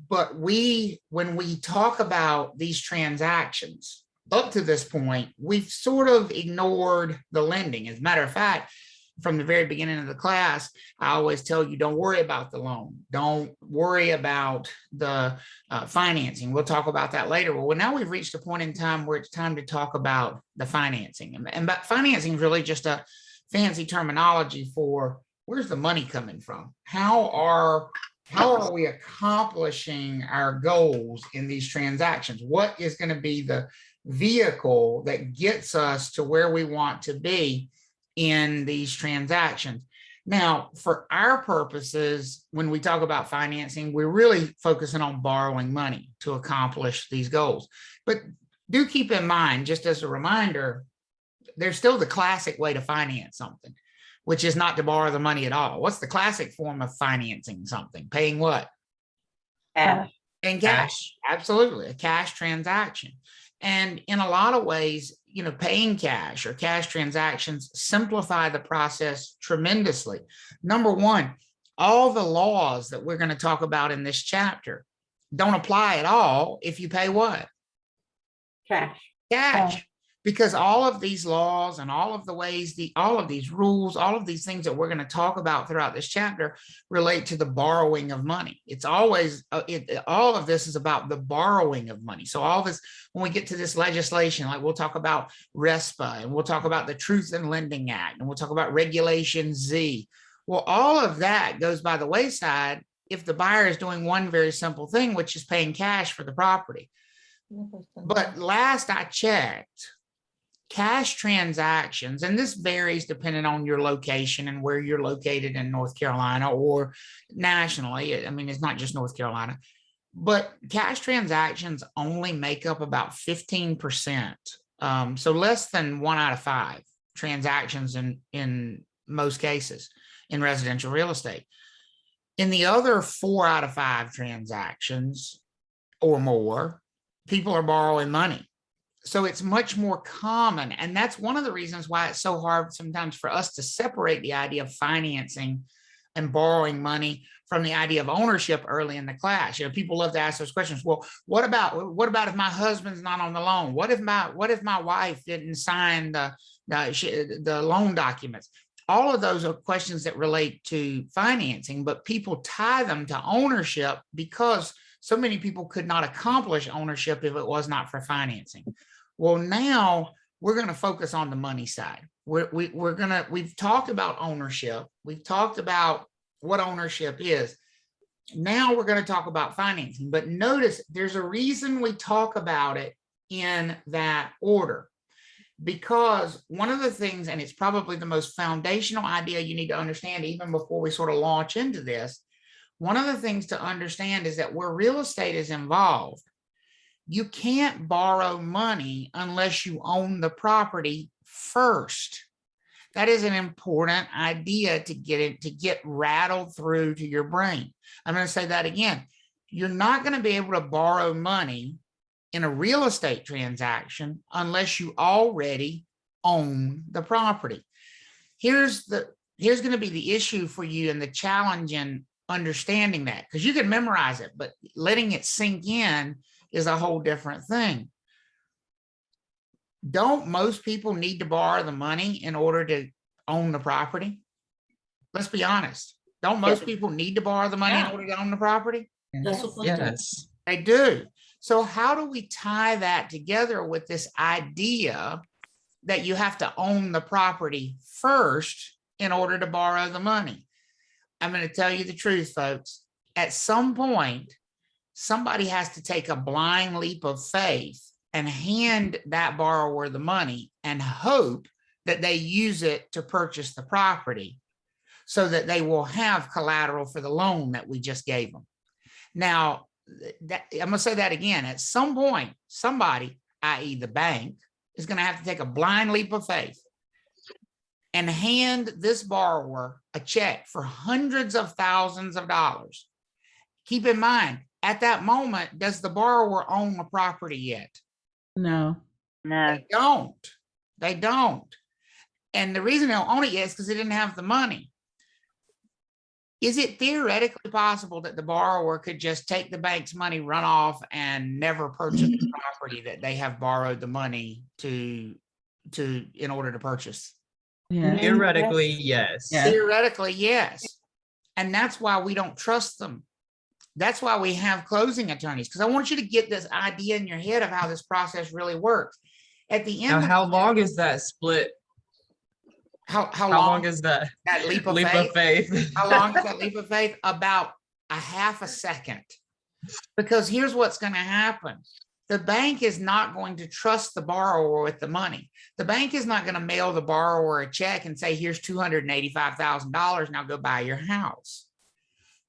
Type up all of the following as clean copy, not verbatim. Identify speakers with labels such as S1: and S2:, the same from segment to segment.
S1: But when we talk about these transactions, up to this point, we've sort of ignored the lending. As a matter of fact, from the very beginning of the class, I always tell you, don't worry about the loan. Don't worry about the financing. We'll talk about that later. Well, now we've reached a point in time where it's time to talk about the financing. And financing is really just a fancy terminology for where's the money coming from? How are we accomplishing our goals in these transactions? What is going to be the vehicle that gets us to where we want to be in these transactions? Now, for our purposes, when we talk about financing, we're really focusing on borrowing money to accomplish these goals. But do keep in mind, just as a reminder, there's still the classic way to finance something, which is not to borrow the money at all. What's the classic form of financing something? Paying what?
S2: Cash.
S1: And cash. Absolutely. A cash transaction. And in a lot of ways, paying cash or cash transactions simplify the process tremendously. Number one, all the laws that we're going to talk about in this chapter don't apply at all if you pay what?
S2: Cash.
S1: Cash. Because all of these laws and all of the ways, all of these rules, all of these things that we're going to talk about throughout this chapter relate to the borrowing of money. It's always, all of this is about the borrowing of money. So all this, when we get to this legislation, like we'll talk about RESPA and we'll talk about the Truth in Lending Act and we'll talk about Regulation Z. Well, all of that goes by the wayside if the buyer is doing one very simple thing, which is paying cash for the property. But last I checked, cash transactions, and this varies depending on your location and where you're located in North Carolina or nationally. I mean, it's not just North Carolina, but cash transactions only make up about 15%. So less than 1 out of 5 transactions in most cases in residential real estate. In the other 4 out of 5 transactions or more, people are borrowing money. So it's much more common. And that's one of the reasons why it's so hard sometimes for us to separate the idea of financing and borrowing money from the idea of ownership early in the class. People love to ask those questions. Well, what about if my husband's not on the loan? What if my wife didn't sign the loan documents? All of those are questions that relate to financing, but people tie them to ownership because so many people could not accomplish ownership if it was not for financing. Well, now we're going to focus on the money side. We've talked about ownership. We've talked about what ownership is. Now we're going to talk about financing, but notice there's a reason we talk about it in that order, because one of the things, and it's probably the most foundational idea you need to understand even before we sort of launch into this, one of the things to understand is that where real estate is involved, you can't borrow money unless you own the property first. That is an important idea to get rattled through to your brain. I'm going to say that again. You're not going to be able to borrow money in a real estate transaction unless you already own the property. Here's going to be the issue for you and the challenge in understanding that, because you can memorize it, but letting it sink in is a whole different thing. Don't most people need to borrow the money in order to own the property? Let's be honest. Don't most people need to borrow the money in order to own the property?
S3: Yes.
S1: They do. So how do we tie that together with this idea that you have to own the property first in order to borrow the money? I'm going to tell you the truth, folks. At some point, somebody has to take a blind leap of faith and hand that borrower the money and hope that they use it to purchase the property so that they will have collateral for the loan that we just gave them. Now, I'm going to say that again. At some point, somebody, i.e. the bank, is going to have to take a blind leap of faith and hand this borrower a check for hundreds of thousands of dollars. Keep in mind, at that moment, does the borrower own the property yet?
S2: No.
S1: They don't. And the reason they don't own it yet is because they didn't have the money. Is it theoretically possible that the borrower could just take the bank's money, run off, and never purchase the property that they have borrowed the money in order to purchase?
S2: Yeah.
S3: Theoretically, yes.
S2: Yeah.
S1: Theoretically, yes. And that's why we don't trust them. That's why we have closing attorneys, because I want you to get this idea in your head of how this process really works. At the end,
S3: Now, how long is that split?
S1: how
S3: How
S1: long
S3: long is that
S1: that leap of
S3: leap
S1: faith?
S3: of faith?
S1: How long is that leap of faith? About a half a second. Because here's what's going to happen. The bank is not going to trust the borrower with the money. The bank is not going to mail the borrower a check and say, here's $285,000. Now go buy your house.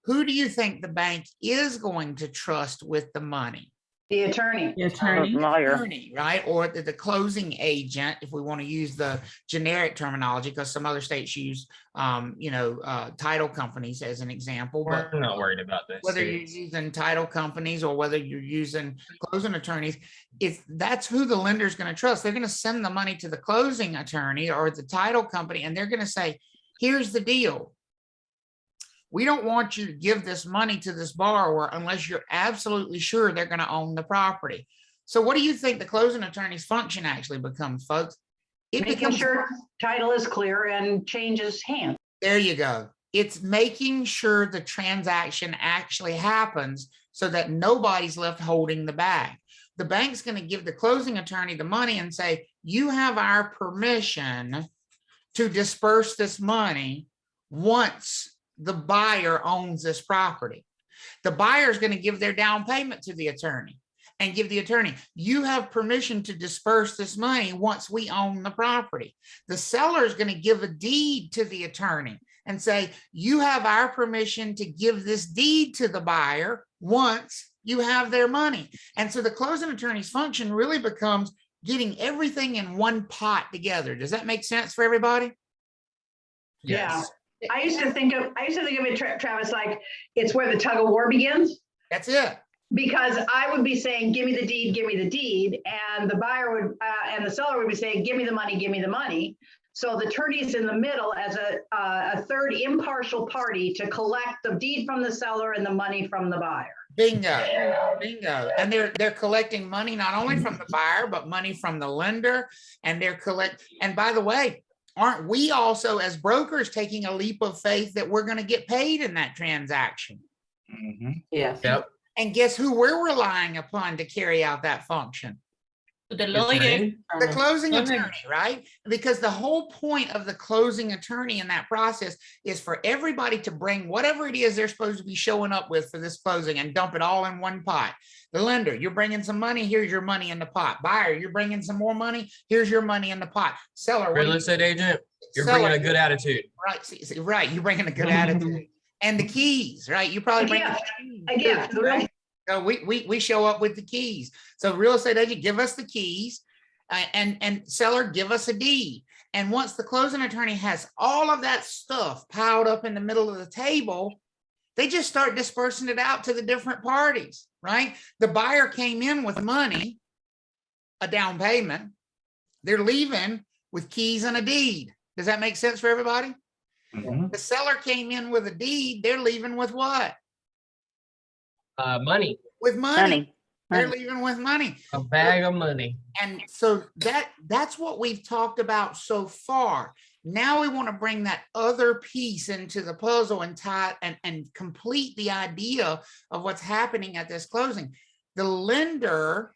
S1: Who do you think the bank is going to trust with the money?
S2: The attorney.
S4: The attorney.
S1: Right? Or the closing agent, if we want to use the generic terminology, because some other states use, title companies as an example.
S3: We're not worried about this.
S1: Whether you're using title companies or whether you're using closing attorneys, if that's who the lender is going to trust, they're going to send the money to the closing attorney or the title company, and they're going to say, here's the deal. We don't want you to give this money to this borrower unless you're absolutely sure they're going to own the property. So what do you think the closing attorney's function actually becomes, folks?
S2: Making sure title is clear and changes hands.
S1: There you go. It's making sure the transaction actually happens so that nobody's left holding the bag. The bank's going to give the closing attorney the money and say, you have our permission to disperse this money once the buyer owns this property. The buyer is going to give their down payment to the attorney and give the attorney, you have permission to disperse this money once we own the property. The seller is going to give a deed to the attorney and say, you have our permission to give this deed to the buyer once you have their money. And so the closing attorney's function really becomes getting everything in one pot together. Does that make sense for everybody?
S3: Yes.
S2: I used to think of it, Travis, like it's where the tug of war begins.
S1: That's it.
S2: Because I would be saying, give me the deed, and the buyer would, and the seller would be saying, give me the money, give me the money. So the attorney's in the middle as a third impartial party to collect the deed from the seller and the money from the buyer.
S1: Bingo, bingo. And they're collecting money not only from the buyer, but money from the lender, and and by the way, aren't we also as brokers taking a leap of faith that we're going to get paid in that transaction?
S2: Yes.
S3: Yep.
S1: And guess who we're relying upon to carry out that function?
S4: The lawyer.
S1: The closing attorney, right? Because the whole point of the closing attorney in that process is for everybody to bring whatever it is they're supposed to be showing up with for this closing and dump it all in one pot. The lender, you're bringing some money, here's your money in the pot. Buyer, you're bringing some more money, here's your money in the pot. Seller,
S3: Real estate agent, you're bringing a good attitude.
S1: Right, see, right, you're bringing a good attitude. And the keys, right? You probably bring
S2: A gift, right?
S1: So we show up with the keys. So real estate agent, give us the keys, and seller, give us a deed. And once the closing attorney has all of that stuff piled up in the middle of the table, they just start dispersing it out to the different parties, right? The buyer came in with money, a down payment. They're leaving with keys and a deed. Does that make sense for everybody? The seller came in with a deed. They're leaving with what?
S3: Money.
S1: With money. They're leaving with money.
S3: A bag of money.
S1: And so that's what we've talked about so far. Now we want to bring that other piece into the puzzle and tie and complete the idea of what's happening at this closing. The lender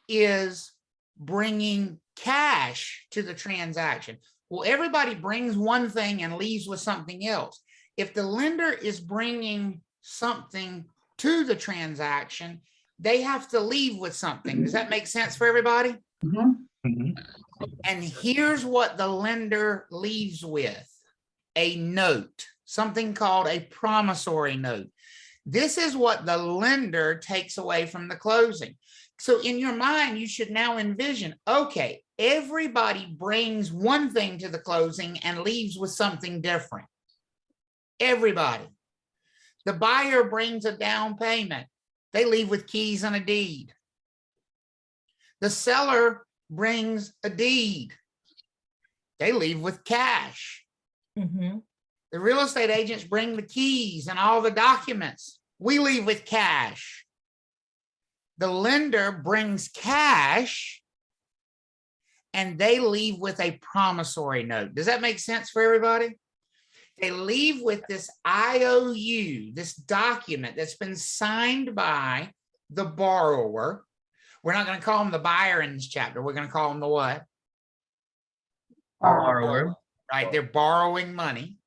S1: is bringing cash to the transaction. Well, everybody brings one thing and leaves with something else. If the lender is bringing something to the transaction, they have to leave with something. Does that make sense for everybody? And here's what the lender leaves with: a note, something called a promissory note. This is what the lender takes away from the closing. So in your mind, you should now envision, okay, everybody brings one thing to the closing and leaves with something different. Everybody. The buyer brings a down payment. They leave with keys and a deed. The seller brings a deed. They leave with cash. The real estate agents bring the keys and all the documents. We leave with cash. The lender brings cash and they leave with a promissory note. Does that make sense for everybody? They leave with this IOU, this document that's been signed by the borrower. We're not going to call them the buyer in this chapter. We're going to call them the what?
S3: Borrower.
S1: Right? They're borrowing money.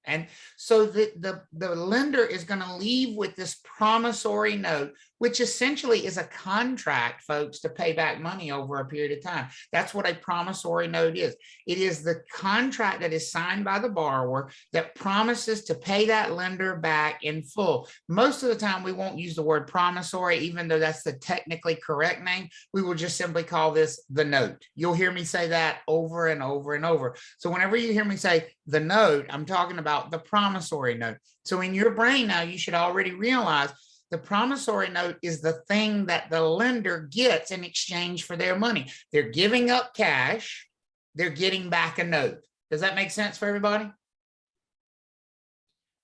S1: And so the lender is going to leave with this promissory note, which essentially is a contract, folks, to pay back money over a period of time. That's what a promissory note is. It is the contract that is signed by the borrower that promises to pay that lender back in full. Most of the time, we won't use the word promissory, even though that's the technically correct name. We will just simply call this the note. You'll hear me say that over and over and over. So whenever you hear me say the note, I'm talking about the promissory note. So in your brain now, you should already realize the promissory note is the thing that the lender gets in exchange for their money. They're giving up cash. They're getting back a note. Does that make sense for everybody?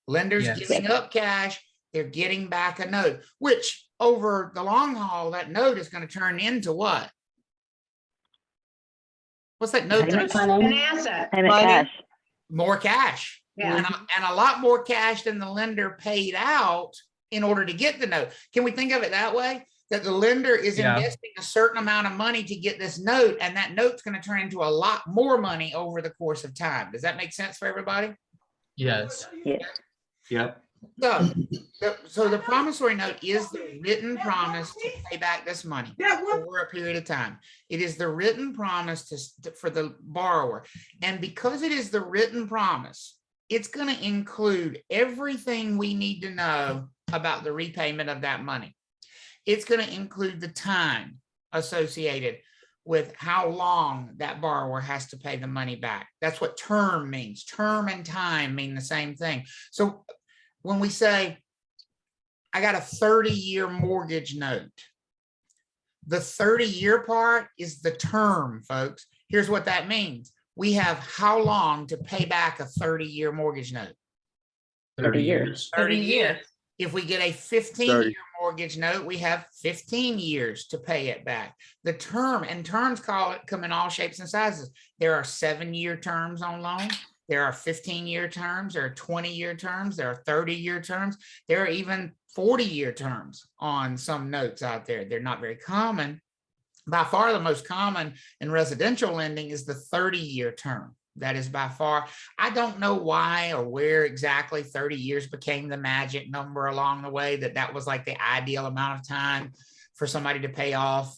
S1: Lenders
S3: Yes.
S1: giving up cash. They're getting back a note, which over the long haul, that note is going to turn into what? What's that note?
S2: An asset.
S5: Payment cash.
S1: More cash.
S2: Yeah.
S1: And a lot more cash than the lender paid out in order to get the note. Can we think of it that way? That the lender is
S3: Yeah.
S1: investing a certain amount of money to get this note, and that note's going to turn into a lot more money over the course of time. Does that make sense for everybody?
S3: Yes.
S5: Yes.
S3: Yep.
S1: So the promissory note is the written promise to pay back this money over a period of time. It is the written promise for the borrower. And because it is the written promise, it's going to include everything we need to know about the repayment of that money. It's going to include the time associated with how long that borrower has to pay the money back. That's what term means. Term and time mean the same thing. So when we say, I got a 30-year mortgage note, the 30-year part is the term, folks. Here's what that means. We have how long to pay back a 30-year mortgage note?
S3: 30 years.
S1: 30 years. If we get a 15-year
S6: 30.
S1: mortgage note, we have 15 years to pay it back. The term, and terms come in all shapes and sizes. There are 7-year terms on loans. There are 15-year terms, there are 20-year terms, there are 30-year terms, there are even 40-year terms on some notes out there. They're not very common. By far, the most common in residential lending is the 30-year term. That is by far. I don't know why or where exactly 30 years became the magic number along the way, that was like the ideal amount of time for somebody to pay off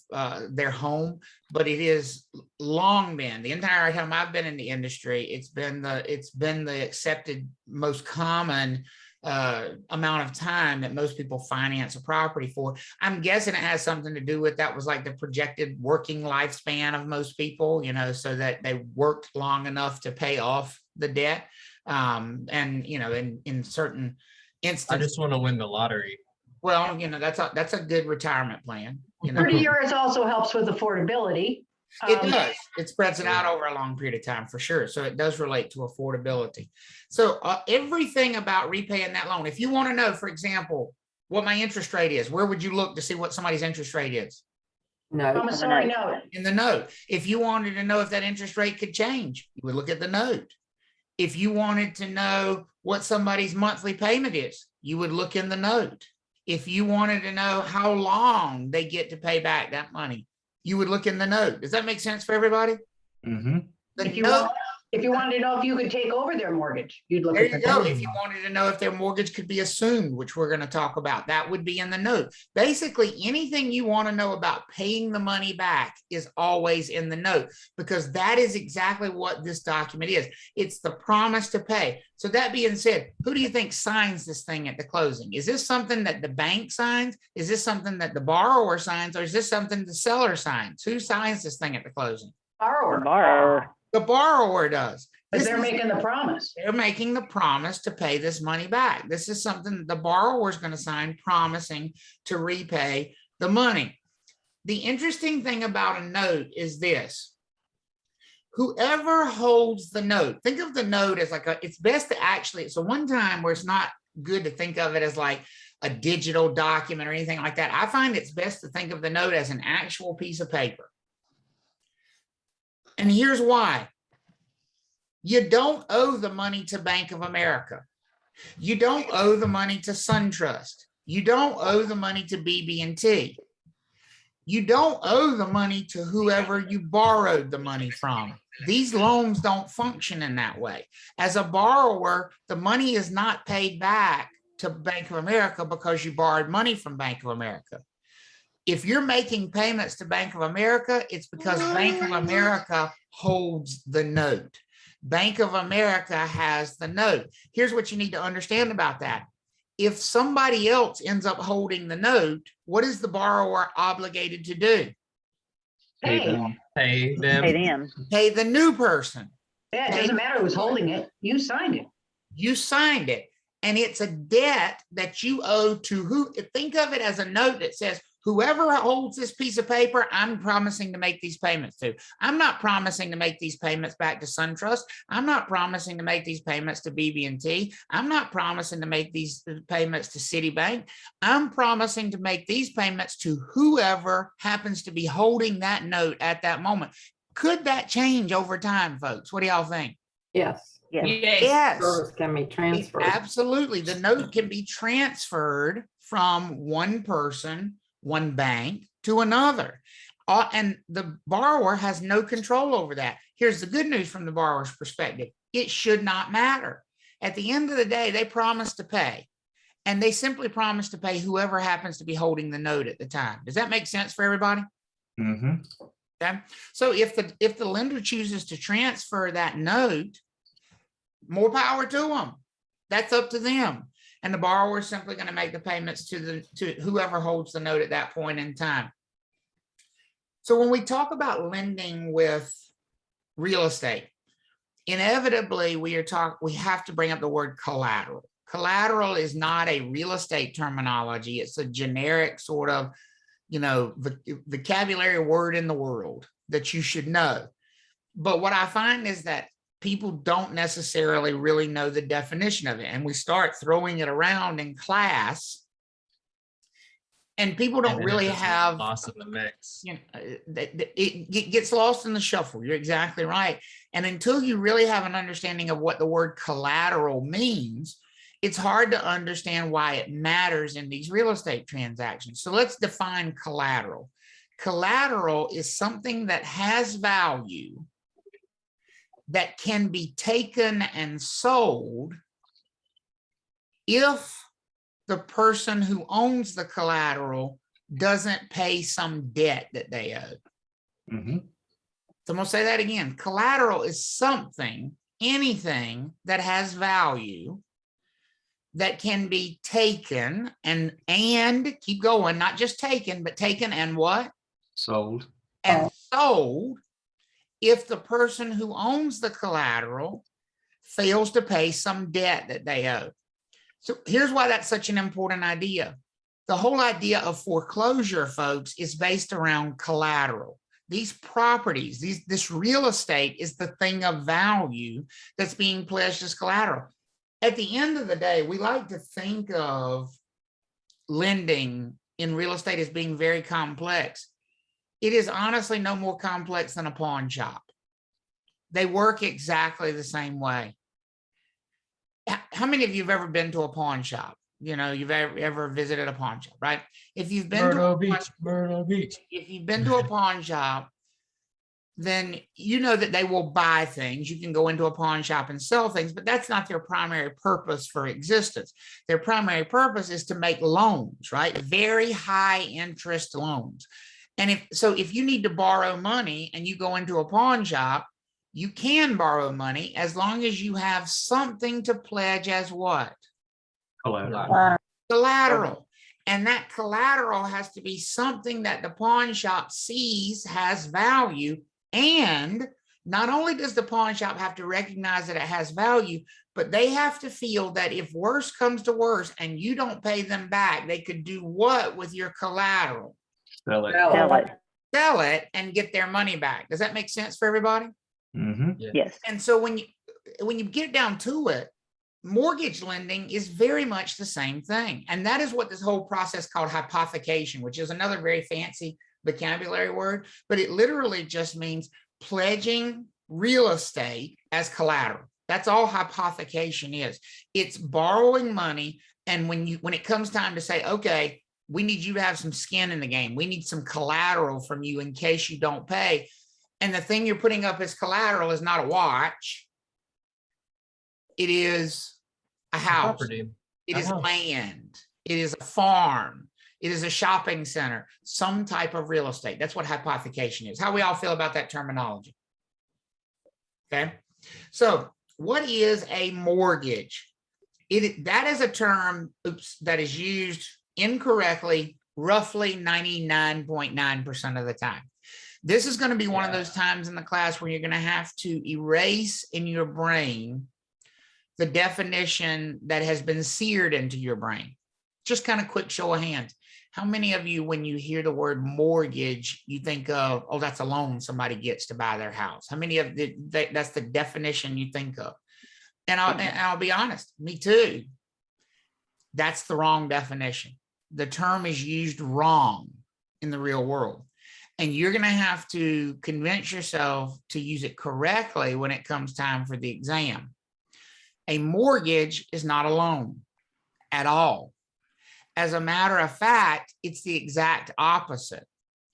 S1: their home, but it is long been, the entire time I've been in the industry, it's been the accepted most common amount of time that most people finance a property for. I'm guessing it has something to do with that was like the projected working lifespan of most people, so that they worked long enough to pay off the debt. And in certain instances,
S3: I just want to win the lottery.
S1: well, that's a good retirement plan.
S2: 30 years also helps with affordability.
S1: It does. It spreads it out over a long period of time for sure. So it does relate to affordability. So everything about repaying that loan, if you want to know, for example, what my interest rate is, where would you look to see what somebody's interest rate is?
S2: Promissory note.
S1: In the note. If you wanted to know if that interest rate could change, you would look at the note. If you wanted to know what somebody's monthly payment is, you would look in the note. If you wanted to know how long they get to pay back that money, you would look in the note. Does that make sense for everybody?
S6: Mm-hmm.
S2: If you wanted to know if you could take over their mortgage, you'd look
S1: There
S2: at the
S1: you go.
S2: note.
S1: If you wanted to know if their mortgage could be assumed, which we're going to talk about, that would be in the note. Basically, anything you want to know about paying the money back is always in the note, because that is exactly what this document is. It's the promise to pay. So that being said, who do you think signs this thing at the closing? Is this something that the bank signs? Is this something that the borrower signs? Or is this something the seller signs? Who signs this thing at the closing?
S2: Borrower.
S1: The borrower does.
S2: Because they're making the promise.
S1: They're making the promise to pay this money back. This is something the borrower is going to sign, promising to repay the money. The interesting thing about a note is this. whoever holds the note, think of the note as like it's best to actually, so one time where it's not good to think of it as like a digital document or anything like that. I find it's best to think of the note as an actual piece of paper. And here's why. You don't owe the money to Bank of America. You don't owe the money to SunTrust. You don't owe the money to BB&T. You don't owe the money to whoever you borrowed the money from. These loans don't function in that way. As a borrower, the money is not paid back to Bank of America because you borrowed money from Bank of America. If you're making payments to Bank of America, it's because Bank of America holds the note. Bank of America has the note. Here's what you need to understand about that. If somebody else ends up holding the note, what is the borrower obligated to do?
S2: Hey,
S3: Pay them.
S5: Pay them.
S1: Pay the new person.
S2: yeah, it doesn't matter who's holding it. You signed it.
S1: You signed it. And it's a debt that you owe to who? Think of it as a note that says, whoever holds this piece of paper, I'm promising to make these payments to. I'm not promising to make these payments back to SunTrust. I'm not promising to make these payments to BB&T. I'm not promising to make these payments to Citibank. I'm promising to make these payments to whoever happens to be holding that note at that moment. Could that change over time, folks? What do y'all think?
S6: Yes.
S5: Yes.
S4: Yes.
S1: Yes.
S6: Service can be transferred.
S1: Absolutely. The note can be transferred from one person, one bank to another. And the borrower has no control over that. Here's the good news from the borrower's perspective. It should not matter. At the end of the day, they promise to pay. And they simply promise to pay whoever happens to be holding the note at the time. Does that make sense for everybody?
S3: Mhm.
S1: Okay. So if the lender chooses to transfer that note, more power to them. That's up to them. And the borrower is simply going to make the payments to whoever holds the note at that point in time. So when we talk about lending with real estate, inevitably we have to bring up the word collateral. Collateral is not a real estate terminology. It's a generic sort of, vocabulary word in the world that you should know. But what I find is that people don't necessarily really know the definition of it. And we start throwing it around in class and people don't really have
S3: Lost in the mix.
S1: It gets lost in the shuffle. You're exactly right. And until you really have an understanding of what the word collateral means, it's hard to understand why it matters in these real estate transactions. So let's define collateral. Collateral is something that has value that can be taken and sold if the person who owns the collateral doesn't pay some debt that they owe.
S3: Mhm.
S1: So I'm going to say that again. Collateral is something, anything that has value that can be taken and keep going, not just taken, but taken and what?
S3: Sold.
S1: And sold if the person who owns the collateral fails to pay some debt that they owe. So here's why that's such an important idea. The whole idea of foreclosure, folks, is based around collateral. These properties, this real estate is the thing of value that's being pledged as collateral. At the end of the day, we like to think of lending in real estate as being very complex. It is honestly no more complex than a pawn shop. They work exactly the same way. How many of you have ever been to a pawn shop? You've ever visited a pawn shop, right? If you've been
S3: Myrtle Beach.
S1: if you've been to a pawn shop, then you know that they will buy things. You can go into a pawn shop and sell things, but that's not their primary purpose for existence. Their primary purpose is to make loans, right? Very high interest loans. And if you need to borrow money and you go into a pawn shop, you can borrow money as long as you have something to pledge as what?
S3: Collateral.
S1: Collateral. And that collateral has to be something that the pawn shop sees has value. And not only does the pawn shop have to recognize that it has value, but they have to feel that if worse comes to worse and you don't pay them back, they could do what with your collateral?
S3: Sell it.
S5: Sell it.
S1: Sell it and get their money back. Does that make sense for everybody?
S3: Mhm.
S5: Yes.
S1: And so when you get down to it, mortgage lending is very much the same thing. And that is what this whole process called hypothecation, which is another very fancy vocabulary word, but it literally just means pledging real estate as collateral. That's all hypothecation is. It's borrowing money. And when it comes time to say, okay, we need you to have some skin in the game. We need some collateral from you in case you don't pay. And the thing you're putting up as collateral is not a watch. It is a house.
S3: Property.
S1: It
S3: A
S1: is
S3: house.
S1: land. It is a farm. It is a shopping center, some type of real estate. That's what hypothecation is. How we all feel about that terminology. Okay. So what is a mortgage? That is a term, that is used incorrectly, roughly 99.9% of the time. This is going to be one of those times in the class where you're going to have to erase in your brain the definition that has been seared into your brain. Just kind of quick show of hands. How many of you, when you hear the word mortgage, you think of, oh, that's a loan somebody gets to buy their house? How many of that's the definition you think of? And I'll be honest, me too. That's the wrong definition. The term is used wrong in the real world. And you're going to have to convince yourself to use it correctly when it comes time for the exam. A mortgage is not a loan at all. As a matter of fact, it's the exact opposite.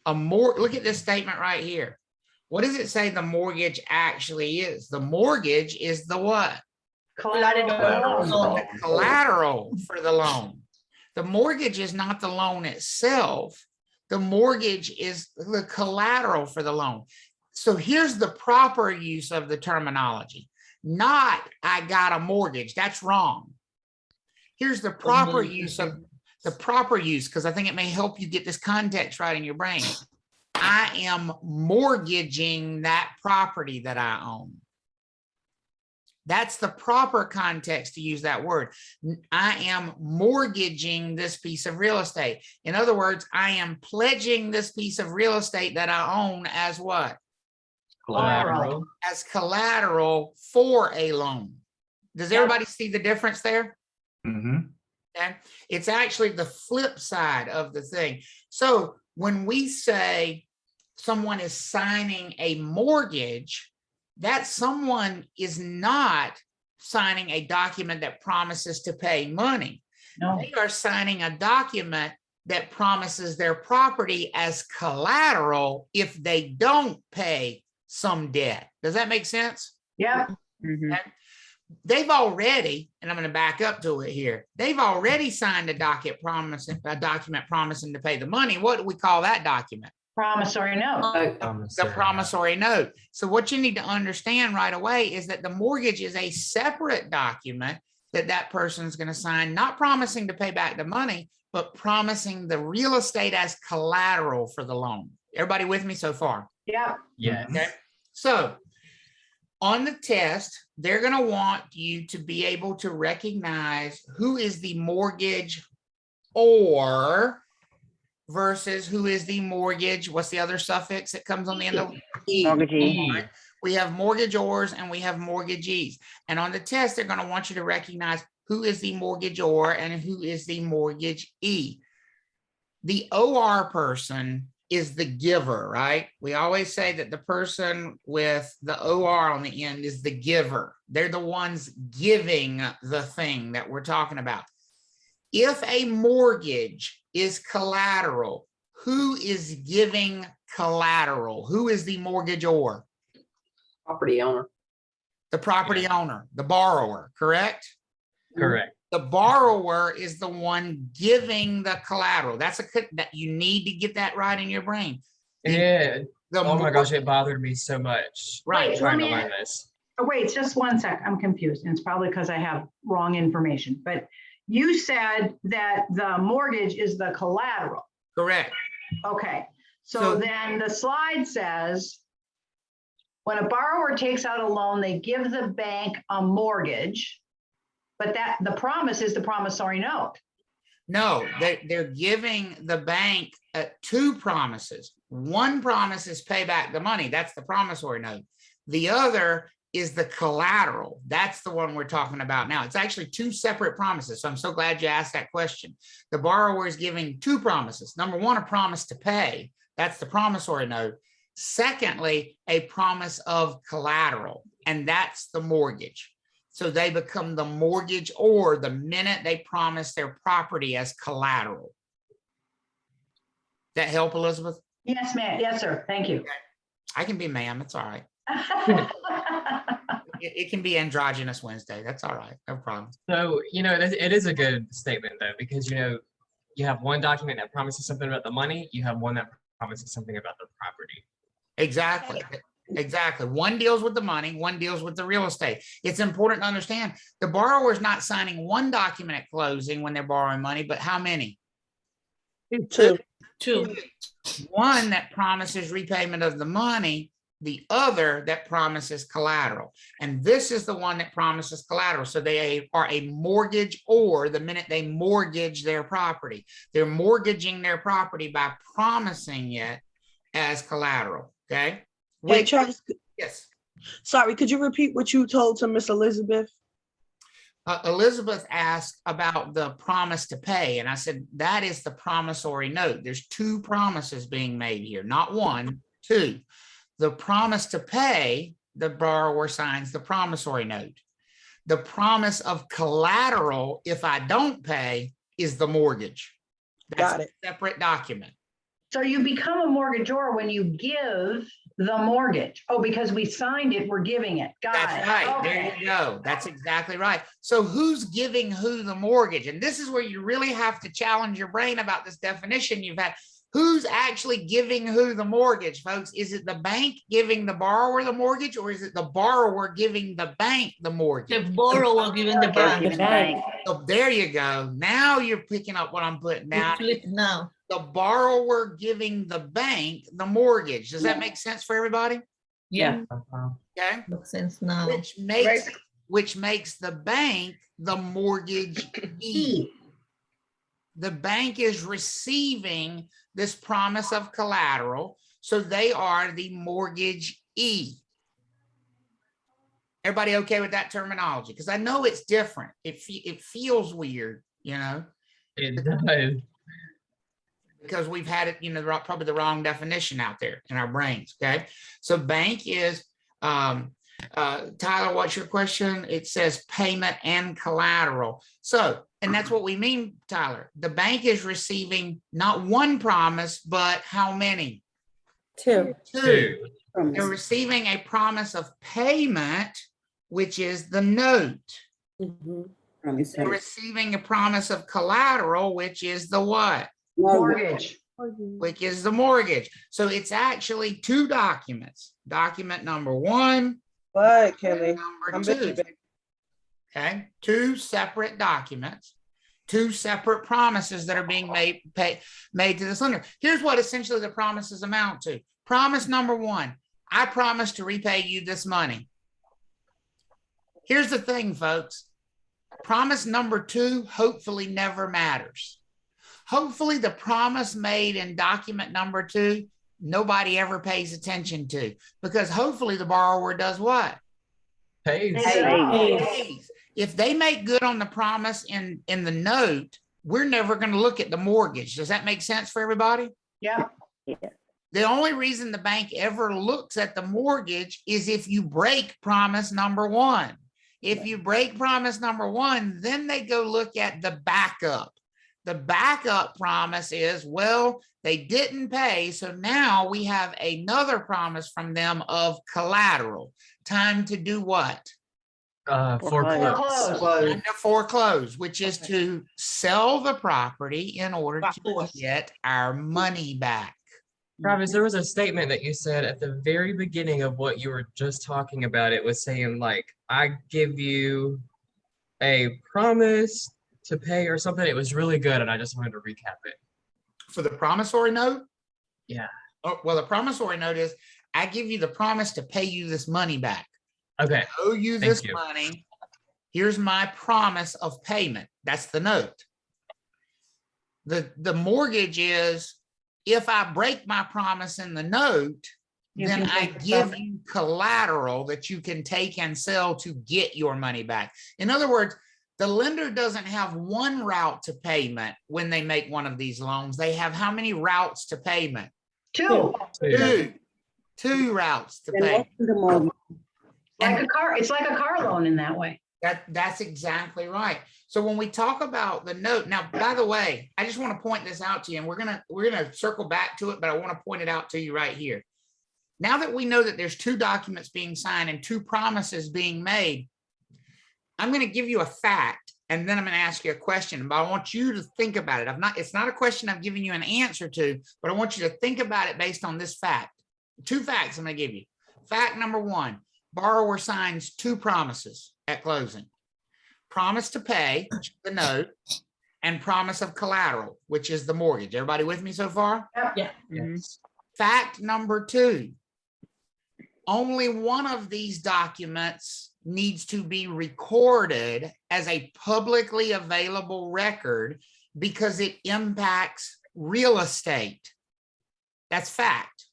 S1: Look at this statement right here. What does it say the mortgage actually is? The mortgage is the what?
S2: Collateral.
S1: The collateral for the loan. The mortgage is not the loan itself. The mortgage is the collateral for the loan. So here's the proper use of the terminology. Not, I got a mortgage. That's wrong. Here's the proper use of because I think it may help you get this context right in your brain. I am mortgaging that property that I own. That's the proper context to use that word. I am mortgaging this piece of real estate. In other words, I am pledging this piece of real estate that I own as what?
S3: Collateral.
S1: As collateral for a loan. Does everybody see the difference there?
S3: Mm-hmm.
S1: Okay. It's actually the flip side of the thing. So when we say someone is signing a mortgage, that someone is not signing a document that promises to pay money.
S2: No.
S1: They are signing a document that promises their property as collateral if they don't pay some debt. Does that make sense?
S2: Yeah.
S6: Mhm.
S1: Okay. They've already, and I'm going to back up to it here. They've already signed a document promising to pay the money. What do we call that document?
S2: Promissory note.
S1: The promissory note. So what you need to understand right away is that the mortgage is a separate document that person is going to sign, not promising to pay back the money, but promising the real estate as collateral for the loan. Everybody with me so far?
S2: Yeah.
S3: Yes.
S1: Okay. So on the test, they're going to want you to be able to recognize who is the mortgage or versus who is the mortgage. What's the other suffix that comes on the end of
S5: Mortgagee.
S1: right? We have mortgagors and we have mortgagees. And on the test, they're going to want you to recognize who is the mortgagor and who is the mortgagee. The OR person is the giver, right? We always say that the person with the OR on the end is the giver. They're the ones giving the thing that we're talking about. If a mortgage is collateral, who is giving collateral? Who is the mortgagor?
S6: Property owner.
S1: The property owner, the borrower, correct?
S3: Correct.
S1: The borrower is the one giving the collateral. That you need to get that right in your brain.
S3: Yeah.
S1: The
S3: Oh my
S1: mor-
S3: gosh, it bothered me so much.
S1: Right.
S2: Wait,
S3: Trying to
S2: let me-
S3: learn this.
S2: Oh, wait, just one sec. I'm confused. And it's probably because I have wrong information. But you said that the mortgage is the collateral.
S1: Correct.
S2: Okay.
S1: So-
S2: So then the slide says, when a borrower takes out a loan, they give the bank a mortgage, but that the promise is the promissory note.
S1: No, they're giving the bank two promises. One promise is pay back the money. That's the promissory note. The other is the collateral. That's the one we're talking about now. It's actually two separate promises. So I'm so glad you asked that question. The borrower is giving two promises. Number one, a promise to pay. That's the promissory note. Secondly, a promise of collateral, and that's the mortgage. So they become the mortgage or the minute they promise their property as collateral. That help, Elizabeth?
S2: Yes, ma'am. Yes, sir. Thank you.
S1: I can be ma'am. It's all right. It can be androgynous Wednesday. That's all right. No problem.
S3: So, it is a good statement though, because, you have one document that promises something about the money. You have one that promises something about the property.
S1: Exactly. Exactly. One deals with the money, one deals with the real estate. It's important to understand the borrower is not signing one document at closing when they're borrowing money, but how many?
S6: Two.
S4: Two.
S1: One that promises repayment of the money, the other that promises collateral. And this is the one that promises collateral. So they are a mortgage or the minute they mortgage their property, they're mortgaging their property by promising it as collateral. Okay.
S5: Hey, Charles,
S1: Yes.
S5: sorry, could you repeat what you told to Miss Elizabeth?
S1: Elizabeth asked about the promise to pay, and I said that is the promissory note. There's two promises being made here, not one, two. The promise to pay, the borrower signs the promissory note. The promise of collateral, if I don't pay, is the mortgage. That's
S5: Got it.
S1: a separate document.
S2: So you become a mortgagor when you give the mortgage. Oh, because we signed it, we're giving it. Got
S1: That's
S2: it.
S1: right. There
S2: Okay.
S1: you go. That's exactly right. So who's giving who the mortgage? And this is where you really have to challenge your brain about this definition you've had. Who's actually giving who the mortgage, folks? Is it the bank giving the borrower the mortgage, or is it the borrower giving the bank the
S4: The
S1: mortgage?
S4: borrower giving the bank.
S1: So there you go. Now you're picking up what I'm putting down.
S4: Flip now.
S1: The borrower giving the bank the mortgage. Does that make sense for everybody?
S4: Yeah,
S1: Okay.
S4: makes sense now.
S1: Which makes the bank the mortgagee. The bank is receiving this promise of collateral, so they are the mortgagee. Everybody okay with that terminology? Because I know it's different. It feels weird,
S3: It does.
S1: because we've had it, probably the wrong definition out there in our brains. Okay, so bank is Tyler, what's your question? It says payment and collateral. So, and that's what we mean, Tyler. The bank is receiving not one promise, but how many?
S6: Two.
S1: Two. They're receiving a promise of payment, which is the note. They're receiving a promise of collateral, which is the what?
S2: Mortgage.
S1: Which is the mortgage. So it's actually two documents. Document number one,
S5: What, Kelly?
S1: number
S5: I'm
S1: two.
S5: busy, baby.
S1: Okay, two separate documents, two separate promises that are being made to this lender. Here's what essentially the promises amount to. Promise number one, I promise to repay you this money. Here's the thing, folks. Promise number two hopefully never matters. Hopefully the promise made in document number two, nobody ever pays attention to, because hopefully the borrower does what?
S3: Pays.
S1: Pays. If they make good on the promise in the note, we're never going to look at the mortgage. Does that make sense for everybody?
S2: Yeah.
S1: The only reason the bank ever looks at the mortgage is if you break promise number one. If you break promise number one, then they go look at the backup. The backup promise is, well, they didn't pay, so now we have another promise from them of collateral. Time to do what?
S3: Foreclose.
S1: Time to foreclose, which is to sell the property in order
S4: Of
S1: to
S4: course.
S1: get our money back.
S3: Travis, there was a statement that you said at the very beginning of what you were just talking about. It was saying like, I give you a promise to pay or something. It was really good, and I just wanted to recap it.
S1: For the promissory note?
S3: Yeah.
S1: Oh, well, the promissory note is, I give you the promise to pay you this money back.
S3: Okay.
S1: I owe you
S3: Thank
S1: this
S3: you.
S1: money. Here's my promise of payment. That's the note. The mortgage is, if I break my promise in the note,
S2: You
S1: then
S2: can
S1: I
S2: take the
S1: give
S2: property.
S1: you collateral that you can take and sell to get your money back. In other words, the lender doesn't have one route to payment when they make one of these loans. They have how many routes to payment?
S2: Two,
S1: Two routes to
S6: Then
S1: payment.
S6: open the mortgage.
S2: like a car, it's like a car loan in that way.
S1: That's exactly right. So when we talk about the note, now, by the way, I just want to point this out to you, and we're gonna circle back to it, but I want to point it out to you right here. Now that we know that there's two documents being signed and two promises being made, I'm going to give you a fact, and then I'm going to ask you a question, but I want you to think about it. It's not a question I've given you an answer to, but I want you to think about it based on this fact. Two facts I'm going to give you. Fact number one, borrower signs two promises at closing. Promise to pay, which is the note, and promise of collateral, which is the mortgage. Everybody with me so far?
S4: Yeah.
S3: Yes.
S1: Fact number two, only one of these documents needs to be recorded as a publicly available record because it impacts real estate. That's fact.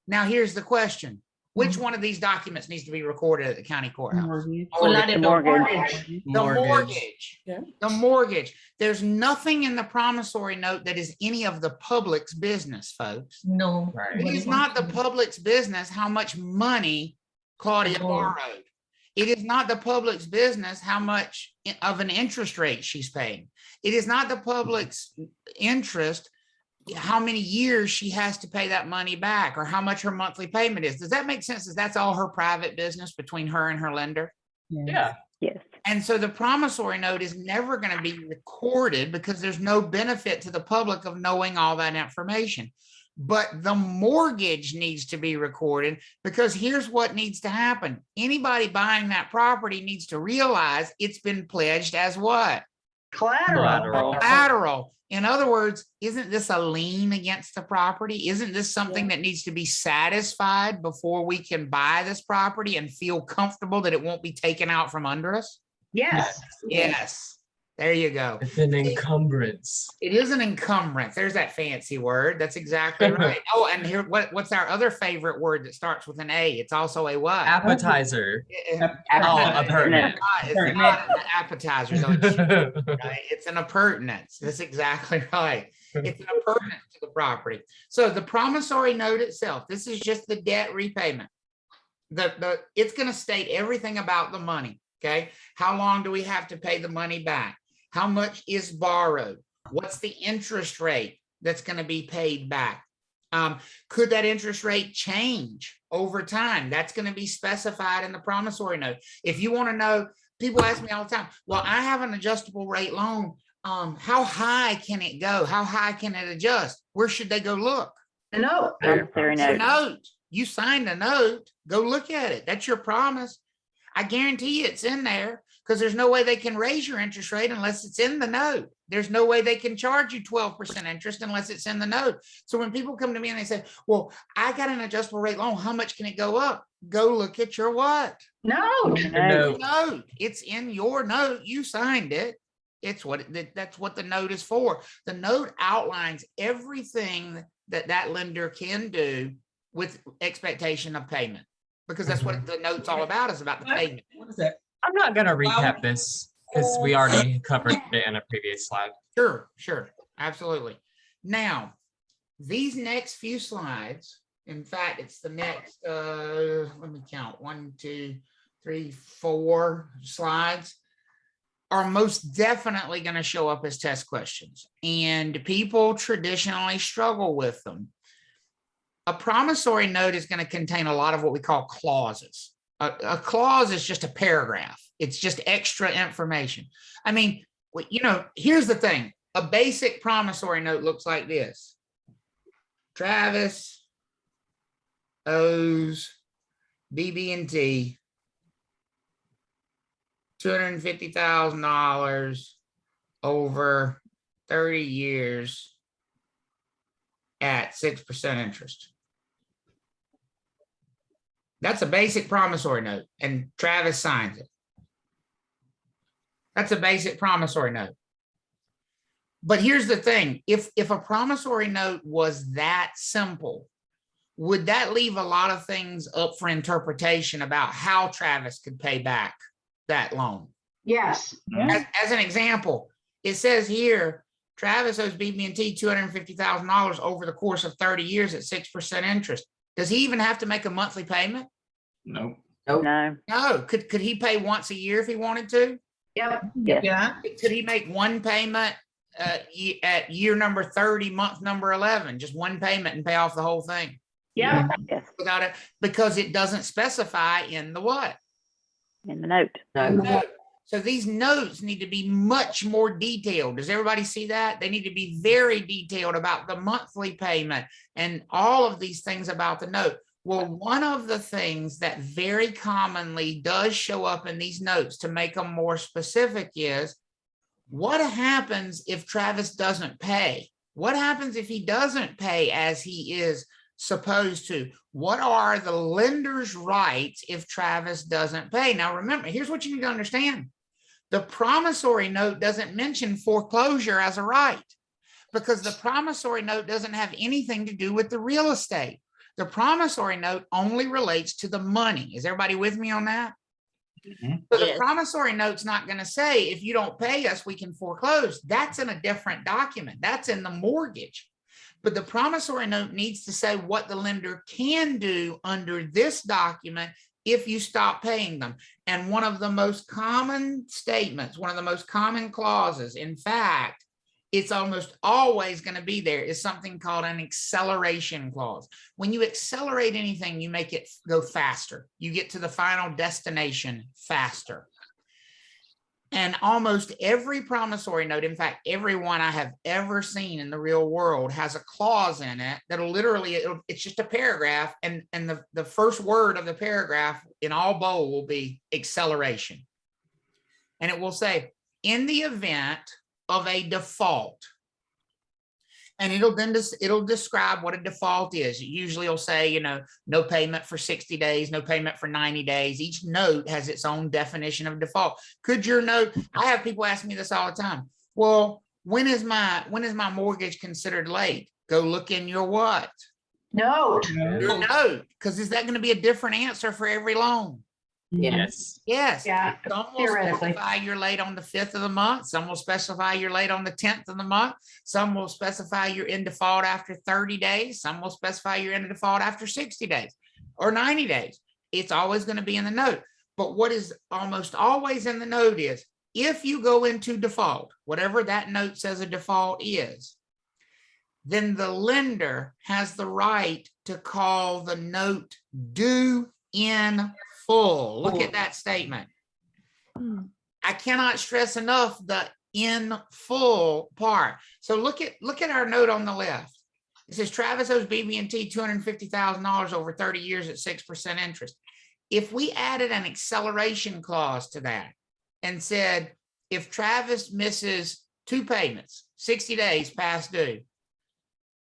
S1: Now, here's the question. Which one of these documents needs to be recorded at the county courthouse?
S4: Collateral.
S2: Mortgage.
S1: The mortgage.
S6: Yeah.
S1: The mortgage. There's nothing in the promissory note that is any of the public's business, folks.
S4: No.
S3: Right.
S1: It is not the public's business how much money Claudia
S4: Oh.
S1: borrowed. It is not the public's business how much of an interest rate she's paying. It is not the public's interest how many years she has to pay that money back or how much her monthly payment is. Does that make sense? Is that's all her private business between her and her lender?
S3: Yeah.
S7: Yes.
S1: And so the promissory note is never going to be recorded because there's no benefit to the public of knowing all that information. But the mortgage needs to be recorded because here's what needs to happen. Anybody buying that property needs to realize it's been pledged as what?
S2: Collateral.
S1: Collateral. In other words, isn't this a lien against the property? Isn't this something that needs to be satisfied before we can buy this property and feel comfortable that it won't be taken out from under us?
S2: Yes.
S1: Yes. There you go.
S3: It's an encumbrance.
S1: It is an encumbrance. There's that fancy word. That's exactly right. Oh, and here, what's our other favorite word that starts with an A? It's also a what?
S3: Appetizer.
S1: Oh,
S3: Appurtenant.
S1: it's not an appetizer, though. Right? It's an appurtenance. That's exactly right. It's an appurtenance to the property. So the promissory note itself, this is just the debt repayment. It's going to state everything about the money. Okay. How long do we have to pay the money back? How much is borrowed? What's the interest rate that's going to be paid back? Could that interest rate change over time? That's going to be specified in the promissory note. If you want to know, people ask me all the time, well, I have an adjustable rate loan. How high can it go? How high can it adjust? Where should they go look?
S2: The note.
S7: Promissory
S1: The
S7: note.
S1: note. You signed a note. Go look at it. That's your promise. I guarantee you it's in there because there's no way they can raise your interest rate unless it's in the note. There's no way they can charge you 12% interest unless it's in the note. So when people come to me and they say, well, I got an adjustable rate loan, how much can it go up? Go look at your what?
S2: Note.
S3: No.
S1: Note. It's in your note. You signed it. It's that's what the note is for. The note outlines everything that lender can do with expectation of payment. Because that's what the note's all about, is about the payment.
S3: What is that? I'm not gonna recap this because we already covered it in a previous slide.
S1: Sure, absolutely. Now, these next few slides, in fact, it's the next, let me count, 1, 2, 3, 4 slides, are most definitely going to show up as test questions. And people traditionally struggle with them. A promissory note is going to contain a lot of what we call clauses. A clause is just a paragraph. It's just extra information. I mean, here's the thing. A basic promissory note looks like this. Travis owes BB&T $250,000 over 30 years at 6% interest. That's a basic promissory note, and Travis signs it. That's a basic promissory note. But here's the thing. If a promissory note was that simple, would that leave a lot of things up for interpretation about how Travis could pay back that loan?
S2: Yes.
S1: As an example, it says here, Travis owes BB&T $250,000 over the course of 30 years at 6% interest. Does he even have to make a monthly payment?
S7: Nope.
S6: No.
S1: No. Could he pay once a year if he wanted to?
S2: Yep.
S6: Yes.
S4: Yeah,
S1: Could he make one payment at year number 30, month number 11, just one payment and pay off the whole thing
S2: Yep.
S6: Yes.
S1: without it? Because it doesn't specify in the what?
S6: In the note.
S1: Note. So these notes need to be much more detailed. Does everybody see that? They need to be very detailed about the monthly payment and all of these things about the note. Well, one of the things that very commonly does show up in these notes to make them more specific is, what happens if Travis doesn't pay? What happens if he doesn't pay as he is supposed to? What are the lender's rights if Travis doesn't pay? Now, remember, here's what you need to understand. The promissory note doesn't mention foreclosure as a right because the promissory note doesn't have anything to do with the real estate. The promissory note only relates to the money. Is everybody with me on that?
S7: Mhm.
S1: So the
S4: Yes.
S1: promissory note's not going to say, if you don't pay us, we can foreclose. That's in a different document. That's in the mortgage. But the promissory note needs to say what the lender can do under this document if you stop paying them. And one of the most common statements, one of the most common clauses, in fact, it's almost always going to be there, is something called an acceleration clause. When you accelerate anything, you make it go faster. You get to the final destination faster. And almost every promissory note, in fact, every one I have ever seen in the real world, has a clause in it that'll literally, it's just a paragraph. And the first word of the paragraph in all bold will be acceleration. And it will say, in the event of a default. And it'll describe what a default is. It usually will say, no payment for 60 days, no payment for 90 days. Each note has its own definition of default. Could your note, I have people ask me this all the time. Well, when is my mortgage considered late? Go look in your what?
S2: Note.
S1: Your note. Because is that going to be a different answer for every loan?
S3: Yes.
S1: Yes.
S2: Yeah.
S1: Some will
S2: Theoretically.
S1: specify you're late on the 5th of the month. Some will specify you're late on the 10th of the month. Some will specify you're in default after 30 days. Some will specify you're in default after 60 days or 90 days. It's always going to be in the note. But what is almost always in the note is, if you go into default, whatever that note says a default is, then the lender has the right to call the note due in full. Look at that statement. I cannot stress enough the in full part. So look at our note on the left. It says Travis owes BB&T $250,000 over 30 years at 6% interest. If we added an acceleration clause to that and said, if Travis misses 2 payments, 60 days past due,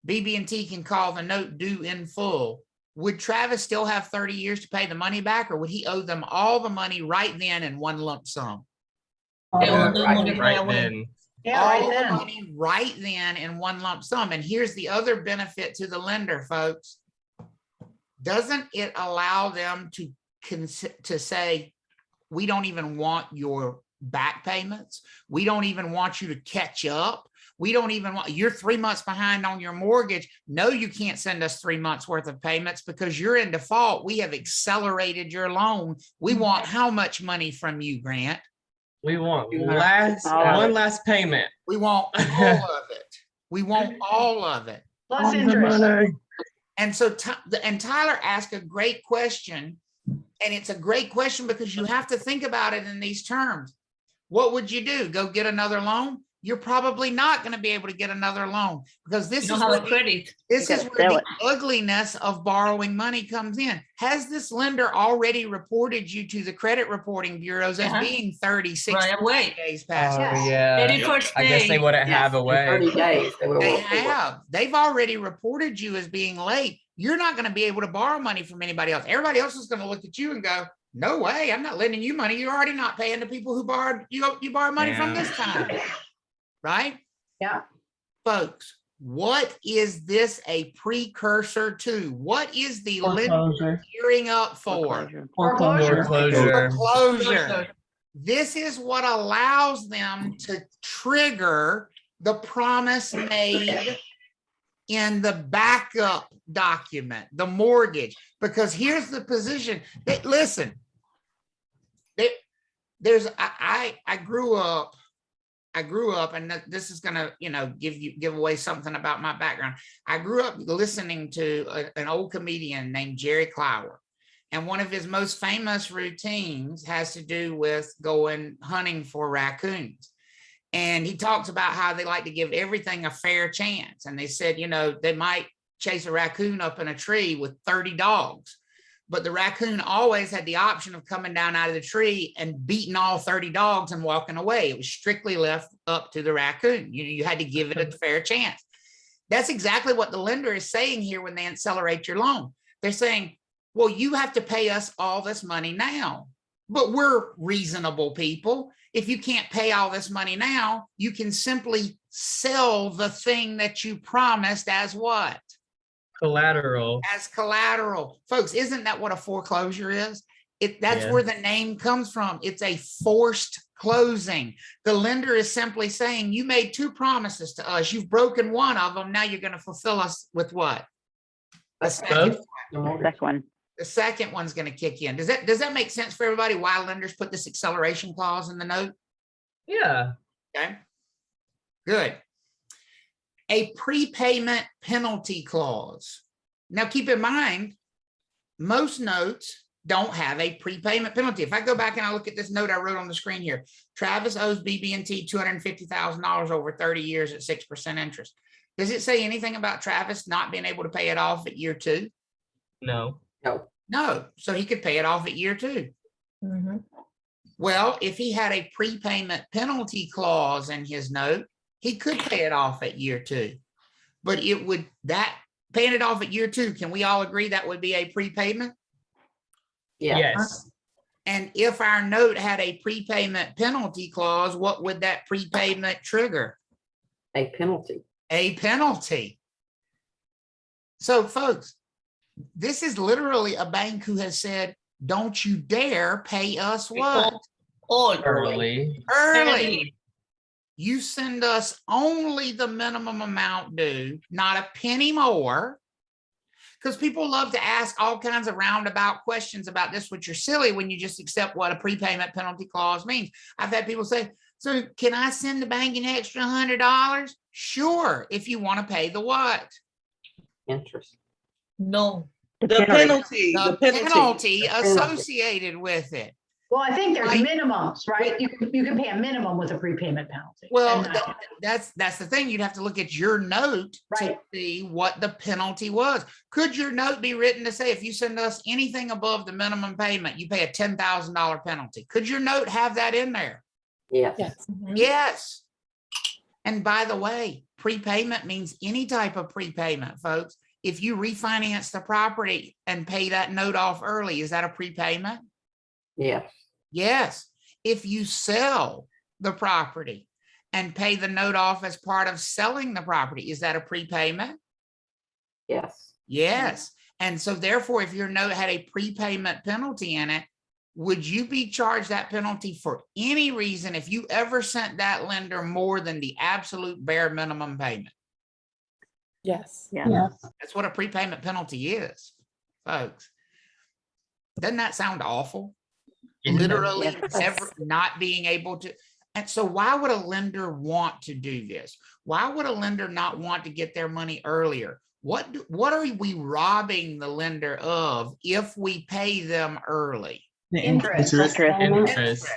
S1: BB&T can call the note due in full. Would Travis still have 30 years to pay the money back, or would he owe them all the money right then in one lump sum?
S4: They will do
S3: Right
S4: money right away.
S3: then.
S2: Yeah,
S1: All
S2: right
S1: the
S2: then.
S1: money right then in one lump sum. And here's the other benefit to the lender, folks. Doesn't it allow them to say, we don't even want your back payments. We don't even want you to catch up. We don't even want, you're 3 months behind on your mortgage. No, you can't send us 3 months worth of payments because you're in default. We have accelerated your loan. We want how much money from you, Grant?
S3: We want
S6: All of
S3: one
S6: it.
S3: last payment.
S1: We want all of it. We want all of it.
S2: Plus interest.
S1: And so, and Tyler asked a great question, and it's a great question because you have to think about it in these terms. What would you do? Go get another loan? You're probably not going to be able to get another loan because this
S4: You
S1: is
S4: don't have
S1: where
S4: a credit.
S1: this
S6: You
S1: is
S6: gotta
S1: where
S6: sell
S1: the ugliness of borrowing money comes in. Has this lender already reported you to the credit reporting bureaus as
S4: Uh-huh.
S1: being 30, 60
S4: Right away.
S1: days past?
S2: Yes.
S3: Oh, yeah.
S4: 31st
S3: I guess they
S4: day.
S3: wouldn't
S1: Yeah.
S3: have a way.
S8: 30 days. They will
S1: They
S8: work for it.
S1: have. They've already reported you as being late. You're not going to be able to borrow money from anybody else. Everybody else is going to look at you and go, no way, I'm not lending you money. You're already not paying the people who borrowed you borrow money from
S3: Yeah.
S1: this time. Right?
S2: Yeah.
S1: Folks, What is this a precursor to? What is the lender
S7: Foreclosure.
S1: gearing up for?
S5: Foreclosure.
S3: Foreclosure.
S1: Foreclosure. This is what allows them to trigger the promise made in the backup document, the mortgage, because here's the position. Listen, I grew up, and this is gonna, give away something about my background. I grew up listening to an old comedian named Jerry Clower. And one of his most famous routines has to do with going hunting for raccoons. And he talks about how they like to give everything a fair chance. And they said, they might chase a raccoon up in a tree with 30 dogs, but the raccoon always had the option of coming down out of the tree and beating all 30 dogs and walking away. It was strictly left up to the raccoon. You had to give it a fair chance. That's exactly what the lender is saying here when they accelerate your loan. They're saying, well, you have to pay us all this money now, but we're reasonable people. If you can't pay all this money now, you can simply sell the thing that you promised as what?
S3: Collateral.
S1: As collateral. Folks, isn't that what a foreclosure is? That's
S3: Yeah.
S1: where the name comes from. It's a forced closing. The lender is simply saying, you made 2 promises to us. You've broken one of them. Now you're going to fulfill us with what? The second.
S6: Second one.
S1: The second one's going to kick in. Does that make sense for everybody? Why lenders put this acceleration clause in the note?
S3: Yeah.
S1: Okay, good. A prepayment penalty clause. Now keep in mind, most notes don't have a prepayment penalty. If I go back and I look at this note I wrote on the screen here, Travis owes BB&T $250,000 over 30 years at 6% interest. Does it say anything about Travis not being able to pay it off at year 2?
S3: No.
S1: No, so he could pay it off at year 2. Well, if he had a prepayment penalty clause in his note, he could pay it off at year 2. But paying it off at year 2, can we all agree that would be a prepayment?
S3: Yes.
S1: And if our note had a prepayment penalty clause, what would that prepayment trigger?
S8: A penalty.
S1: A penalty. So folks, this is literally a bank who has said, don't you dare pay us what?
S3: Early.
S1: Early. You send us only the minimum amount due, not a penny more. Because people love to ask all kinds of roundabout questions about this, which are silly when you just accept what a prepayment penalty clause means. I've had people say, so can I send the bank an extra $100? Sure, if you want to pay the what?
S8: Interest.
S4: No.
S5: The penalty.
S1: The penalty associated with it.
S2: Well, I think there's
S1: Right.
S2: minimums, right? You can pay a minimum with a prepayment penalty.
S1: Well,
S2: And not-
S1: that's the thing. You'd have to look at your note to
S2: Right.
S1: see what the penalty was. Could your note be written to say, if you send us anything above the minimum payment, you pay a $10,000 penalty? Could your note have that in there?
S8: Yes.
S1: Yes. And by the way, prepayment means any type of prepayment, folks. If you refinance the property and pay that note off early, is that a prepayment?
S8: Yes.
S1: Yes. If you sell the property and pay the note off as part of selling the property, is that a prepayment?
S8: Yes.
S1: Yes. And so therefore, if your note had a prepayment penalty in it, would you be charged that penalty for any reason if you ever sent that lender more than the absolute bare minimum payment?
S4: Yes.
S6: Yeah.
S1: That's what a prepayment penalty is, folks. Doesn't that sound awful? Literally
S6: Yes.
S1: ever not being able to. And so why would a lender want to do this? Why would a lender not want to get their money earlier? What are we robbing the lender of if we pay them early?
S7: The
S2: Interest.
S3: Interest.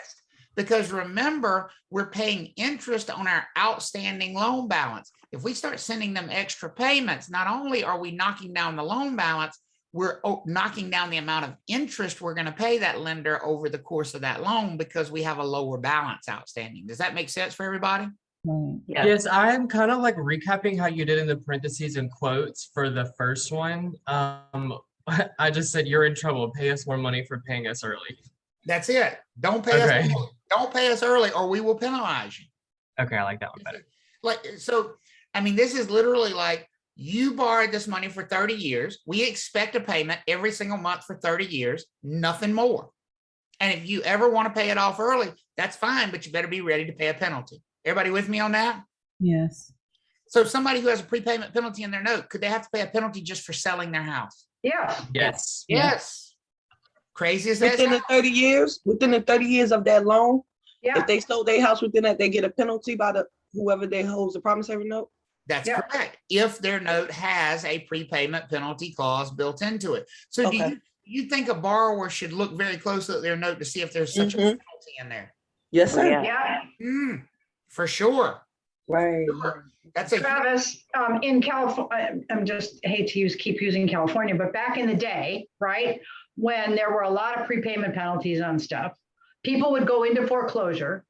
S1: Because remember, we're paying interest on our outstanding loan balance. If we start sending them extra payments, not only are we knocking down the loan balance, we're knocking down the amount of interest we're going to pay that lender over the course of that loan because we have a lower balance outstanding. Does that make sense for everybody?
S8: Yes.
S3: Yes, I'm kind of like recapping how you did in the parentheses and quotes for the first one. I just said, you're in trouble. Pay us more money for paying us early.
S1: That's it. Don't pay us
S3: Okay.
S1: early. Don't pay us early or we will penalize you.
S3: Okay, I like that one better.
S1: Like, so, I mean, this is literally like, you borrowed this money for 30 years. We expect a payment every single month for 30 years, nothing more. And if you ever want to pay it off early, that's fine, but you better be ready to pay a penalty. Everybody with me on that?
S9: Yes.
S1: So somebody who has a prepayment penalty in their note, could they have to pay a penalty just for selling their house?
S2: Yeah.
S3: Yes.
S1: Yes. Crazy as that
S5: Within the
S1: sounds.
S5: 30 years, within the 30 years of that loan,
S2: Yeah.
S5: if they sold their house within that, they get a penalty by the whoever they holds the promissory note.
S1: That's
S2: Yeah.
S1: correct. If their note has a prepayment penalty clause built into it. So do
S5: Okay.
S1: you think a borrower should look very closely at their note to see if there's such a
S5: Mhm.
S1: penalty in there?
S5: Yes,
S6: Oh,
S5: sir.
S6: yeah.
S2: Yeah.
S1: For sure.
S5: Right.
S1: Sure. That's a
S2: Travis, in California, I'm just hate to keep using California, but back in the day, right, when there were a lot of prepayment penalties on stuff, people would go into foreclosure.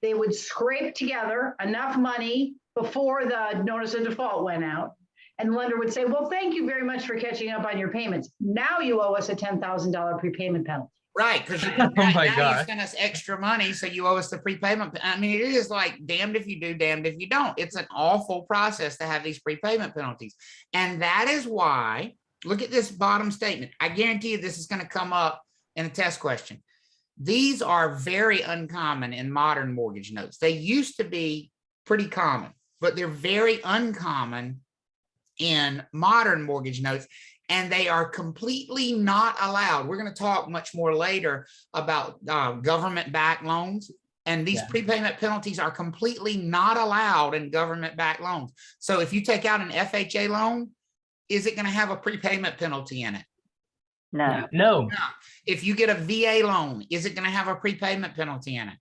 S2: They would scrape together enough money before the notice of default went out. And the lender would say, well, thank you very much for catching up on your payments. Now you owe us a $10,000 prepayment penalty.
S1: right, because
S3: Oh my
S1: now you
S3: God.
S1: sent us extra money, so you owe us the prepayment. I mean, it is like damned if you do, damned if you don't. It's an awful process to have these prepayment penalties. And that is why, look at this bottom statement. I guarantee you this is going to come up in a test question. These are very uncommon in modern mortgage notes. They used to be pretty common, but they're very uncommon in modern mortgage notes, and they are completely not allowed. We're going to talk much more later about government-backed loans, and these
S7: Yeah.
S1: prepayment penalties are completely not allowed in government-backed loans. So if you take out an FHA loan, is it going to have a prepayment penalty in it?
S6: No.
S3: No.
S1: If you get a VA loan, is it going to have a prepayment penalty in it?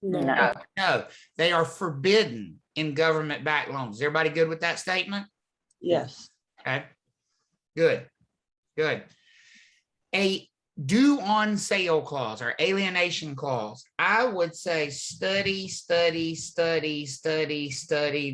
S6: No.
S1: No, they are forbidden in government-backed loans. Is everybody good with that statement?
S5: Yes.
S1: Okay, good, good. A due on sale clause or alienation clause, I would say study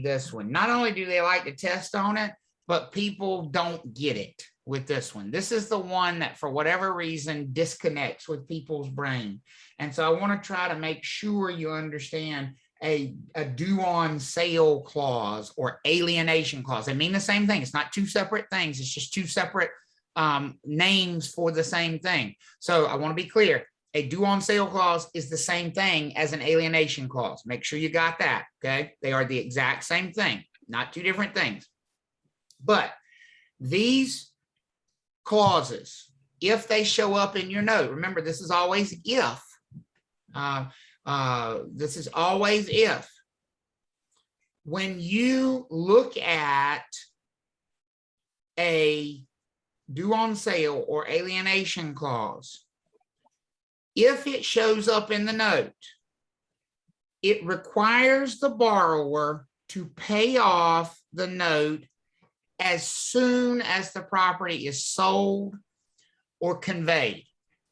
S1: this one. Not only do they like to test on it, but people don't get it with this one. This is the one that for whatever reason disconnects with people's brain. And so I want to try to make sure you understand a due on sale clause or alienation clause. They mean the same thing. It's not two separate things. It's just two separate names for the same thing. So I want to be clear. A due on sale clause is the same thing as an alienation clause. Make sure you got that. Okay. They are the exact same thing, not two different things. But these clauses, if they show up in your note, remember, this is always if. This is always if. When you look at a due on sale or alienation clause, if it shows up in the note, it requires the borrower to pay off the note as soon as the property is sold or conveyed.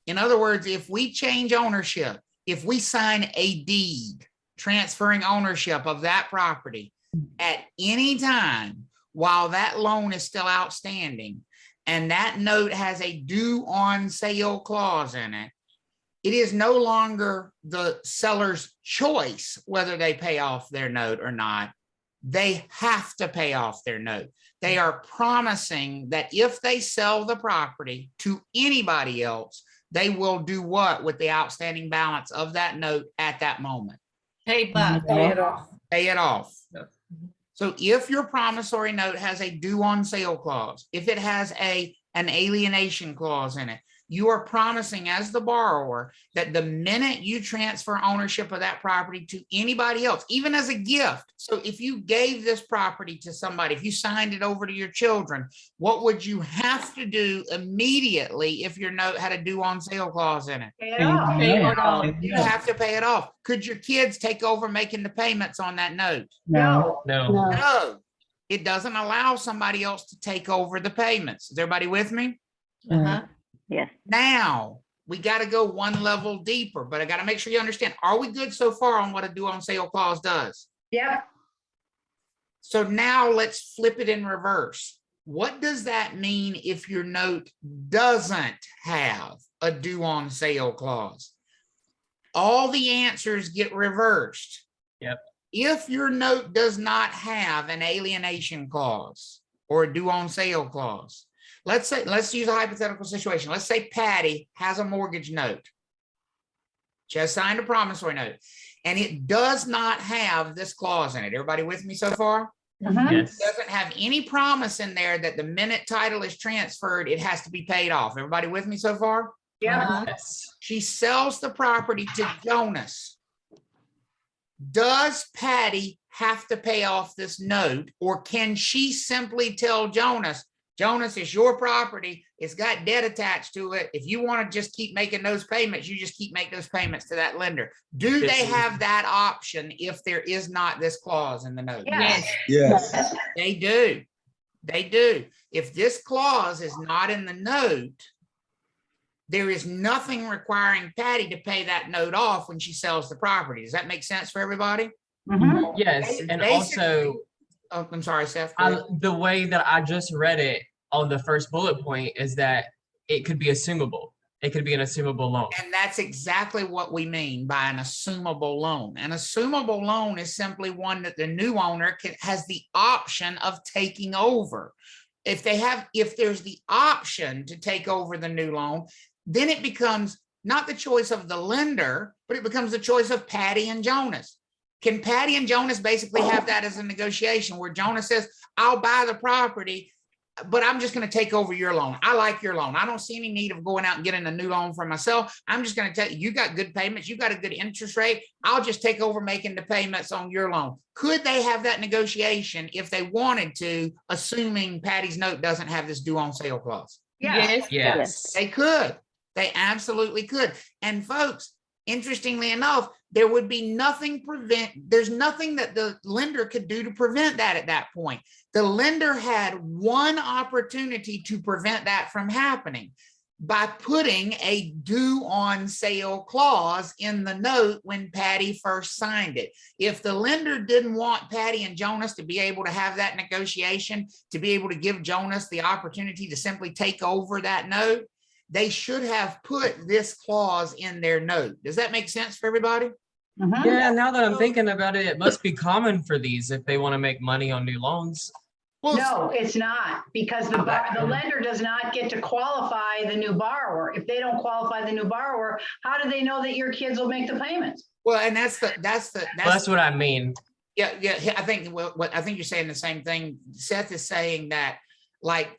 S1: In other words, if we change ownership, if we sign a deed transferring ownership of that property at any time while that loan is still outstanding, and that note has a due on sale clause in it, it is no longer the seller's choice whether they pay off their note or not. They have to pay off their note. They are promising that if they sell the property to anybody else, they will do what with the outstanding balance of that note at that moment?
S4: Pay back.
S9: Pay
S4: it off.
S1: Pay it off.
S3: Yeah.
S1: So if your promissory note has a due on sale clause, if it has an alienation clause in it, you are promising as the borrower that the minute you transfer ownership of that property to anybody else, even as a gift. So if you gave this property to somebody, if you signed it over to your children, what would you have to do immediately if your note had a due on sale clause in it?
S2: Pay it off.
S4: Pay it off.
S1: You have to pay it off. Could your kids take over making the payments on that note?
S2: No.
S3: No.
S1: No, it doesn't allow somebody else to take over the payments. Is everybody with me?
S4: Uh-huh.
S6: Yes.
S1: Now, we got to go one level deeper, but I got to make sure you understand. Are we good so far on what a due on sale clause does?
S2: Yep.
S1: So now let's flip it in reverse. What does that mean if your note doesn't have a due on sale clause? All the answers get reversed.
S3: Yep.
S1: if your note does not have an alienation clause or a due on sale clause, let's use a hypothetical situation. Let's say Patty has a mortgage note. She has signed a promissory note, and it does not have this clause in it. Everybody with me so far?
S2: Mhm.
S3: Yes.
S1: Doesn't have any promise in there that the minute title is transferred, it has to be paid off. Everybody with me so far?
S2: Yeah,
S3: Yes.
S1: She sells the property to Jonas. Does Patty have to pay off this note, or can she simply tell Jonas, Jonas, it's your property, it's got debt attached to it. If you want to just keep making those payments, you just keep making those payments to that lender. Do
S3: This
S1: they
S3: is-
S1: have that option if there is not this clause in the note?
S2: yes.
S9: Yes.
S1: They do. They do. If this clause is not in the note, there is nothing requiring Patty to pay that note off when she sells the property. Does that make sense for everybody?
S2: Mhm.
S3: Yes, and
S1: Basically-
S3: also
S1: Oh, I'm sorry, Seth. Go ahead.
S3: the way that I just read it on the first bullet point is that it could be assumable. It could be an assumable loan.
S1: And that's exactly what we mean by an assumable loan. An assumable loan is simply one that the new owner has the option of taking over. If there's the option to take over the new loan, then it becomes not the choice of the lender, but it becomes the choice of Patty and Jonas. Can Patty and Jonas basically have that as a negotiation where Jonas says, I'll buy the property, but I'm just going to take over your loan. I like your loan. I don't see any need of going out and getting a new loan for myself. I'm just going to tell you, you got good payments. You got a good interest rate. I'll just take over making the payments on your loan. Could they have that negotiation if they wanted to, assuming Patty's note doesn't have this due on sale clause?
S2: Yes.
S3: Yes.
S1: They could. They absolutely could. And folks, interestingly enough, there would be there's nothing that the lender could do to prevent that at that point. The lender had one opportunity to prevent that from happening by putting a due on sale clause in the note when Patty first signed it. If the lender didn't want Patty and Jonas to be able to have that negotiation, to be able to give Jonas the opportunity to simply take over that note, they should have put this clause in their note. Does that make sense for everybody?
S2: Mhm.
S3: Yeah, now that I'm thinking about it, it must be common for these if they want to make money on new loans.
S1: Well,
S2: No, it's not, because the lender does not get to qualify the new borrower. If they don't qualify the new borrower, how do they know that your kids will make the payments?
S1: well, and that's
S3: Well, that's what I mean.
S1: yeah. I think I think you're saying the same thing. Seth is saying that, like,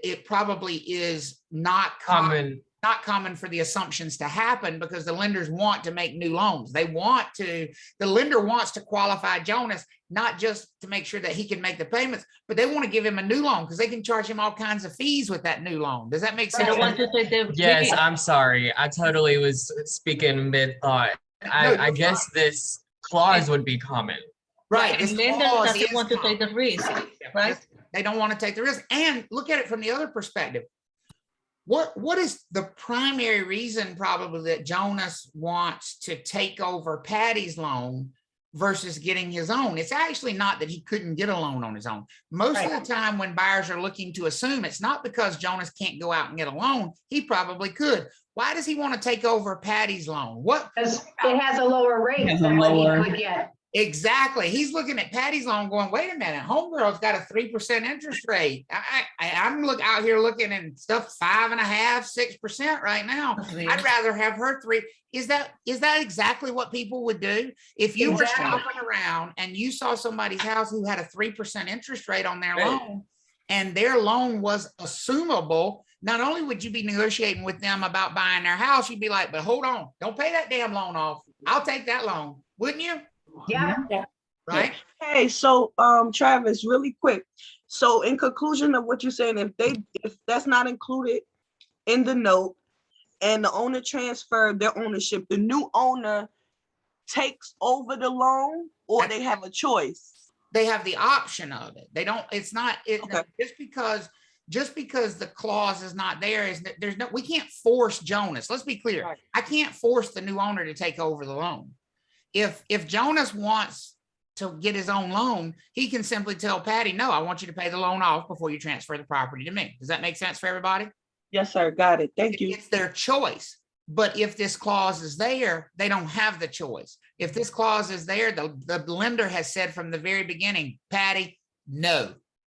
S1: it probably is not
S3: Common.
S1: not common for the assumptions to happen because the lenders want to make new loans. The lender wants to qualify Jonas, not just to make sure that he can make the payments, but they want to give him a new loan because they can charge him all kinds of fees with that new loan. Does that make
S4: They
S1: sense?
S4: don't want to take the.
S3: Yes, I'm sorry. I totally was speaking mid-thought. I guess this clause would be common.
S1: Right. This
S4: And lender
S1: clause
S4: doesn't
S1: is
S4: want to
S1: common.
S4: take the risk, right?
S1: They don't want to take the risk. And look at it from the other perspective. What is the primary reason probably that Jonas wants to take over Patty's loan versus getting his own? It's actually not that he couldn't get a loan on his own. Most of the time when buyers are looking to assume, it's not because Jonas can't go out and get a loan. He probably could. Why does he want to take over Patty's loan? What
S2: Because it has a lower rate
S9: Has a
S2: than what he
S9: lower-
S2: could get.
S1: exactly? He's looking at Patty's loan going, wait a minute, homegirl's got a 3% interest rate. I'm out here looking at stuff 5.5%, 6% right now. I'd rather have her 3. Is that exactly what people would do? If you were
S2: Exactly.
S1: shopping around and you saw somebody's house who had a 3% interest rate on their
S3: Right.
S1: loan and their loan was assumable, not only would you be negotiating with them about buying their house, you'd be like, but hold on, don't pay that damn loan off. I'll take that loan, wouldn't you?
S2: Yeah,
S1: Right?
S5: Hey, so Travis, really quick. So in conclusion of what you're saying, if that's not included in the note and the owner transferred their ownership, the new owner takes over the loan, or they have a choice?
S1: They have the option of it. They don't, it's not,
S5: Okay.
S1: just because the clause is not there, we can't force Jonas. Let's be clear.
S5: Right.
S1: I can't force the new owner to take over the loan. If Jonas wants to get his own loan, he can simply tell Patty, no, I want you to pay the loan off before you transfer the property to me. Does that make sense for everybody?
S5: Yes, sir. Got it. Thank you.
S1: It's their choice. But if this clause is there, they don't have the choice. If this clause is there, the lender has said from the very beginning, Patty, no.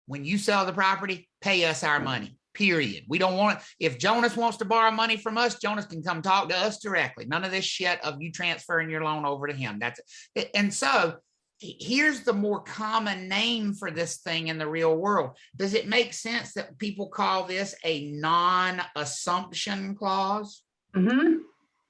S1: When you sell the property, pay us our money, period. We don't want it. If Jonas wants to borrow money from us, Jonas can come talk to us directly. None of this shit of you transferring your loan over to him. That's it. And so here's the more common name for this thing in the real world. Does it make sense that people call this a non-assumption clause?
S2: Mhm.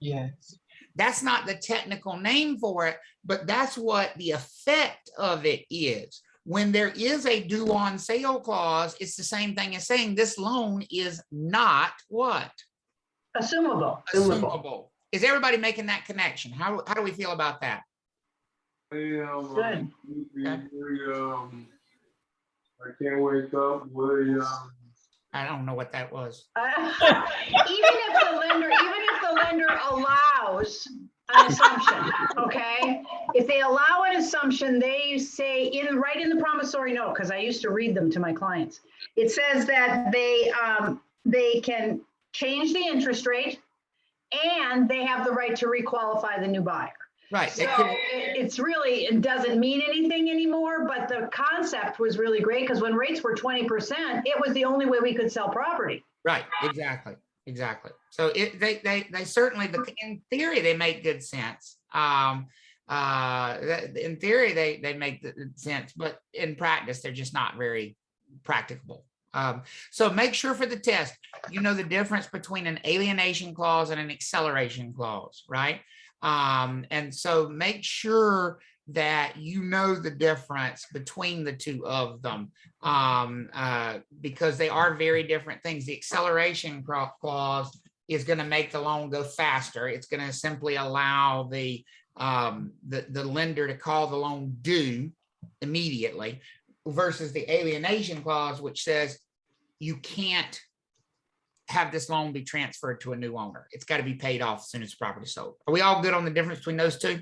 S3: Yes.
S1: That's not the technical name for it, but that's what the effect of it is. When there is a due on sale clause, it's the same thing as saying this loan is not what?
S2: Assumable.
S1: Assumable. Is everybody making that connection? How do we feel about that?
S2: Good.
S7: I can't wake up.
S1: I don't know what that was.
S2: Even if the lender allows an assumption, okay? If they allow an assumption, they say right in the promissory note, because I used to read them to my clients. It says that they can change the interest rate and they have the right to requalify the new buyer.
S1: Right.
S2: So it doesn't mean anything anymore, but the concept was really great because when rates were 20%, it was the only way we could sell property.
S1: Right. Exactly. So they certainly, in theory, they make good sense. In theory, they make sense, but in practice, they're just not very practicable. So make sure for the test, you know the difference between an alienation clause and an acceleration clause, right? And so make sure that you know the difference between the two of them, because they are very different things. The acceleration clause is going to make the loan go faster. It's going to simply allow the lender to call the loan due immediately, versus the alienation clause, which says you can't have this loan be transferred to a new owner. It's got to be paid off as soon as the property is sold. Are we all good on the difference between those two?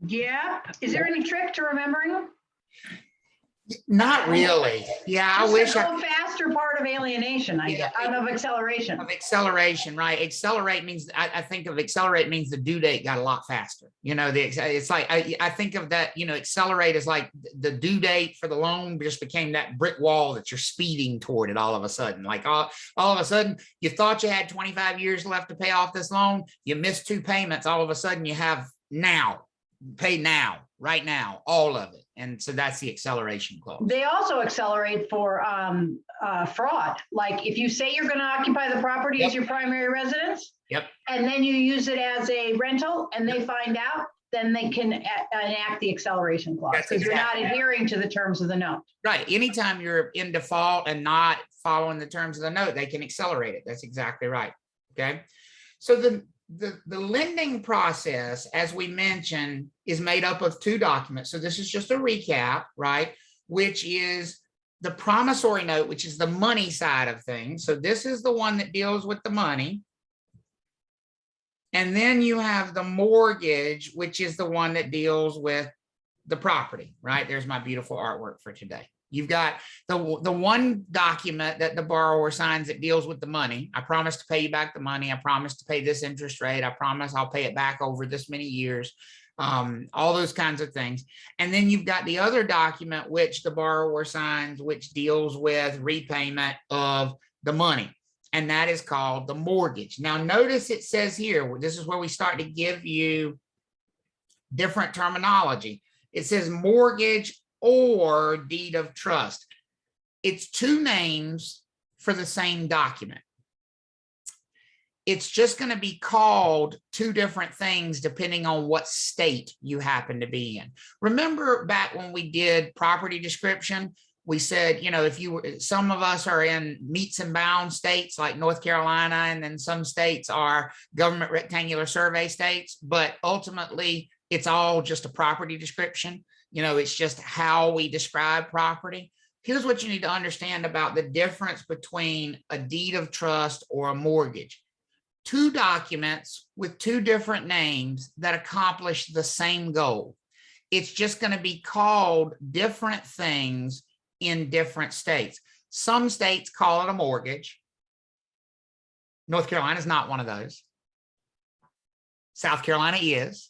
S2: Yeah. Is there any trick to remembering them?
S1: Not really. Yeah, I
S2: Just
S1: wish
S2: the
S1: I
S2: whole faster part of alienation, I guess, of acceleration.
S1: of acceleration, right? Accelerate means, I think of accelerate means the due date got a lot faster. You know, it's like, I think of that, you know, accelerate is like the due date for the loan just became that brick wall that you're speeding toward it all of a sudden. Like all of a sudden, you thought you had 25 years left to pay off this loan. You missed 2 payments. All of a sudden you have now, pay now, right now, all of it. And so that's the acceleration clause.
S2: They also accelerate for fraud. Like if you say you're going to occupy the property as your primary residence, and then you use it as a rental and they find out, then they can enact the acceleration clause because you're not adhering to the terms of the note.
S1: Right. Anytime you're in default and not following the terms of the note, they can accelerate it. That's exactly right. Okay. So the lending process, as we mentioned, is made up of 2 documents. So this is just a recap, right? Which is the promissory note, which is the money side of things. So this is the one that deals with the money. And then you have the mortgage, which is the one that deals with the property, right? There's my beautiful artwork for today. You've got the one document that the borrower signs that deals with the money. I promise to pay you back the money. I promise to pay this interest rate. I promise I'll pay it back over this many years. All those kinds of things. And then you've got the other document, which the borrower signs, which deals with repayment of the money. And that is called the mortgage. Now, notice it says here, this is where we start to give you different terminology. It says mortgage or deed of trust. It's 2 names for the same document. It's just going to be called 2 different things depending on what state you happen to be in. Remember back when we did property description, we said, you know, if you were, some of us are in meets and bounds states like North Carolina, and then some states are government rectangular survey states, but ultimately it's all just a property description. You know, it's just how we describe property. Here's what you need to understand about the difference between a deed of trust or a mortgage. 2 documents with 2 different names that accomplish the same goal. It's just going to be called different things in different states. Some states call it a mortgage. North Carolina is not one of those. South Carolina is.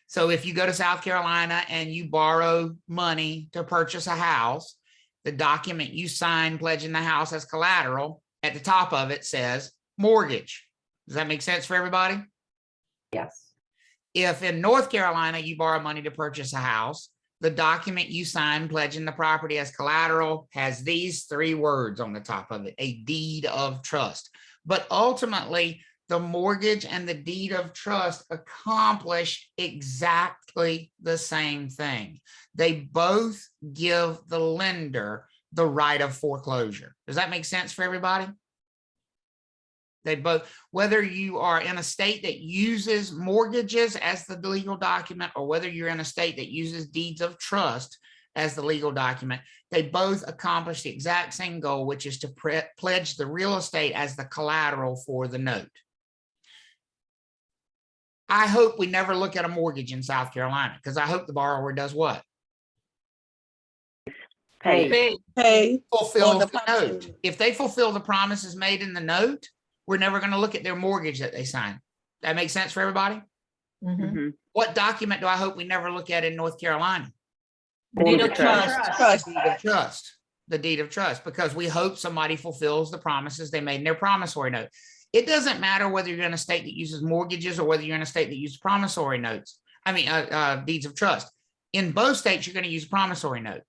S1: So if you go to South Carolina and you borrow money to purchase a house, the document you sign pledging the house as collateral, at the top of it says mortgage. Does that make sense for everybody?
S8: Yes.
S1: If in North Carolina, you borrow money to purchase a house, the document you sign pledging the property as collateral has these 3 words on the top of it, a deed of trust. But ultimately, the mortgage and the deed of trust accomplish exactly the same thing. They both give the lender the right of foreclosure. Does that make sense for everybody? They both, whether you are in a state that uses mortgages as the legal document, or whether you're in a state that uses deeds of trust as the legal document, they both accomplish the exact same goal, which is to pledge the real estate as the collateral for the note. I hope we never look at a mortgage in South Carolina, because I hope the borrower does what?
S6: Pay.
S4: Pay.
S5: Pay.
S1: Fulfills
S5: the
S1: the
S5: promissory
S1: note.
S5: note.
S1: If they fulfill the promises made in the note, we're never going to look at their mortgage that they signed. That makes sense for everybody?
S4: Mhm.
S6: Mhm.
S1: What document do I hope we never look at in North Carolina?
S4: Deed of
S6: Deed of trust.
S4: trust.
S5: Trust.
S1: Deed of trust, the deed of trust, because we hope somebody fulfills the promises they made in their promissory note. It doesn't matter whether you're in a state that uses mortgages or whether you're in a state that uses promissory notes. I mean, deeds of trust. In both states, you're going to use a promissory note.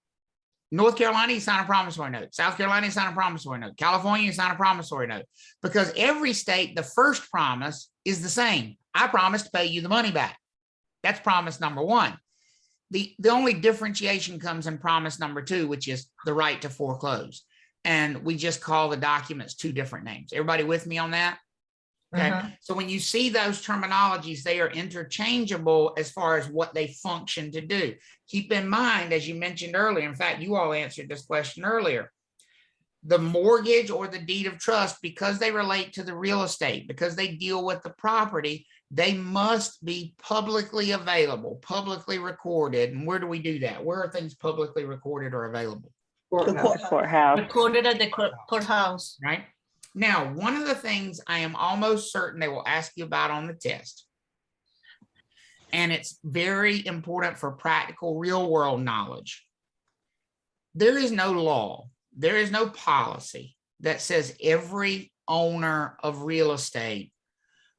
S1: North Carolina, you sign a promissory note. South Carolina, you sign a promissory note. California, you sign a promissory note. Because every state, the first promise is the same. I promise to pay you the money back. That's promise number 1. The only differentiation comes in promise number 2, which is the right to foreclose. And we just call the documents 2 different names. Everybody with me on that? Okay.
S4: Uh-huh.
S1: So when you see those terminologies, they are interchangeable as far as what they function to do. Keep in mind, as you mentioned earlier, in fact, you all answered this question earlier, the mortgage or the deed of trust, because they relate to the real estate, because they deal with the property, they must be publicly available, publicly recorded. And where do we do that? Where are things publicly recorded or available?
S8: Courthouse.
S6: Courthouse.
S4: Recorded at the courthouse.
S1: Right? Now, one of the things I am almost certain they will ask you about on the test, and it's very important for practical real world knowledge. There is no law, there is no policy that says every owner of real estate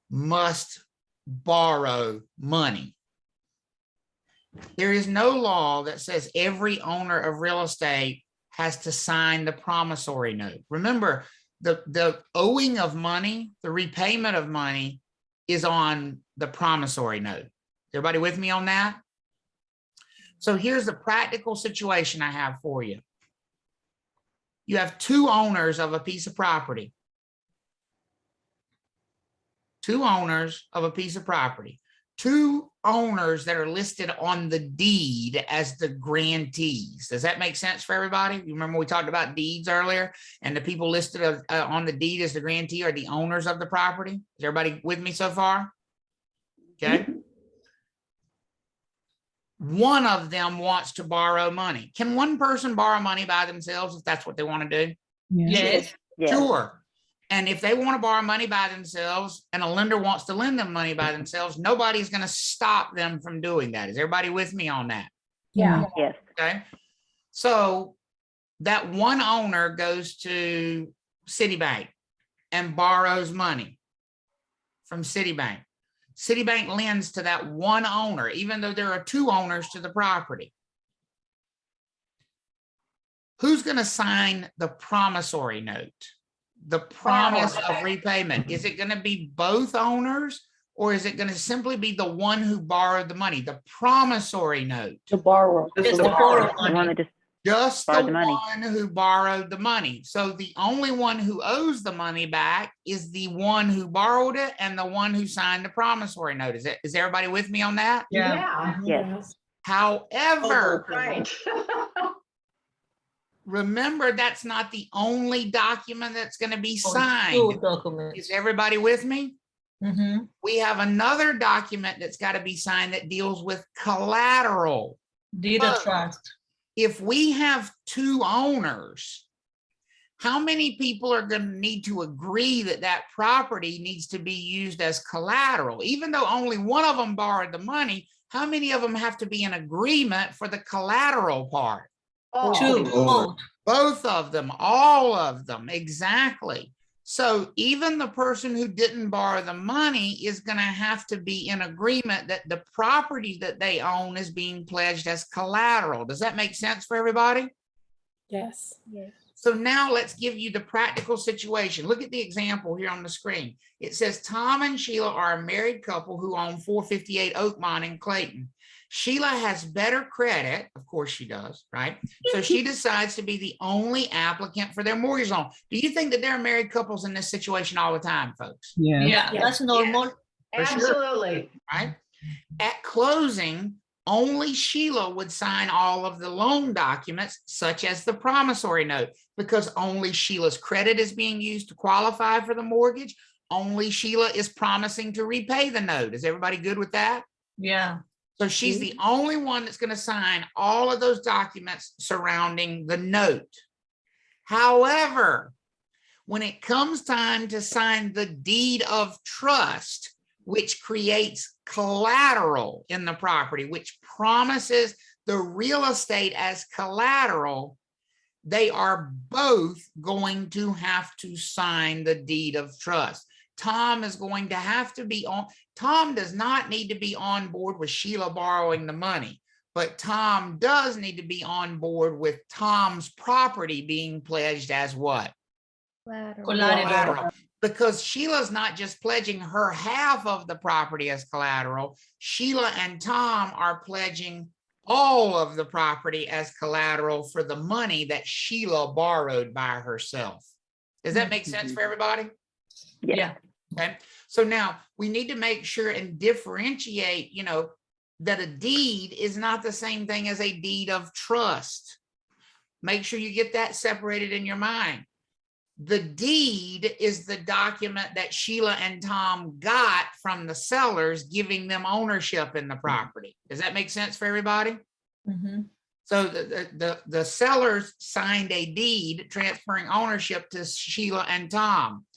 S1: must borrow money. There is no law that says every owner of real estate has to sign the promissory note. Remember, the owing of money, the repayment of money is on the promissory note. Everybody with me on that? So here's the practical situation I have for you. You have 2 owners of a piece of property. 2 owners of a piece of property. 2 owners that are listed on the deed as the grantees. Does that make sense for everybody? You remember we talked about deeds earlier, and the people listed on the deed as the grantee are the owners of the property. Is everybody with me so far? Okay. One of them wants to borrow money. Can one person borrow money by themselves if that's what they want to do?
S4: Yes.
S6: Yes.
S1: Sure. And if they want to borrow money by themselves and a lender wants to lend them money by themselves, nobody's going to stop them from doing that. Is everybody with me on that?
S4: Yeah.
S6: Yes.
S1: Okay. So that one owner goes to Citibank and borrows money from Citibank. Citibank lends to that one owner, even though there are 2 owners to the property. Who's going to sign the promissory note? The promise of repayment. Is it going to be both owners, or is it going to simply be the one who borrowed the money? The promissory note.
S8: The borrower.
S4: It's the borrow
S6: The one
S4: money.
S6: that just
S1: Just the
S6: borrowed the money.
S1: one who borrowed the money. So the only one who owes the money back is the one who borrowed it and the one who signed the promissory note. Is everybody with me on that?
S4: Yeah.
S6: Yes.
S1: However,
S2: Right.
S1: remember, that's not the only document that's going to be
S4: 2
S1: signed.
S4: documents.
S1: Is everybody with me?
S4: Mhm.
S1: We have another document that's got to be signed that deals with collateral.
S4: Deed of trust.
S1: If we have 2 owners, how many people are going to need to agree that that property needs to be used as collateral? Even though only one of them borrowed the money, How many of them have to be in agreement for the collateral part?
S2: Oh,
S4: Two, both.
S1: Both of them, all of them, exactly. So even the person who didn't borrow the money is going to have to be in agreement that the property that they own is being pledged as collateral. Does that make sense for everybody?
S8: Yes.
S1: So now let's give you the practical situation. Look at the example here on the screen. It says Tom and Sheila are a married couple who own 458 Oakmont in Clayton. Sheila has better credit. Of course she does, right? So she decides to be the only applicant for their mortgage loan. Do you think that there are married couples in this situation all the time, folks?
S4: Yeah, that's normal.
S1: For sure.
S2: absolutely.
S1: Right? At closing, only Sheila would sign all of the loan documents, such as the promissory note, because only Sheila's credit is being used to qualify for the mortgage. Only Sheila is promising to repay the note. Is everybody good with that?
S4: Yeah.
S1: So she's the only one that's going to sign all of those documents surrounding the note. However, when it comes time to sign the deed of trust, which creates collateral in the property, which promises the real estate as collateral, they are both going to have to sign the deed of trust. Tom is going to have to be on. Tom does not need to be on board with Sheila borrowing the money, but Tom does need to be on board with Tom's property being pledged as what?
S4: Collateral.
S1: Because Sheila's not just pledging her half of the property as collateral. Sheila and Tom are pledging all of the property as collateral for the money that Sheila borrowed by herself. Does that make sense for everybody?
S4: Yeah.
S1: Okay, so now we need to make sure and differentiate, that a deed is not the same thing as a deed of trust. Make sure you get that separated in your mind. The deed is the document that Sheila and Tom got from the sellers, giving them ownership in the property. Does that make sense for everybody?
S4: Mhm.
S1: So the sellers signed a deed transferring ownership to Sheila and Tom.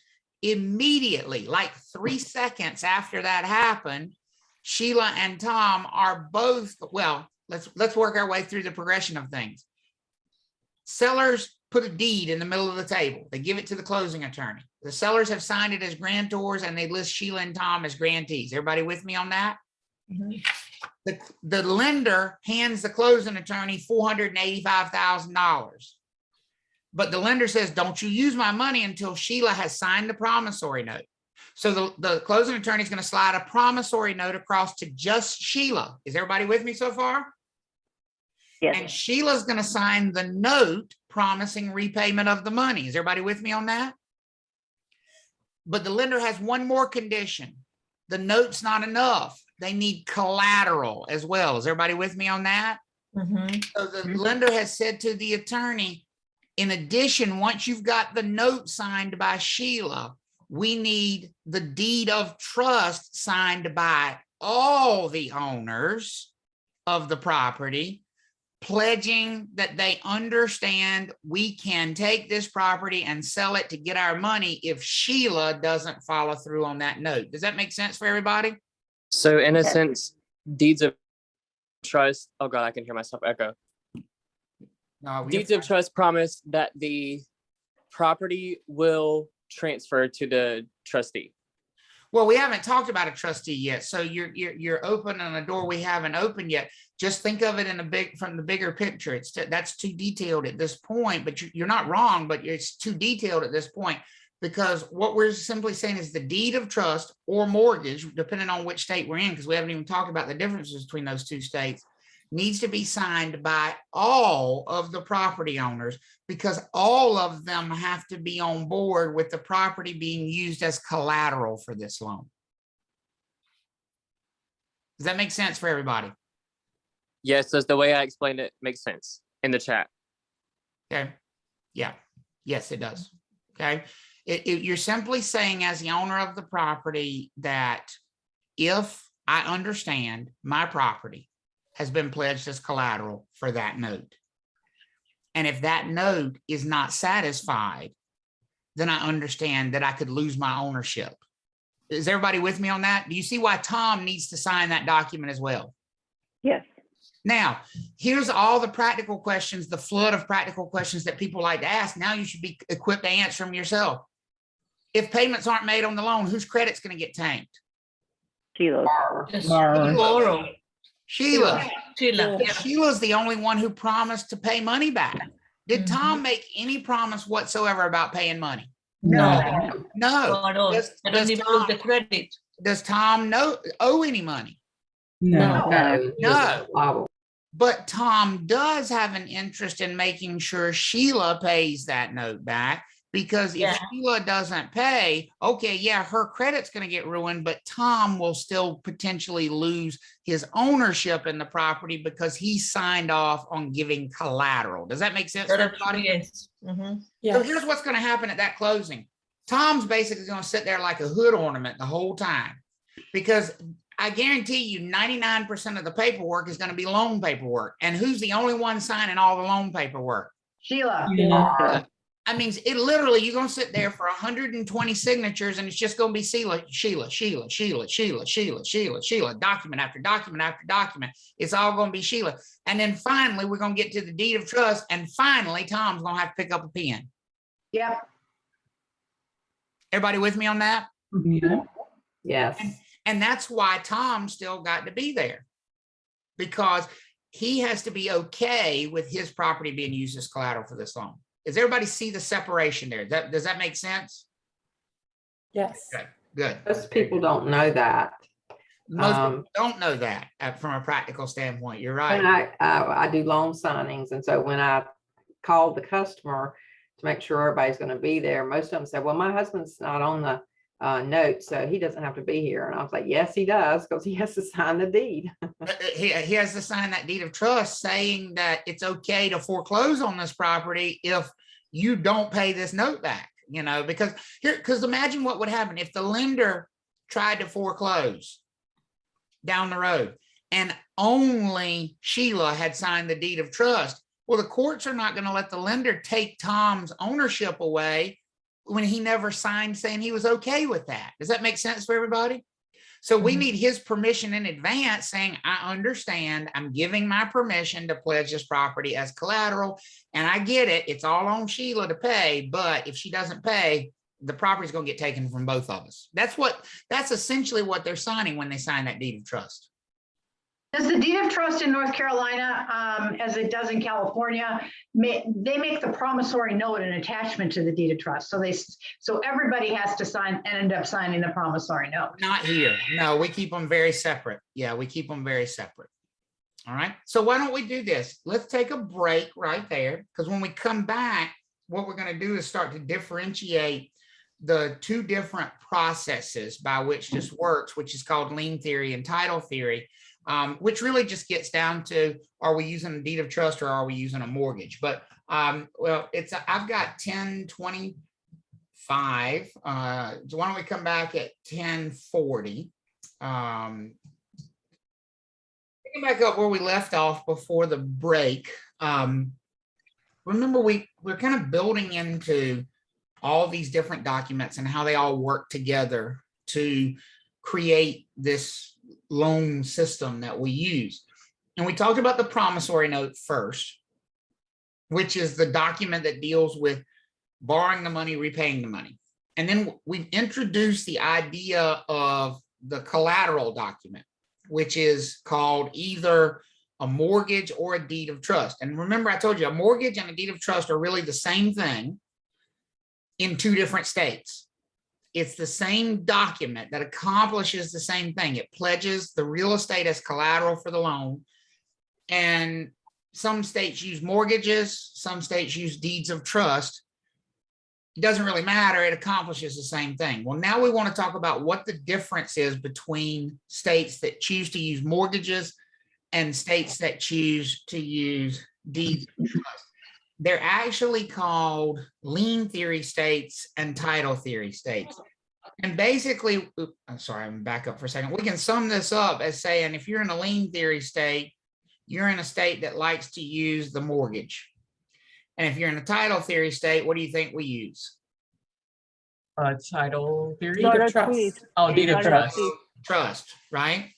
S1: Immediately, like 3 seconds after that happened, Sheila and Tom are both, well, let's work our way through the progression of things. Sellers put a deed in the middle of the table. They give it to the closing attorney. The sellers have signed it as grantors and they list Sheila and Tom as grantees. Everybody with me on that?
S4: Mhm.
S1: The lender hands the closing attorney $485,000. But the lender says, don't you use my money until Sheila has signed the promissory note. So the closing attorney is going to slide a promissory note across to just Sheila. Is everybody with me so far?
S6: Yes.
S1: And Sheila's going to sign the note promising repayment of the money. Is everybody with me on that? But the lender has one more condition. The note's not enough. They need collateral as well. Is everybody with me on that?
S4: Mhm.
S1: So the lender has said to the attorney, in addition, once you've got the note signed by Sheila, we need the deed of trust signed by all the owners of the property, pledging that they understand we can take this property and sell it to get our money if Sheila doesn't follow through on that note. Does that make sense for everybody?
S3: So in a
S6: Yes.
S3: sense, deeds of trust, oh God, I can hear myself echo.
S1: No,
S3: Deeds of trust promise that the property will transfer to the trustee.
S1: Well, we haven't talked about a trustee yet, so you're opening a door we haven't opened yet. Just think of it from the bigger picture. That's too detailed at this point, but you're not wrong, but it's too detailed at this point, because what we're simply saying is the deed of trust or mortgage, depending on which state we're in, because we haven't even talked about the differences between those two states, needs to be signed by all of the property owners, because all of them have to be on board with the property being used as collateral for this loan. Does that make sense for everybody?
S3: Yes, that's the way I explained it makes sense in the chat.
S1: Okay. Yeah. Yes, it does. Okay. You're simply saying, as the owner of the property, that if I understand my property has been pledged as collateral for that note, and if that note is not satisfied, then I understand that I could lose my ownership. Is everybody with me on that? Do you see why Tom needs to sign that document as well?
S6: Yes.
S1: Now, here's all the practical questions, the flood of practical questions that people like to ask. Now you should be equipped to answer them yourself. If payments aren't made on the loan, whose credit's going to get tanked?
S6: Sheila.
S4: Just
S1: Sheila.
S4: borrow.
S1: Sheila.
S4: Sheila.
S1: But Sheila's the only one who promised to pay money back. Did
S4: Mhm.
S1: Tom make any promise whatsoever about paying money?
S4: No,
S1: No.
S4: not all.
S1: Does-
S4: They don't
S1: does
S4: even
S1: Tom-
S4: look the credit.
S1: Does Tom owe any money?
S4: No.
S1: No. But Tom does have an interest in making sure Sheila pays that note back, because if
S4: Yeah.
S1: Sheila doesn't pay, okay, yeah, her credit's going to get ruined, but Tom will still potentially lose his ownership in the property because he signed off on giving collateral. Does that make sense for everybody?
S4: Yes. Mhm.
S1: So here's what's going to happen at that closing. Tom's basically going to sit there like a hood ornament the whole time, because I guarantee you 99% of the paperwork is going to be loan paperwork. And who's the only one signing all the loan paperwork?
S2: Sheila.
S1: I mean, it literally, you're going to sit there for 120 signatures and it's just going to be Sheila, document after document after document. It's all going to be Sheila. And then finally, we're going to get to the deed of trust. And finally, Tom's going to have to pick up a pen.
S2: Yep.
S1: Everybody with me on that?
S8: Yes.
S1: And that's why Tom still got to be there, because he has to be okay with his property being used as collateral for this loan. Does everybody see the separation there? Does that make sense?
S8: Yes.
S1: Okay, good.
S8: Most people don't know that.
S1: Most people don't know that from a practical standpoint. You're right.
S8: And I do loan signings. And so when I called the customer to make sure everybody's going to be there, most of them said, well, my husband's not on the note, so he doesn't have to be here. And I was like, yes, he does, because he has to sign the deed.
S1: He has to sign that deed of trust saying that it's okay to foreclose on this property if you don't pay this note back, because imagine what would happen if the lender tried to foreclose down the road and only Sheila had signed the deed of trust. Well, the courts are not going to let the lender take Tom's ownership away when he never signed saying he was okay with that. Does that make sense for everybody? So we need his permission in advance saying, I understand, I'm giving my permission to pledge this property as collateral. And I get it. It's all on Sheila to pay. But if she doesn't pay, the property's going to get taken from both of us. That's essentially what they're signing when they sign that deed of trust.
S2: Does the deed of trust in North Carolina, as it does in California, they make the promissory note an attachment to the deed of trust? So everybody has to sign and end up signing the promissory note.
S1: Not here. No, we keep them very separate. Yeah, we keep them very separate. All right. So why don't we do this? Let's take a break right there, because when we come back, what we're going to do is start to differentiate the two different processes by which this works, which is called lien theory and title theory. Which really just gets down to, are we using a deed of trust or are we using a mortgage? But well, I've got 10:25. So why don't we come back at 10:40? Picking back up where we left off before the break. Remember, we're kind of building into all these different documents and how they all work together to create this loan system that we use. And we talked about the promissory note first, which is the document that deals with borrowing the money, repaying the money. And then we introduced the idea of the collateral document, which is called either a mortgage or a deed of trust. And remember, I told you a mortgage and a deed of trust are really the same thing in two different states. It's the same document that accomplishes the same thing. It pledges the real estate as collateral for the loan. And some states use mortgages, some states use deeds of trust. It doesn't really matter. It accomplishes the same thing. Well, now we want to talk about what the difference is between states that choose to use mortgages and states that choose to use deeds of trust. They're actually called lien theory states and title theory states. And basically, I'm sorry, I'm back up for a second. We can sum this up as saying, if you're in a lien theory state, you're in a state that likes to use the mortgage. And if you're in a title theory state, what do you think we use?
S3: Title theory.
S6: Deed of trust.
S3: Oh, deed of trust.
S1: Trust, right?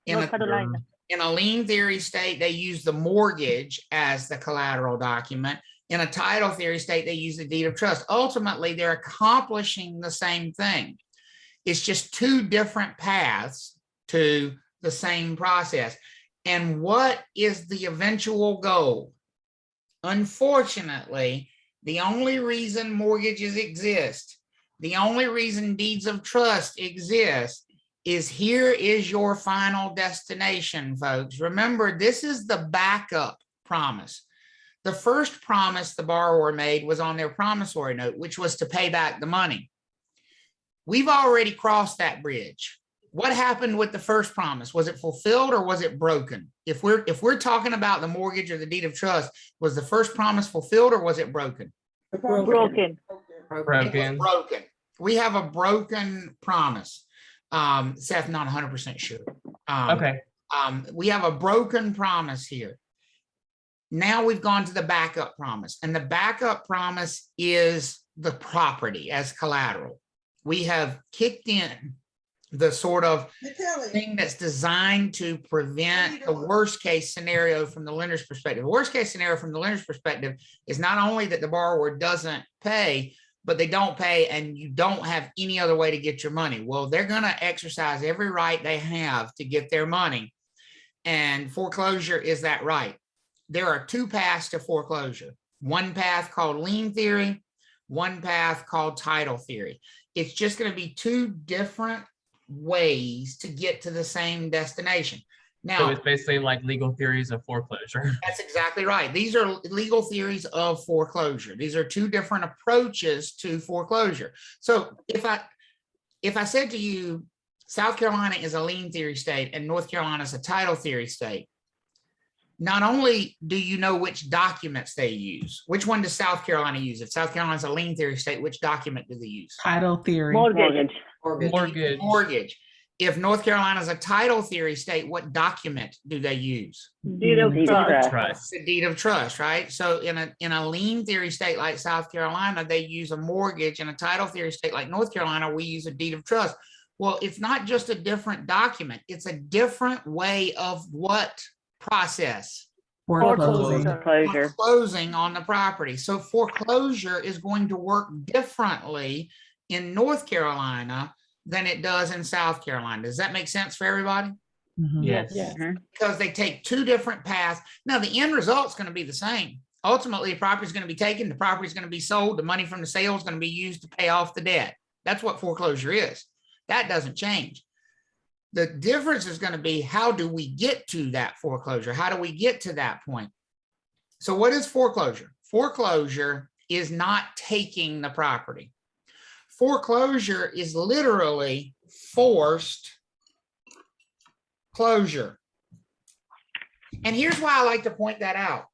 S1: In
S6: North Carolina.
S1: In a lien theory state, they use the mortgage as the collateral document. In a title theory state, they use the deed of trust. Ultimately, they're accomplishing the same thing. It's just two different paths to the same process. And what is the eventual goal? Unfortunately, the only reason mortgages exist, the only reason deeds of trust exist, is here is your final destination, folks. Remember, this is the backup promise. The first promise the borrower made was on their promissory note, which was to pay back the money. We've already crossed that bridge. What happened with the first promise? Was it fulfilled or was it broken? If we're talking about the mortgage or the deed of trust, was the first promise fulfilled or was it broken?
S6: Broken.
S3: Broken.
S1: Broken. We have a broken promise. Seth, not 100% sure.
S3: Okay.
S1: We have a broken promise here. Now we've gone to the backup promise, and the backup promise is the property as collateral. We have kicked in the sort of thing that's designed to prevent the worst case scenario from the lender's perspective. The worst case scenario from the lender's perspective is not only that the borrower doesn't pay, but they don't pay and you don't have any other way to get your money. Well, they're going to exercise every right they have to get their money. And foreclosure is that right. There are two paths to foreclosure. One path called lien theory, one path called title theory. It's just going to be two different ways to get to the same destination. Now,
S3: So it's basically like legal theories of foreclosure.
S1: that's exactly right. These are legal theories of foreclosure. These are two different approaches to foreclosure. So if I said to you, South Carolina is a lien theory state and North Carolina is a title theory state, not only do you know which documents they use, which one does South Carolina use? If South Carolina is a lien theory state, which document do they use?
S4: Title theory.
S6: Mortgage.
S3: Mortgage.
S1: Mortgage. If North Carolina is a title theory state, what document do they use?
S6: Deed of trust.
S3: Trust.
S1: The deed of trust, right? So in a lien theory state like South Carolina, they use a mortgage. In a title theory state like North Carolina, we use a deed of trust. Well, it's not just a different document. It's a different way of what process?
S4: Foreclosing.
S6: Foreclosure.
S1: Foreclosing on the property. So foreclosure is going to work differently in North Carolina than it does in South Carolina. Does that make sense for everybody?
S4: Mhm.
S3: Yes.
S6: Mhm.
S1: Because they take two different paths. Now, the end result's going to be the same. Ultimately, the property is going to be taken, the property is going to be sold, the money from the sale is going to be used to pay off the debt. That's what foreclosure is. That doesn't change. The difference is going to be, how do we get to that foreclosure? How do we get to that point? So what is foreclosure? Foreclosure is not taking the property. Foreclosure is literally forced closure. And here's why I like to point that out.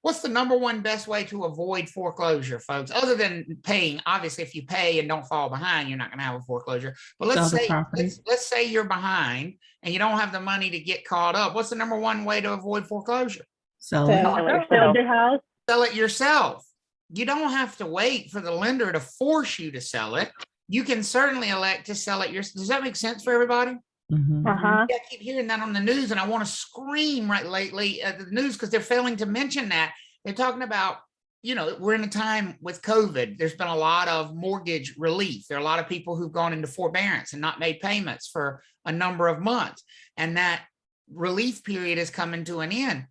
S1: What's the number one best way to avoid foreclosure, folks? Other than paying, obviously, if you pay and don't fall behind, you're not going to have a foreclosure. But let's
S4: Sell the
S1: say,
S4: property.
S1: let's say you're behind and you don't have the money to get caught up. What's the number one way to avoid foreclosure?
S4: Sell it.
S6: Sell the house.
S1: Sell it yourself. You don't have to wait for the lender to force you to sell it. You can certainly elect to sell it yourself. Does that make sense for everybody?
S4: Mhm.
S6: Uh-huh.
S1: Yeah, I keep hearing that on the news, and I want to scream right lately at the news because they're failing to mention that. They're talking about, we're in a time with COVID. There's been a lot of mortgage relief. There are a lot of people who've gone into forbearance and not made payments for a number of months. And that relief period is coming to an end.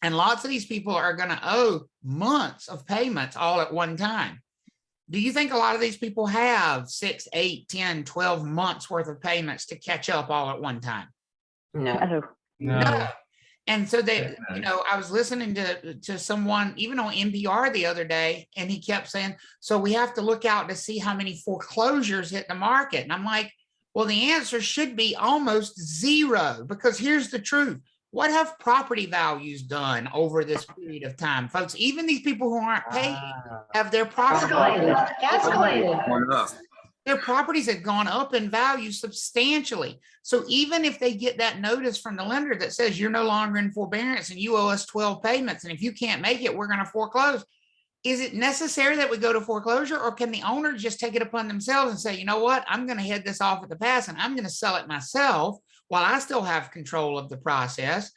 S1: And lots of these people are going to owe months of payments all at one time. Do you think a lot of these people have 6, 8, 10, 12 months worth of payments to catch up all at one time?
S8: No.
S6: Oh.
S3: No.
S1: And so they, I was listening to someone, even on NPR the other day, and he kept saying, so we have to look out to see how many foreclosures hit the market. And I'm like, well, the answer should be almost zero, because here's the truth. What have property values done over this period of time, folks? Even these people who aren't paying have their property.
S2: Escalated.
S1: Their properties have gone up in value substantially. So even if they get that notice from the lender that says you're no longer in forbearance and you owe us 12 payments, and if you can't make it, we're going to foreclose. Is it necessary that we go to foreclosure, or can the owner just take it upon themselves and say, you know what, I'm going to head this off at the pass and I'm going to sell it myself, while I still have control of the process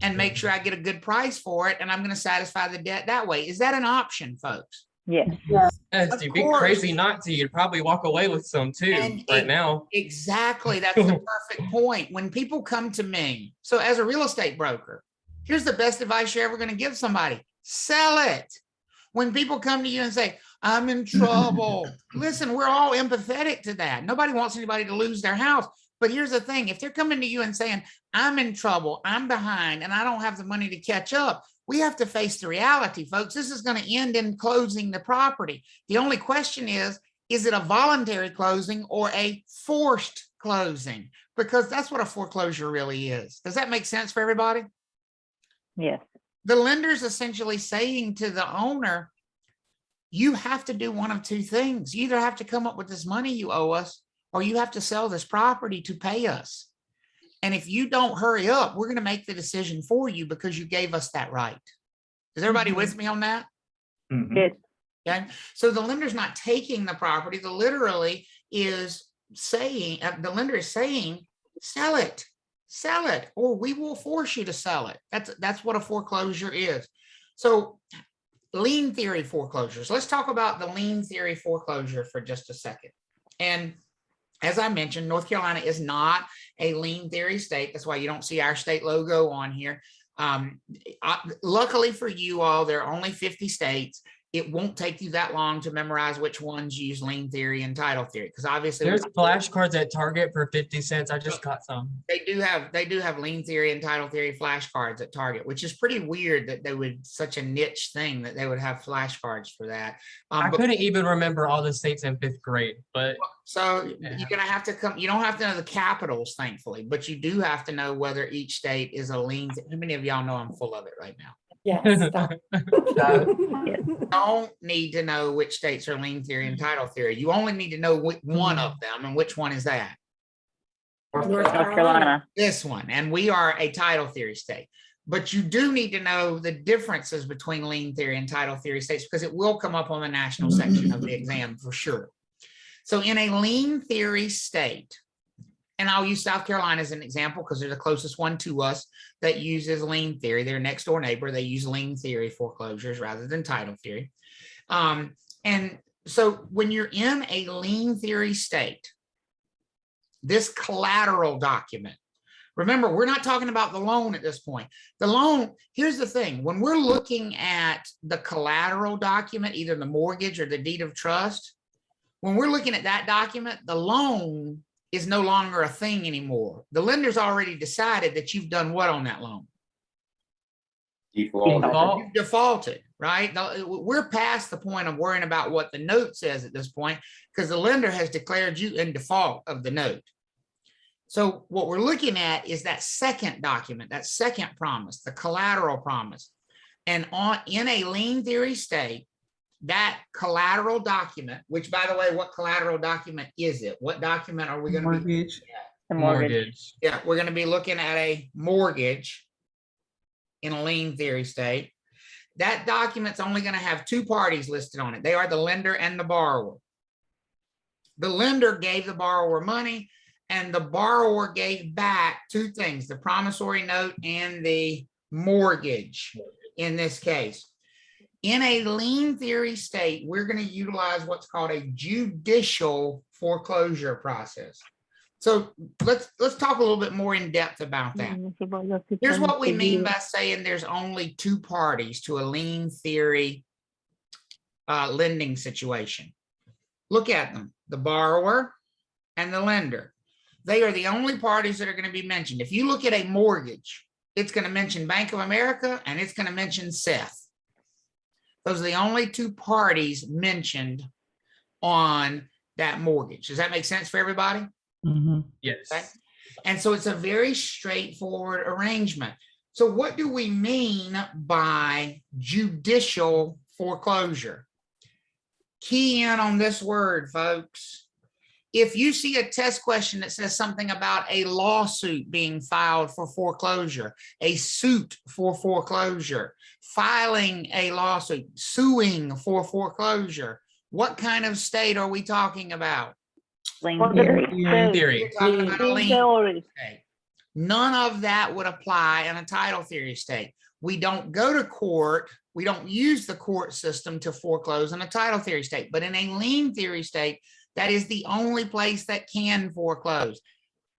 S1: and make sure I get a good price for it, and I'm going to satisfy the debt that way. Is that an option, folks?
S6: Yes.
S3: Yes,
S1: Of
S3: you'd be
S1: course.
S3: crazy not to. You'd probably walk away with some too
S1: And
S3: right now.
S1: Exactly. That's the perfect point. When people come to me, so as a real estate broker, here's the best advice you're ever going to give somebody: sell it. When people come to you and say, I'm in trouble, listen, we're all empathetic to that. Nobody wants anybody to lose their house. But here's the thing: if they're coming to you and saying, I'm in trouble, I'm behind, and I don't have the money to catch up, we have to face the reality, folks. This is going to end in closing the property. The only question is it a voluntary closing or a forced closing? Because that's what a foreclosure really is. Does that make sense for everybody?
S6: Yes.
S1: The lender's essentially saying to the owner, you have to do one of two things. You either have to come up with this money you owe us, or you have to sell this property to pay us. And if you don't hurry up, we're going to make the decision for you because you gave us that right. Is everybody with me on that?
S6: Yes.
S1: Okay. So the lender's not taking the property. The lender is saying, sell it, or we will force you to sell it. That's what a foreclosure is. So lien theory foreclosures. Let's talk about the lien theory foreclosure for just a second. And as I mentioned, North Carolina is not a lien theory state. That's why you don't see our state logo on here. Luckily for you all, there are only 50 states. It won't take you that long to memorize which ones use lien theory and title theory, because obviously
S3: There's flashcards at Target for 50 cents. I just got some.
S1: they do have lien theory and title theory flashcards at Target, which is pretty weird that they would, such a niche thing that they would have flashcards for that.
S3: I
S1: But-
S3: couldn't even remember all the states in 5th grade, but
S1: So
S3: Yeah.
S1: you're gonna have to come, you don't have to know the capitals, thankfully, but you do have to know whether each state is a lien. How many of y'all know I'm full of it right now?
S9: Yes. stop.
S1: You don't need to know which states are lien theory and title theory. You only need to know one of them, and which one is that?
S9: North
S6: North Carolina.
S1: This one. And we are a title theory state. But you do need to know the differences between lien theory and title theory states, because it will come up on the national section of the exam for sure. So in a lien theory state, and I'll use South Carolina as an example because they're the closest one to us that uses lien theory. Their next door neighbor, they use lien theory foreclosures rather than title theory. And so when you're in a lien theory state, this collateral document, remember, we're not talking about the loan at this point. The loan, here's the thing, when we're looking at the collateral document, either the mortgage or the deed of trust, when we're looking at that document, the loan is no longer a thing anymore. The lender's already decided that you've done what on that loan?
S3: default.
S1: You've defaulted, right? We're past the point of worrying about what the note says at this point, because the lender has declared you in default of the note. So what we're looking at is that second document, that second promise, the collateral promise. And in a lien theory state, that collateral document, which, by the way, what collateral document is it? What document are we going to be?
S4: Mortgage.
S6: The mortgage.
S1: Yeah, we're going to be looking at a mortgage in a lien theory state. That document's only going to have two parties listed on it. They are the lender and the borrower. The lender gave the borrower money, and the borrower gave back two things: the promissory note and the mortgage in this case. In a lien theory state, we're going to utilize what's called a judicial foreclosure process. So let's talk a little bit more in depth about that. Here's what we mean by saying there's only two parties to a lien theory lending situation. Look at them: the borrower and the lender. They are the only parties that are going to be mentioned. If you look at a mortgage, it's going to mention Bank of America and it's going to mention Seth. Those are the only two parties mentioned on that mortgage. Does that make sense for everybody?
S4: Mm-hmm.
S3: Yes.
S1: Okay. And so it's a very straightforward arrangement. So what do we mean by judicial foreclosure? Key in on this word, folks. If you see a test question that says something about a lawsuit being filed for foreclosure, a suit for foreclosure, filing a lawsuit, suing for foreclosure, what kind of state are we talking about?
S6: Lien
S4: Theory.
S6: theory.
S3: Theory.
S1: We're talking about a lien
S6: Theory.
S1: state. None of that would apply in a title theory estate. We don't go to court. We don't use the court system to foreclose in a title theory estate, but in a lien theory estate, that is the only place that can foreclose.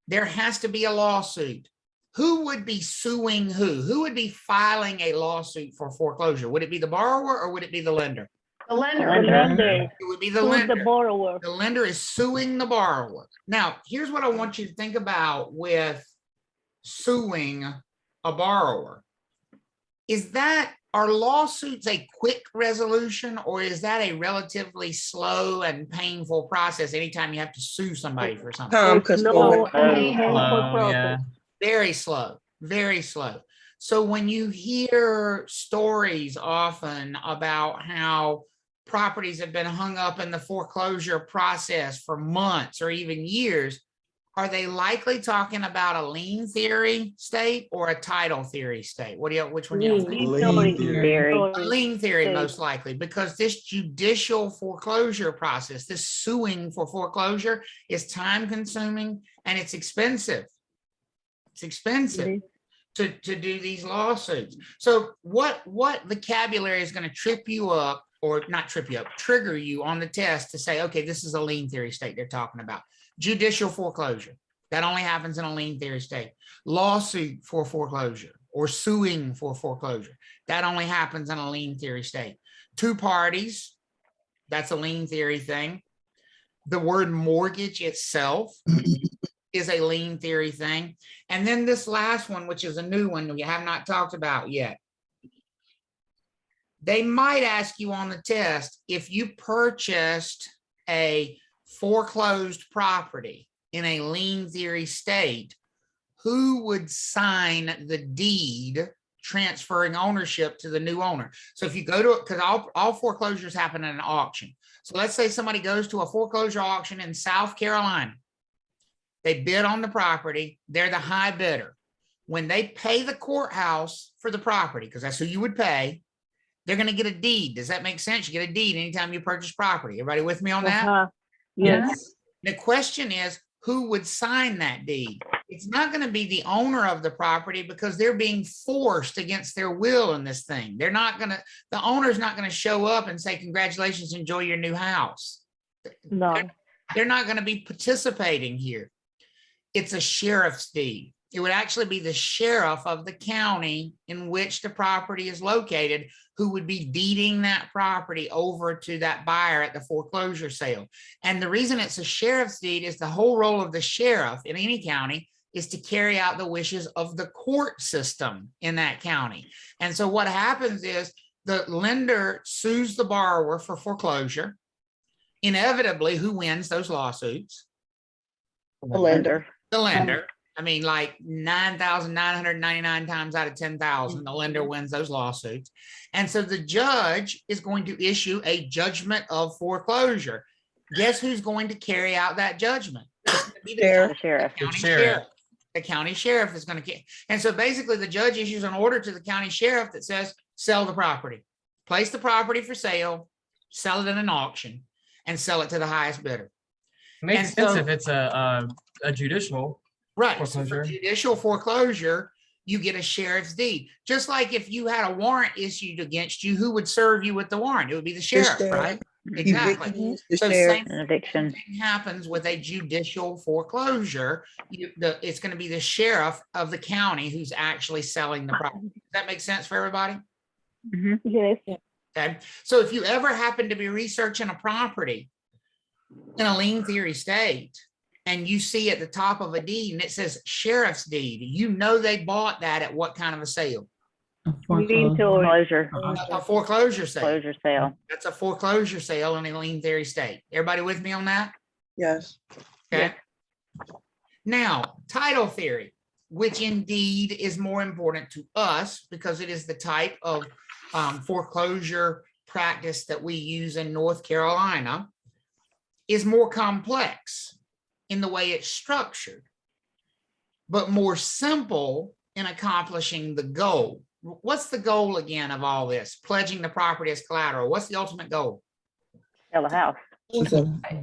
S1: There has to be a lawsuit. Who would be suing who? Who would be filing a lawsuit for foreclosure? Would it be the borrower or would it be the lender?
S2: The lender.
S6: The lender.
S1: It would be the
S10: To
S1: lender.
S10: the borrower.
S1: The lender is suing the borrower. Now, here's what I want you to think about with suing a borrower. Are lawsuits a quick resolution, or is that a relatively slow and painful process anytime you have to sue somebody for something?
S10: Slow and painful
S3: yeah.
S10: process.
S1: Very slow, very slow. So when you hear stories often about how properties have been hung up in the foreclosure process for months or even years, are they likely talking about a lien theory state or a title theory state? Which one do you think?
S4: Lien theory.
S1: A lien theory, most likely, because this judicial foreclosure process, this suing for foreclosure, is time consuming and it's expensive. It's expensive to do these lawsuits. So what vocabulary is going to trip you up, or not trip you up, trigger you on the test to say, okay, this is a lien theory state they're talking about. Judicial foreclosure, that only happens in a lien theory state. Lawsuit for foreclosure or suing for foreclosure, that only happens in a lien theory state. Two parties, that's a lien theory thing. The word mortgage itself is a lien theory thing. And then this last one, which is a new one we have not talked about yet. They might ask you on the test, if you purchased a foreclosed property in a lien theory state, who would sign the deed transferring ownership to the new owner? So if you go to it, because all foreclosures happen in an auction. So let's say somebody goes to a foreclosure auction in South Carolina. They bid on the property. They're the high bidder. When they pay the courthouse for the property, because that's who you would pay, they're going to get a deed. Does that make sense? You get a deed anytime you purchase property. Everybody with me on that?
S10: Yes.
S1: The question is, who would sign that deed? It's not going to be the owner of the property because they're being forced against their will in this thing. They're not going to, the owner's not going to show up and say, congratulations, enjoy your new house.
S10: No.
S1: They're not going to be participating here. It's a sheriff's deed. It would actually be the sheriff of the county in which the property is located who would be deeding that property over to that buyer at the foreclosure sale. And the reason it's a sheriff's deed is the whole role of the sheriff in any county is to carry out the wishes of the court system in that county. And so what happens is the lender sues the borrower for foreclosure. Inevitably, who wins those lawsuits?
S6: The lender.
S1: The lender. I mean, like 9,999 times out of 10,000, the lender wins those lawsuits. And so the judge is going to issue a judgment of foreclosure. Guess who's going to carry out that judgment? It's gonna be
S6: The sheriff.
S1: county
S3: sheriff.
S1: sheriff. The county sheriff is going to, and so basically the judge issues an order to the county sheriff that says, sell the property, place the property for sale, sell it in an auction, and sell it to the highest bidder.
S3: Makes
S1: And
S3: sense
S1: so-
S3: if it's a judicial.
S1: Right. So for
S3: Foreclosure.
S1: judicial foreclosure, you get a sheriff's deed. Just like if you had a warrant issued against you, who would serve you with the warrant? It would be the sheriff,
S5: sheriff.
S1: right? Exactly.
S5: The
S1: So
S5: sheriff.
S1: same
S6: An eviction.
S1: thing happens with a judicial foreclosure. It's going to be the sheriff of the county who's actually selling the property. Does that make sense for everybody?
S10: Yes.
S1: Okay. So if you ever happen to be researching a property in a lien theory state, and you see at the top of a deed and it says sheriff's deed, you know they bought that at what kind of a sale?
S6: Foreclosure.
S1: A foreclosure sale.
S6: Foreclosure sale.
S1: That's a foreclosure sale in a lien theory state. Everybody with me on that?
S5: Yes.
S1: Okay. Now, title theory, which indeed is more important to us because it is the type of foreclosure practice that we use in North Carolina, is more complex in the way it's structured, but more simple in accomplishing the goal. What's the goal again of all this? Pledging the property as collateral. What's the ultimate goal?
S6: Sell a house.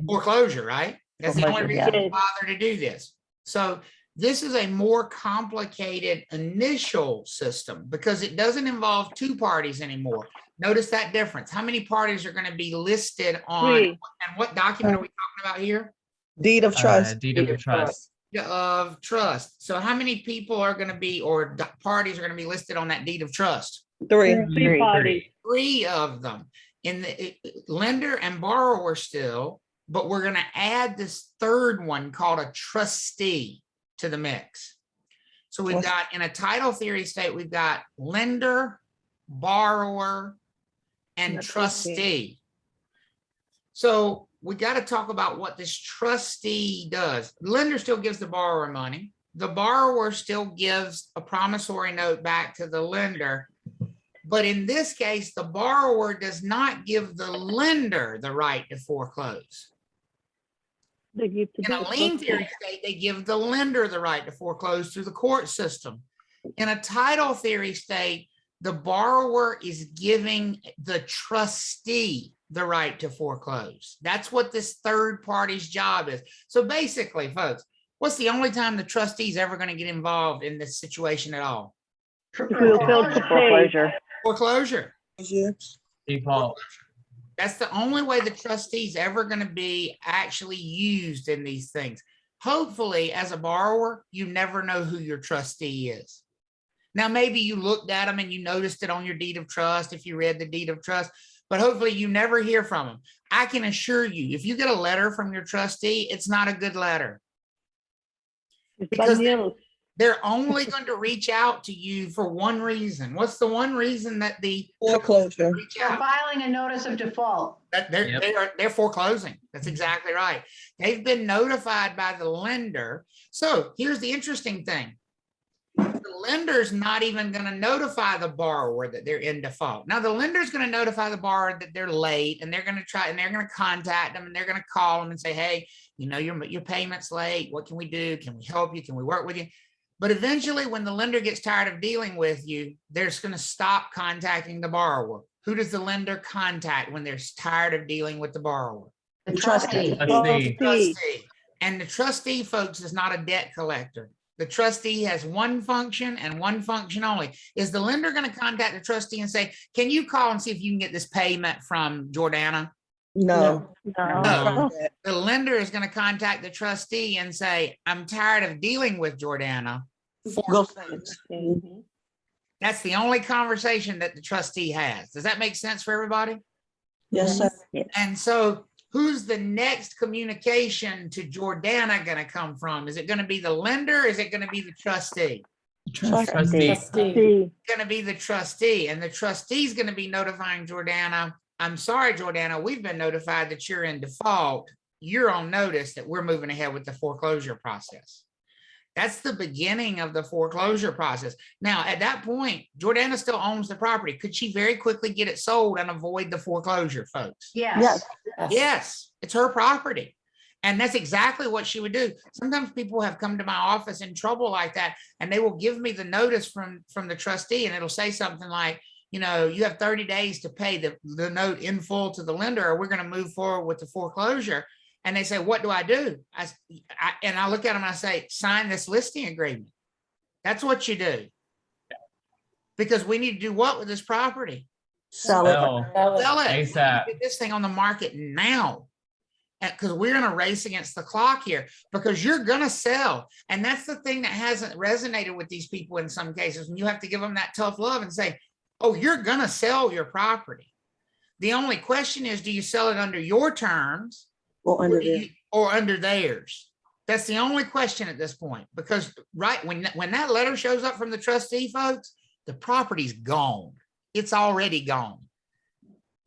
S1: Foreclosure, right? That's the only
S6: Foreclosure,
S1: reason
S10: yeah.
S1: we bother to do this. So This is a more complicated initial system because it doesn't involve two parties anymore. Notice that difference. How many parties are going to be listed on,
S10: Three.
S1: and what document are we talking about here?
S5: Deed of trust.
S3: Deed of trust.
S1: Of trust. So how many people are going to be, or parties are going to be listed on that deed of trust?
S5: 3.
S10: Three parties.
S1: 3 of them. In the lender and borrower still, but we're going to add this third one called a trustee to the mix. So we've got, in a title theory state, we've got lender, borrower, and trustee. So we got to talk about what this trustee does. The lender still gives the borrower money. The borrower still gives a promissory note back to the lender. But in this case, the borrower does not give the lender the right to foreclose.
S10: They give to
S1: In a
S10: the
S1: lien
S10: trustee.
S1: theory state, they give the lender the right to foreclose through the court system. In a title theory state, the borrower is giving the trustee the right to foreclose. That's what this third party's job is. So basically, folks, what's the only time the trustee's ever going to get involved in this situation at all?
S10: If we fail to pay,
S6: Foreclosure.
S1: Foreclosure.
S3: Default.
S1: That's the only way the trustee's ever going to be actually used in these things. Hopefully, as a borrower, you never know who your trustee is. Now, maybe you looked at them and you noticed it on your deed of trust if you read the deed of trust, but hopefully you never hear from them. I can assure you, if you get a letter from your trustee, it's not a good letter.
S10: it's
S1: Because
S10: bad news.
S1: They're only going to reach out to you for one reason. What's the one reason that the
S5: Foreclosure.
S1: reach
S2: They're
S1: out?
S2: filing a notice of default.
S1: That they're foreclosing. That's exactly right. They've been notified by the lender. So here's the interesting thing. The lender's not even going to notify the borrower that they're in default. Now the lender's going to notify the borrower that they're late, and they're going to try, and they're going to contact them, and they're going to call them and say, hey, you know, your payment's late. What can we do? Can we help you? Can we work with you? But eventually, when the lender gets tired of dealing with you, they're just going to stop contacting the borrower. Who does the lender contact when they're tired of dealing with the borrower?
S2: The trustee.
S3: Trustee.
S1: Trustee. And the trustee, folks, is not a debt collector. The trustee has one function and one function only. Is the lender going to contact the trustee and say, can you call and see if you can get this payment from Jordana?
S5: No.
S10: No.
S1: The lender is going to contact the trustee and say, I'm tired of dealing with Jordana.
S5: Go
S10: Mhm.
S1: That's the only conversation that the trustee has. Does that make sense for everybody?
S5: Yes, sir.
S1: And so who's the next communication to Jordana going to come from? Is it going to be the lender? Is it going to be the trustee?
S3: Trustee.
S10: Trustee.
S1: It's going to be the trustee, and the trustee is going to be notifying Jordana. I'm sorry, Jordana, we've been notified that you're in default. You're on notice that we're moving ahead with the foreclosure process. That's the beginning of the foreclosure process. Now, at that point, Jordana still owns the property. Could she very quickly get it sold and avoid the foreclosure, folks?
S2: Yes.
S1: Yes, it's her property. And that's exactly what she would do. Sometimes people have come to my office in trouble like that, and they will give me the notice from the trustee, and it'll say something like, you know, you have 30 days to pay the note in full to the lender, or we're going to move forward with the foreclosure. And they say, what do I do? And I look at them and I say, sign this listing agreement. That's what you do. Because we need to do what with this property?
S5: Sell it.
S1: Sell it.
S3: ASAP.
S1: Get this thing on the market now. Because we're in a race against the clock here, because you're going to sell. And that's the thing that hasn't resonated with these people in some cases. And you have to give them that tough love and say, oh, you're going to sell your property. The only question is, do you sell it under your terms
S5: Or under there.
S1: or under theirs? That's the only question at this point, because right when that letter shows up from the trustee, folks, the property's gone. It's already gone.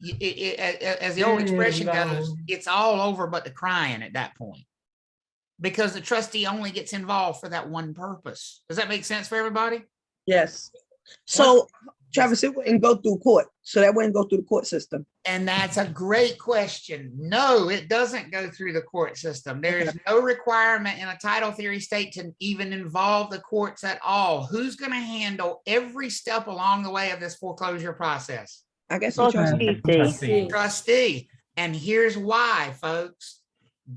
S1: As the old expression goes, it's all over but the crying at that point, because the trustee only gets involved for that one purpose. Does that make sense for everybody?
S5: Yes. So Travis, it wouldn't go through court. So that wouldn't go through the court system.
S1: And that's a great question. No, it doesn't go through the court system. There is no requirement in a title theory state to even involve the courts at all. Who's going to handle every step along the way of this foreclosure process?
S5: I guess the trustee.
S1: Trustee. And here's why, folks.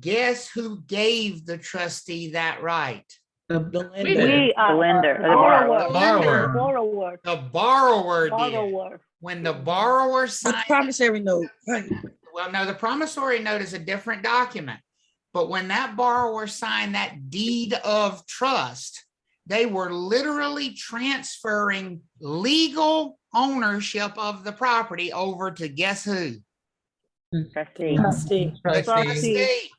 S1: Guess who gave the trustee that right?
S4: The
S3: We did.
S10: We
S6: The
S10: are
S6: lender, or the
S10: borrower.
S6: borrower.
S3: Borrower.
S10: Borrower.
S1: The borrower did.
S10: Borrower.
S1: When the borrower
S5: The
S1: signed,
S5: promissory note, right?
S1: well, no, the promissory note is a different document. But when that borrower signed that deed of trust, they were literally transferring legal ownership of the property over to guess who?
S6: Trustee.
S10: Trustee.
S1: The
S3: Trustee.
S1: trustee.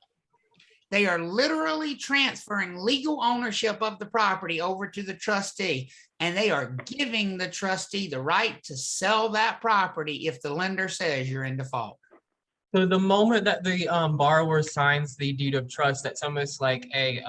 S1: They are literally transferring legal ownership of the property over to the trustee, and they are giving the trustee the right to sell that property if the lender says you're in default.
S3: So the moment that the borrower signs the deed of trust, that's almost like a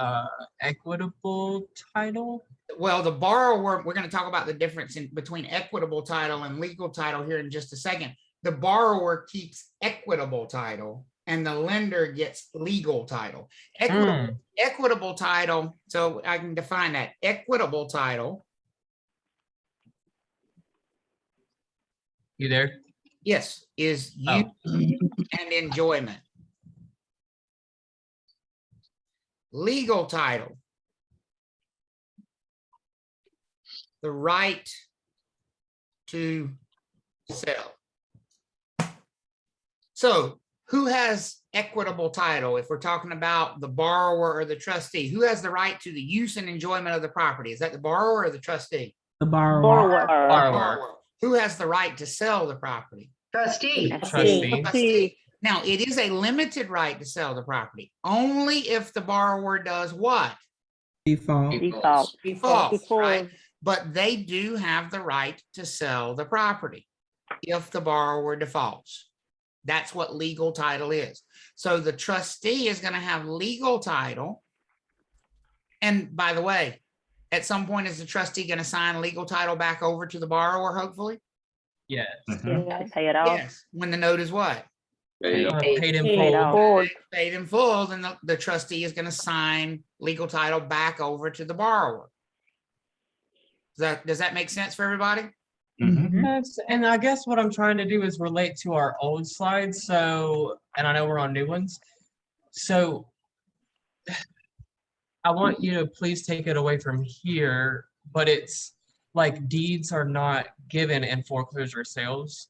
S3: equitable title.
S1: Well, the borrower, we're going to talk about the difference between equitable title and legal title here in just a second. The borrower keeps equitable title and the lender gets legal title. Equitable title, so I can define that. Equitable title,
S3: You there?
S1: yes, is
S3: Oh.
S1: use and enjoyment. Legal title, the right to sell. So who has equitable title? If we're talking about the borrower or the trustee, who has the right to the use and enjoyment of the property? Is that the borrower or the trustee?
S4: The borrower.
S10: Borrower.
S3: Borrower.
S1: Who has the right to sell the property?
S2: Trustee.
S3: Trustee.
S10: Trustee.
S1: Now, it is a limited right to sell the property, only if the borrower does what?
S4: Default.
S6: Default.
S1: Defaults, right?
S10: Default.
S1: But they do have the right to sell the property if the borrower defaults. That's what legal title is. So the trustee is going to have legal title. And by the way, at some point, is the trustee going to sign legal title back over to the borrower, hopefully?
S3: Yes.
S10: Yes.
S6: Pay it off.
S1: Yes, when the note is what?
S7: Paid off.
S3: Paid in
S10: Paid
S3: full.
S10: off.
S6: Forward.
S1: Paid in full, then the trustee is going to sign legal title back over to the borrower. Does that make sense for everybody?
S3: Yes, and I guess what I'm trying to do is relate to our old slides. So, and I know we're on new ones. So I want you to please take it away from here, but it's like deeds are not given in foreclosure sales,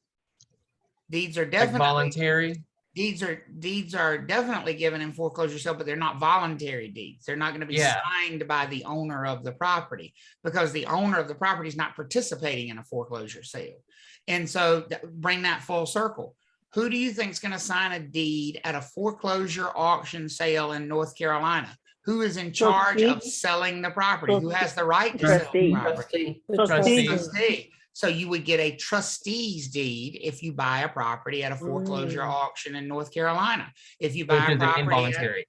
S1: Deeds are
S3: like
S1: definitely,
S3: voluntary.
S1: deeds are definitely given in foreclosure sale, but they're not voluntary deeds. They're not going to be
S3: Yeah.
S1: signed by the owner of the property because the owner of the property is not participating in a foreclosure sale. And so bring that full circle. Who do you think is going to sign a deed at a foreclosure auction sale in North Carolina? Who is in charge of
S10: Trustee.
S1: selling the property? Who has the right to sell the
S6: Trustee.
S1: property?
S3: Trustee.
S1: Trustee. So you would get a trustee's deed if you buy a property at a foreclosure auction in North Carolina. If you buy
S3: Which
S1: a
S3: is an
S1: property,
S3: involuntary.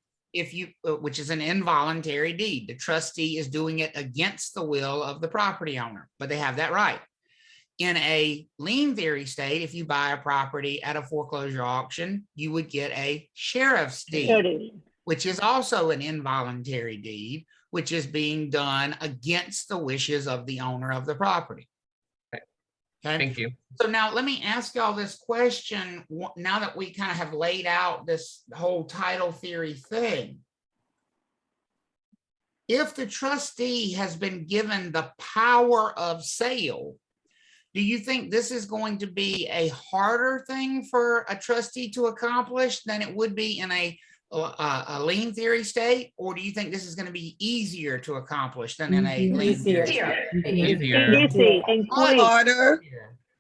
S1: which is an involuntary deed, the trustee is doing it against the will of the property owner, but they have that right. In a lien theory state, if you buy a property at a foreclosure auction, you would get a sheriff's deed,
S10: Thirty.
S1: which is also an involuntary deed, which is being done against the wishes of the owner of the property. Okay.
S3: Thank you.
S1: So now let me ask y'all this question. Now that we kind of have laid out this whole title theory thing, if the trustee has been given the power of sale, do you think this is going to be a harder thing for a trustee to accomplish than it would be in a lien theory state? Or do you think this is going to be easier to accomplish than in a lien theory state?
S3: Easier.
S10: Easy and quick.
S5: Harder.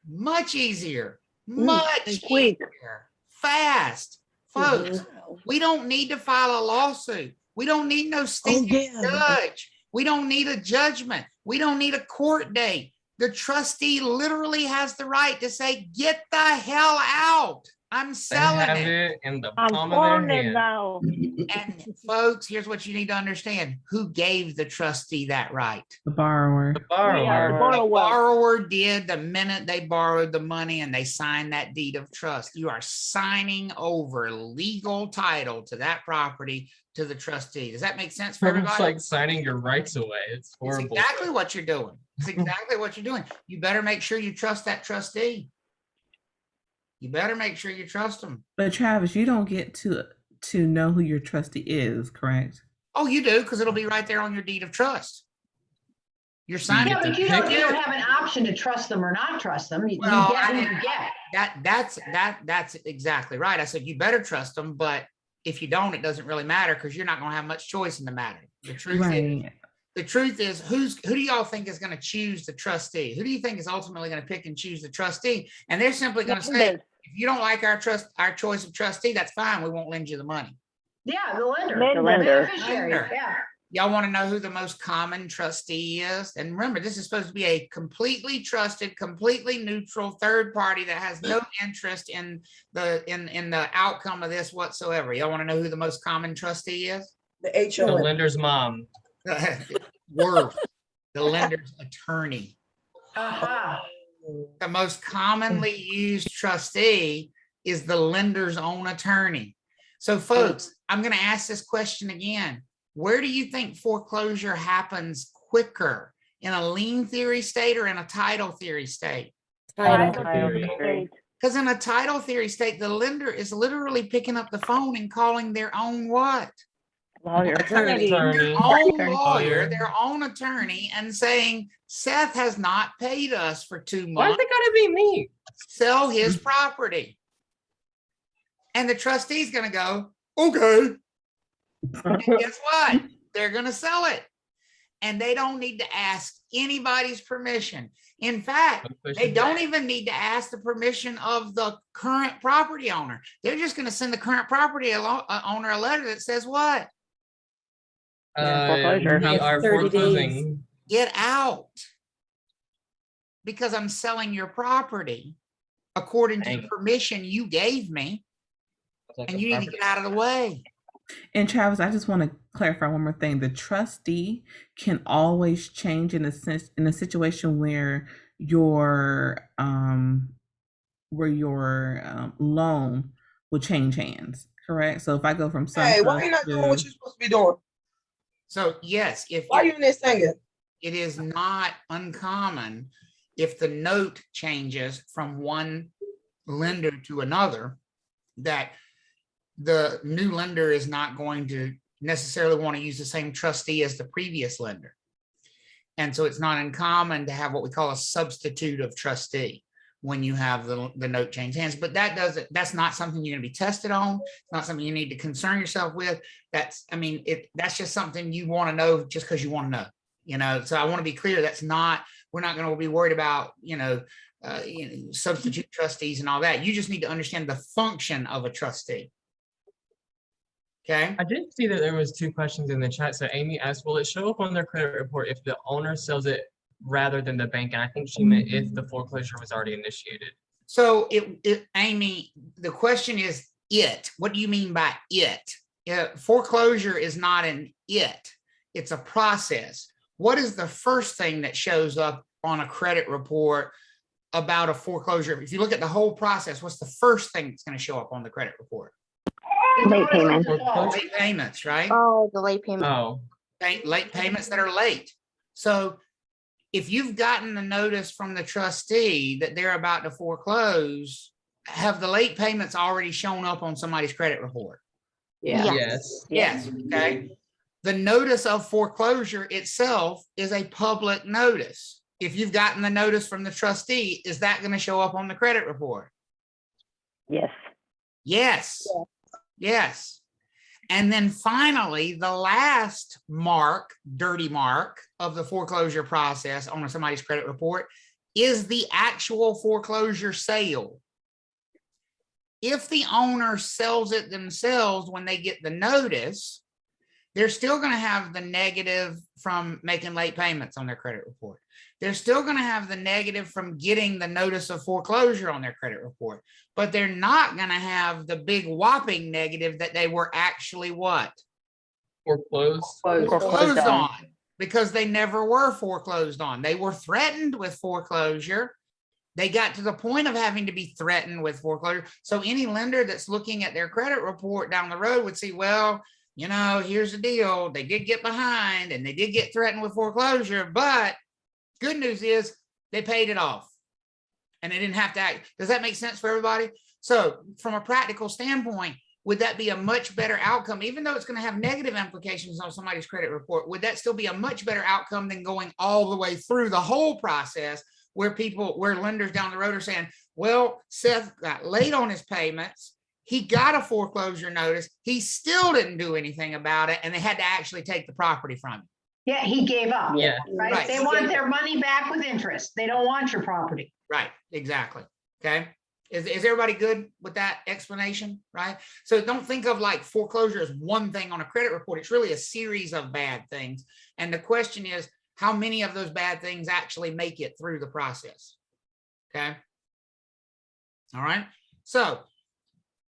S1: Much easier,
S10: and
S1: much
S10: quick.
S1: easier, fast. Folks, we don't need to file a lawsuit. We don't need no stinking judge. We don't need a judgment. We don't need a court date. The trustee literally has the right to say, get the hell out. I'm
S3: They
S1: selling
S3: have
S1: it.
S3: it in the
S10: I'm
S3: palm
S10: calling
S3: of their
S10: it
S3: hand.
S10: now.
S1: And folks, here's what you need to understand. Who gave the trustee that right?
S4: The borrower.
S3: The
S10: We are the
S3: borrower.
S1: The
S10: borrower.
S1: borrower did the minute they borrowed the money and they signed that deed of trust. You are signing over legal title to that property to the trustee. Does that make sense for
S3: It's
S1: everybody?
S3: like signing your rights away. It's
S1: It's
S3: horrible.
S1: exactly what you're doing. It's exactly what you're doing. You better make sure you trust that trustee. You better make sure you trust them.
S4: But Travis, you don't get to know who your trustee is, correct?
S1: Oh, you do, because it'll be right there on your deed of trust. You're signing.
S2: Yeah,
S3: to
S2: but you don't
S3: pick it?
S2: have an option to trust them or not trust them. You
S1: Well,
S2: get
S1: I
S2: who
S1: didn't-
S2: you get.
S1: That's exactly right. I said, you better trust them, but if you don't, it doesn't really matter because you're not going to have much choice in the matter. The truth is, who do y'all think is going to choose the trustee? Who do you think is ultimately going to pick and choose the trustee? And they're simply going to say,
S10: Lenders.
S1: if you don't like our choice of trustee, that's fine. We won't lend you the money.
S2: Yeah, the lender.
S10: The lender.
S2: Beneficiary,
S1: Lender.
S2: yeah.
S1: Y'all want to know who the most common trustee is? And remember, this is supposed to be a completely trusted, completely neutral third party that has no interest in the outcome of this whatsoever. Y'all want to know who the most common trustee is?
S5: The
S3: The
S5: HOA.
S3: lender's mom.
S1: Worse, the lender's attorney.
S2: Uh-huh.
S1: The most commonly used trustee is the lender's own attorney. So folks, I'm going to ask this question again. Where do you think foreclosure happens quicker? In a lien theory state or in a title theory state?
S9: Title.
S3: Theory.
S1: Because in a title theory state, the lender is literally picking up the phone and calling their own what?
S10: Lawyer.
S3: Attorney.
S1: Their own
S10: Attorney.
S1: lawyer, their own attorney, and saying, Seth has not paid us for 2
S3: Why is
S1: months.
S3: it gotta be me?
S1: Sell his property. And the trustee's gonna go, okay. And guess what? They're gonna sell it. And they don't need to ask anybody's permission. In fact, they don't even need to ask the permission of the current property owner. They're just gonna send the current property owner a letter that says what?
S10: Foreclosure.
S3: We are
S9: 30 days.
S3: foreclosing.
S1: Get out. Because I'm selling your property according to the
S3: Dang.
S1: permission you gave me, and you need to get out of the way.
S4: And Travis, I just want to clarify one more thing. The trustee can always change in a situation where your loan will change hands, correct? So if I go from
S5: Hey, why you not doing what you're supposed to be doing?
S1: So yes, if
S5: Why you in there singing?
S1: it is not uncommon if the note changes from one lender to another, that the new lender is not going to necessarily want to use the same trustee as the previous lender. And so it's not uncommon to have what we call a substitute of trustee when you have the note change hands. But that's not something you're going to be tested on. It's not something you need to concern yourself with. That's just something you want to know just because you want to know. So I want to be clear, we're not going to be worried about, substitute trustees and all that. You just need to understand the function of a trustee. Okay.
S3: I did see that there was 2 questions in the chat. So Amy asked, will it show up on their credit report if the owner sells it rather than the bank? And I think she meant if the foreclosure was already initiated.
S1: So Amy, the question is it. What do you mean by it? Foreclosure is not an it. It's a process. What is the first thing that shows up on a credit report about a foreclosure? If you look at the whole process, what's the first thing that's going to show up on the credit report?
S10: Late payment.
S1: Late payments, right?
S6: Oh, the late payment.
S3: Oh,
S1: Late payments that are late. So if you've gotten the notice from the trustee that they're about to foreclose, have the late payments already shown up on somebody's credit report?
S8: Yeah.
S3: yes.
S1: Yes. Okay. The notice of foreclosure itself is a public notice. If you've gotten the notice from the trustee, is that going to show up on the credit report?
S10: Yes.
S1: Yes. Yes. And then finally, the last dirty mark of the foreclosure process on somebody's credit report is the actual foreclosure sale. If the owner sells it themselves when they get the notice, they're still going to have the negative from making late payments on their credit report. They're still going to have the negative from getting the notice of foreclosure on their credit report, but they're not going to have the big whopping negative that they were actually what?
S3: Foreclosed.
S1: Foreclosed on, because they never were foreclosed on. They were threatened with foreclosure. They got to the point of having to be threatened with foreclosure. So any lender that's looking at their credit report down the road would see, well, here's the deal. They did get behind and they did get threatened with foreclosure, but good news is they paid it off and they didn't have to act. Does that make sense for everybody? So from a practical standpoint, would that be a much better outcome? Even though it's going to have negative implications on somebody's credit report, would that still be a much better outcome than going all the way through the whole process where lenders down the road are saying, well, Seth got late on his payments. He got a foreclosure notice. He still didn't do anything about it. And they had to actually take the property from him.
S2: Yeah, he gave up,
S3: Yeah.
S2: right?
S1: Right.
S2: They want their money back with interest. They don't want your property.
S1: Right, exactly. Okay. Is everybody good with that explanation? Right. So don't think of like foreclosure as one thing on a credit report. It's really a series of bad things. And the question is, how many of those bad things actually make it through the process? Okay. All right. So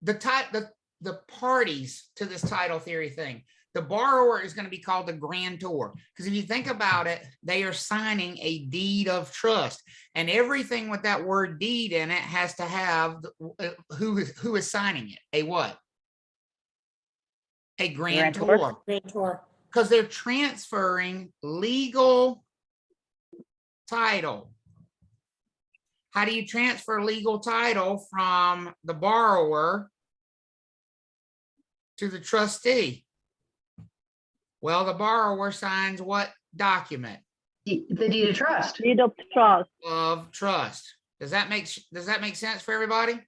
S1: the parties to this title theory thing, the borrower is going to be called the grantor, because if you think about it, they are signing a deed of trust, and everything with that word deed in it has to have who is signing it. A what? A grantor. Because they're transferring legal title. How do you transfer legal title from the borrower to the trustee? Well, the borrower signs what document?
S2: The deed of trust.
S10: Deed of trust.
S1: Of trust. Does that make sense for everybody?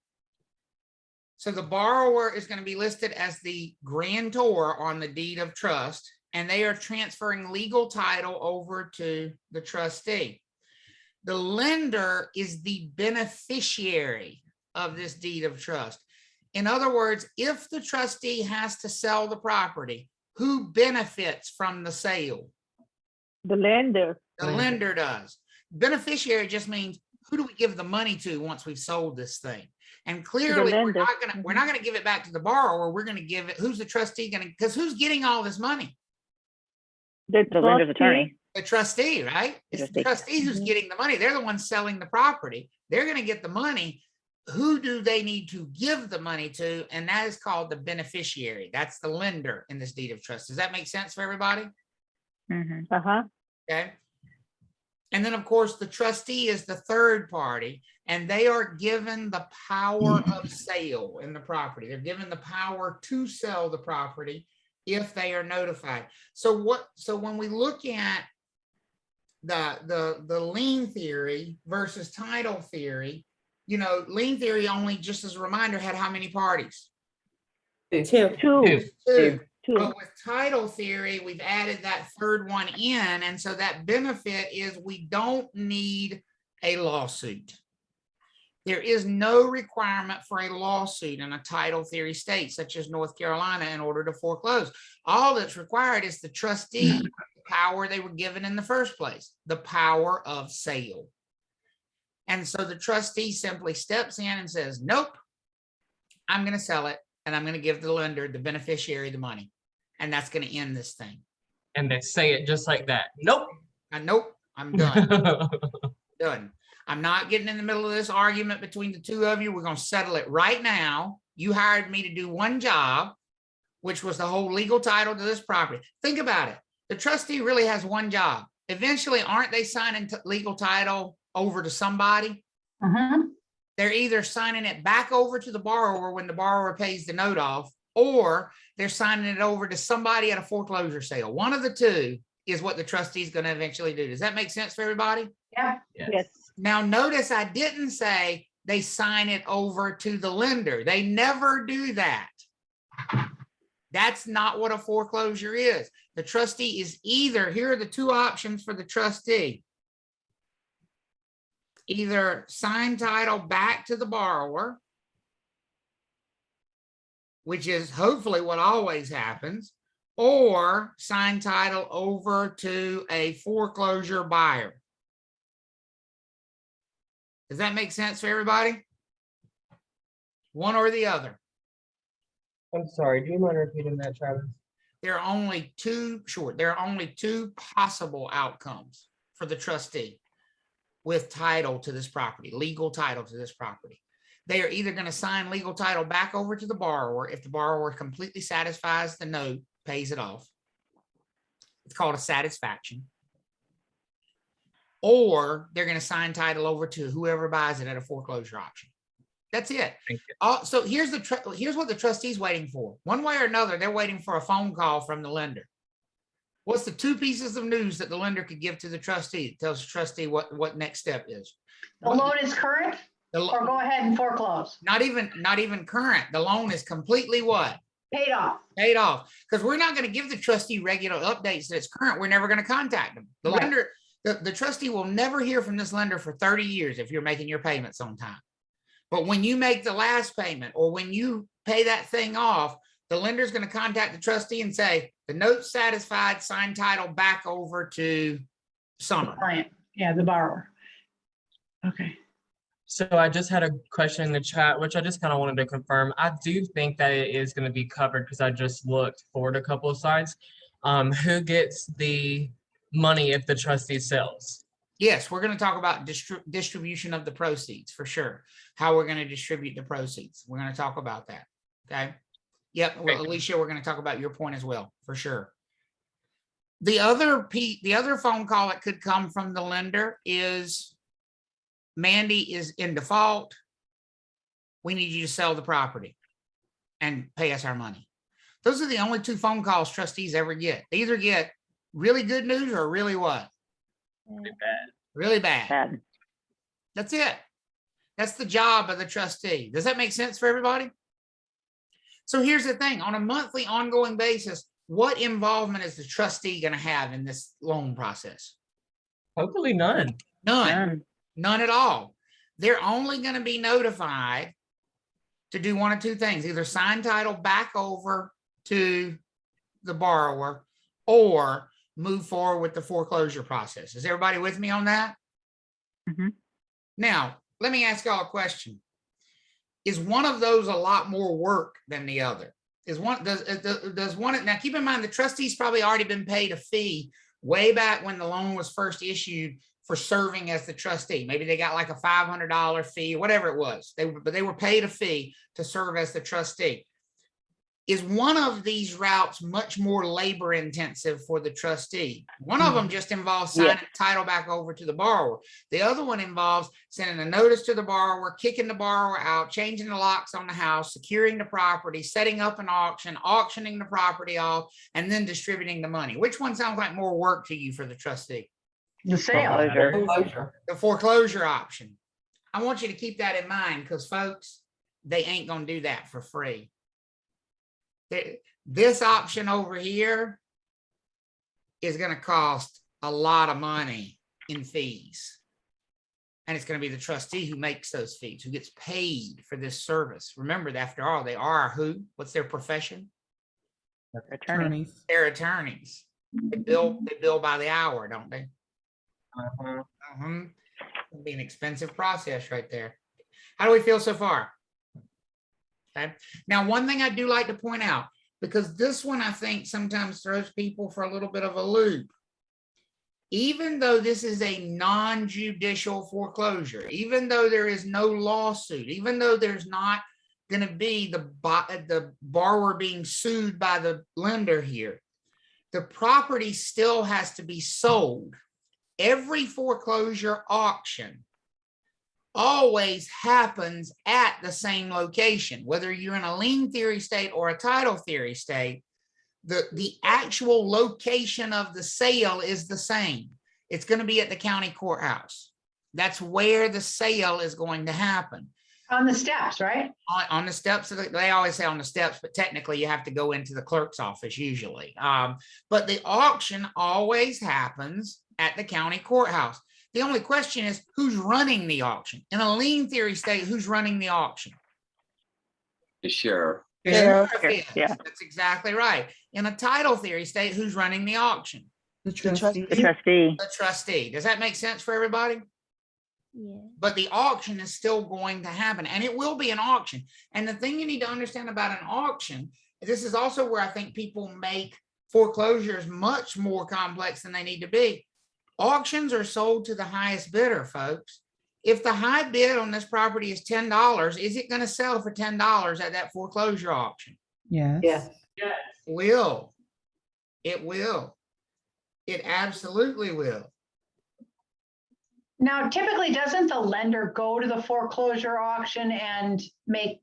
S1: So the borrower is going to be listed as the grantor on the deed of trust, and they are transferring legal title over to the trustee. The lender is the beneficiary of this deed of trust. In other words, if the trustee has to sell the property, who benefits from the sale?
S10: The lender.
S1: The lender does. Beneficiary just means, who do we give the money to once we've sold this thing? And clearly we're
S10: lender.
S1: not gonna give it back to the borrower. We're gonna give it, who's the trustee gonna, because who's getting all this money?
S10: The
S6: lender's
S10: trustee.
S6: attorney.
S1: The trustee, right? It's the trustee who's getting the money. They're the ones selling the property. They're going to get the money. Who do they need to give the money to? And that is called the beneficiary. That's the lender in this deed of trust. Does that make sense for everybody?
S10: Uh-huh.
S1: Okay. And then, of course, the trustee is the third party, and they are given the power of sale in the property. They're given the power to sell the property if they are notified. So when we look at the lien theory versus title theory, you know, lien theory only, just as a reminder, had how many parties?
S9: Two.
S1: Two. But with title theory, we've added that third one in, and so that benefit is we don't need a lawsuit. There is no requirement for a lawsuit in a title theory state, such as North Carolina, in order to foreclose. All that's required is the trustee, the power they were given in the first place, the power of sale. And so the trustee simply steps in and says, nope, I'm going to sell it, and I'm going to give the lender, the beneficiary, the money. And that's going to end this thing.
S3: And they say it just like that. Nope.
S1: Nope, I'm done. Done. I'm not getting in the middle of this argument between the two of you. We're going to settle it right now. You hired me to do one job, which was the whole legal title to this property. Think about it. The trustee really has one job. Eventually, aren't they signing legal title over to somebody? They're either signing it back over to the borrower when the borrower pays the note off, or they're signing it over to somebody at a foreclosure sale. One of the two is what the trustee is going to eventually do. Does that make sense for everybody?
S2: Yeah.
S10: Yes.
S1: Now, notice I didn't say they sign it over to the lender. They never do that. That's not what a foreclosure is. The trustee is either, here are the two options for the trustee. Either sign title back to the borrower, which is hopefully what always happens, or sign title over to a foreclosure buyer. Does that make sense for everybody? One or the other.
S3: I'm sorry, do you mind repeating that, Travis?
S1: There are only two, sure, there are only two possible outcomes for the trustee with title to this property, legal title to this property. They are either going to sign legal title back over to the borrower if the borrower completely satisfies the note, pays it off. It's called a satisfaction. Or they're going to sign title over to whoever buys it at a foreclosure auction. That's it.
S3: Thank you.
S1: So here's what the trustee's waiting for. One way or another, they're waiting for a phone call from the lender. What's the 2 pieces of news that the lender could give to the trustee? It tells the trustee what next step is.
S2: The loan is current,
S1: The
S2: or go ahead and foreclose,
S1: not even current. The loan is completely what?
S2: paid off.
S1: Paid off. Because we're not going to give the trustee regular updates that it's current. We're never going to contact them. The
S2: Right.
S1: lender, the trustee will never hear from this lender for 30 years if you're making your payments on time. But when you make the last payment or when you pay that thing off, the lender's going to contact the trustee and say, the note's satisfied, sign title back over to Summer.
S2: Client, yeah, the borrower. Okay.
S3: So I just had a question in the chat, which I just kind of wanted to confirm. I do think that it is going to be covered because I just looked forward a couple of slides. Who gets the money if the trustee sells?
S1: Yes, we're going to talk about distribution of the proceeds for sure. How we're going to distribute the proceeds. We're going to talk about that. Okay. Yep. Well, Alicia, we're going to talk about your point as well, for sure. The other phone call that could come from the lender is Mandy is in default. We need you to sell the property and pay us our money. Those are the only 2 phone calls trustees ever get. They either get really good news or really what?
S3: Really bad.
S1: Really bad.
S10: Bad.
S1: That's it. That's the job of the trustee. Does that make sense for everybody? So here's the thing, on a monthly ongoing basis, what involvement is the trustee going to have in this loan process?
S3: Hopefully none.
S1: None. None at all. They're only going to be notified to do one of 2 things, either sign title back over to the borrower or move forward with the foreclosure process. Is everybody with me on that?
S10: Mhm.
S1: Now, let me ask y'all a question. Is one of those a lot more work than the other? Does one, now keep in mind, the trustee's probably already been paid a fee way back when the loan was first issued for serving as the trustee. Maybe they got like a $500 fee, whatever it was. But they were paid a fee to serve as the trustee. Is one of these routes much more labor intensive for the trustee? One of them just involves signing the title back over to the borrower. The other one involves sending a notice to the borrower, kicking the borrower out, changing the locks on the house, securing the property, setting up an auction, auctioning the property off, and then distributing the money. Which one sounds like more work to you for the trustee?
S2: The sale.
S8: Foreclosure.
S1: The foreclosure option. I want you to keep that in mind because folks, they ain't going to do that for free. This option over here is going to cost a lot of money in fees. And it's going to be the trustee who makes those fees, who gets paid for this service. Remember that after all, they are who? What's their profession?
S4: Attorneys.
S1: They're attorneys. They bill by the hour, don't they? It'll be an expensive process right there. How do we feel so far? Okay. Now, one thing I do like to point out, because this one I think sometimes throws people for a little bit of a loop. Even though this is a non-judicial foreclosure, even though there is no lawsuit, even though there's not going to be the borrower being sued by the lender here, the property still has to be sold. Every foreclosure auction always happens at the same location, whether you're in a lien theory state or a title theory state. The actual location of the sale is the same. It's going to be at the county courthouse. That's where the sale is going to happen.
S2: On the steps, right?
S1: On the steps. They always say on the steps, but technically you have to go into the clerk's office usually. But the auction always happens at the county courthouse. The only question is who's running the auction. In a lien theory state, who's running the auction?
S7: The sheriff.
S10: Yeah.
S1: That's exactly right. In a title theory state, who's running the auction?
S4: The trustee.
S10: The trustee.
S1: The trustee. Does that make sense for everybody?
S9: Yeah.
S1: But the auction is still going to happen, and it will be an auction. And the thing you need to understand about an auction, this is also where I think people make foreclosures much more complex than they need to be. Auctions are sold to the highest bidder, folks. If the high bid on this property is $10, is it going to sell for $10 at that foreclosure auction?
S4: Yes.
S8: Yes.
S1: Will. It will. It absolutely will.
S2: Now, typically, doesn't the lender go to the foreclosure auction and make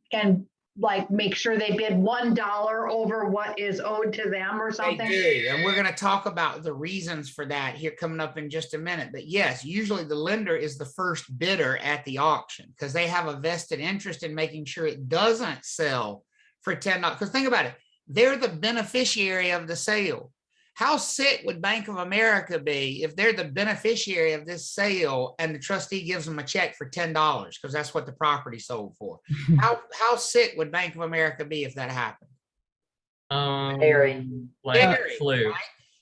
S2: sure they bid $1 over what is owed to them or
S1: They
S2: something?
S1: do, and we're going to talk about the reasons for that here coming up in just a minute. But yes, usually the lender is the first bidder at the auction because they have a vested interest in making sure it doesn't sell for $10. Because think about it, they're the beneficiary of the sale. How sick would Bank of America be if they're the beneficiary of this sale and the trustee gives them a check for $10 because that's what the property sold for? How sick would Bank of America be if that happened?
S8: Very.
S3: Like
S1: Very,
S3: flu.
S1: right?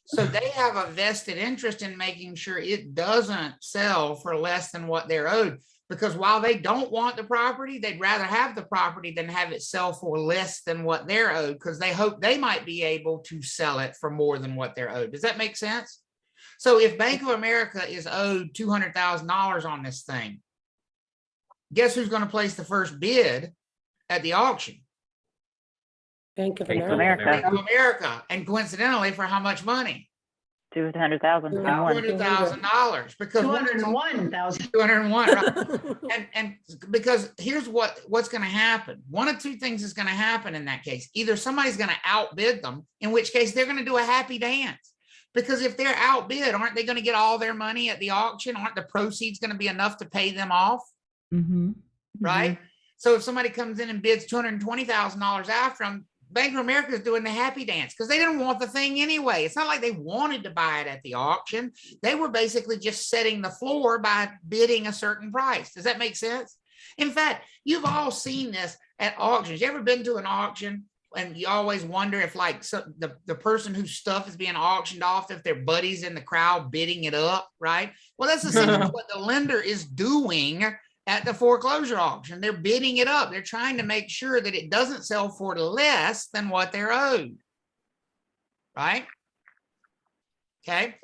S1: So they have a vested interest in making sure it doesn't sell for less than what they're owed. Because while they don't want the property, they'd rather have the property than have it sell for less than what they're owed because they hope they might be able to sell it for more than what they're owed. Does that make sense? So if Bank of America is owed $200,000 on this thing, guess who's going to place the first bid at the auction?
S9: Bank of
S3: Bank of
S9: America.
S1: Bank of America. And coincidentally, for how much money?
S10: $200,000.
S1: $200,000 because
S2: 201,000.
S1: 201, right? And because here's what's going to happen. One of two things is going to happen in that case. Either somebody's going to outbid them, in which case they're going to do a happy dance. Because if they're outbid, aren't they going to get all their money at the auction? Aren't the proceeds going to be enough to pay them off? Right? So if somebody comes in and bids $220,000 after them, Bank of America is doing the happy dance because they didn't want the thing anyway. It's not like they wanted to buy it at the auction. They were basically just setting the floor by bidding a certain price. Does that make sense? In fact, you've all seen this at auctions. You ever been to an auction and you always wonder if like the person whose stuff is being auctioned off, if their buddies in the crowd bidding it up, right? Well, that's essentially what the lender is doing at the foreclosure auction. They're bidding it up. They're trying to make sure that it doesn't sell for less than what they're owed. Right? Okay.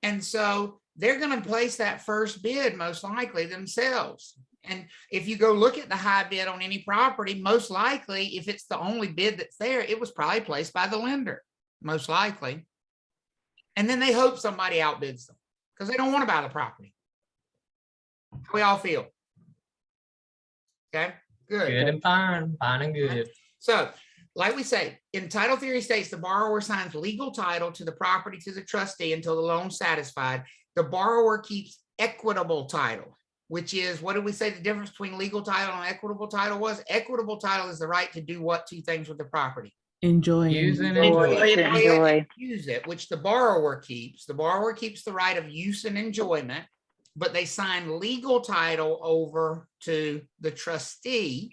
S1: And so they're going to place that first bid most likely themselves. And if you go look at the high bid on any property, most likely, if it's the only bid that's there, it was probably placed by the lender, most likely. And then they hope somebody outbids them because they don't want to buy the property. How we all feel? Okay, good.
S3: Good and fine and good.
S1: So, like we say, in title theory states the borrower signs legal title to the property to the trustee until the loan satisfied. The borrower keeps equitable title, which is, what did we say the difference between legal title and equitable title was? Equitable title is the right to do what two things with the property?
S4: Enjoy.
S3: Use and
S10: Enjoy.
S1: Use it, which the borrower keeps. The borrower keeps the right of use and enjoyment, but they sign legal title over to the trustee,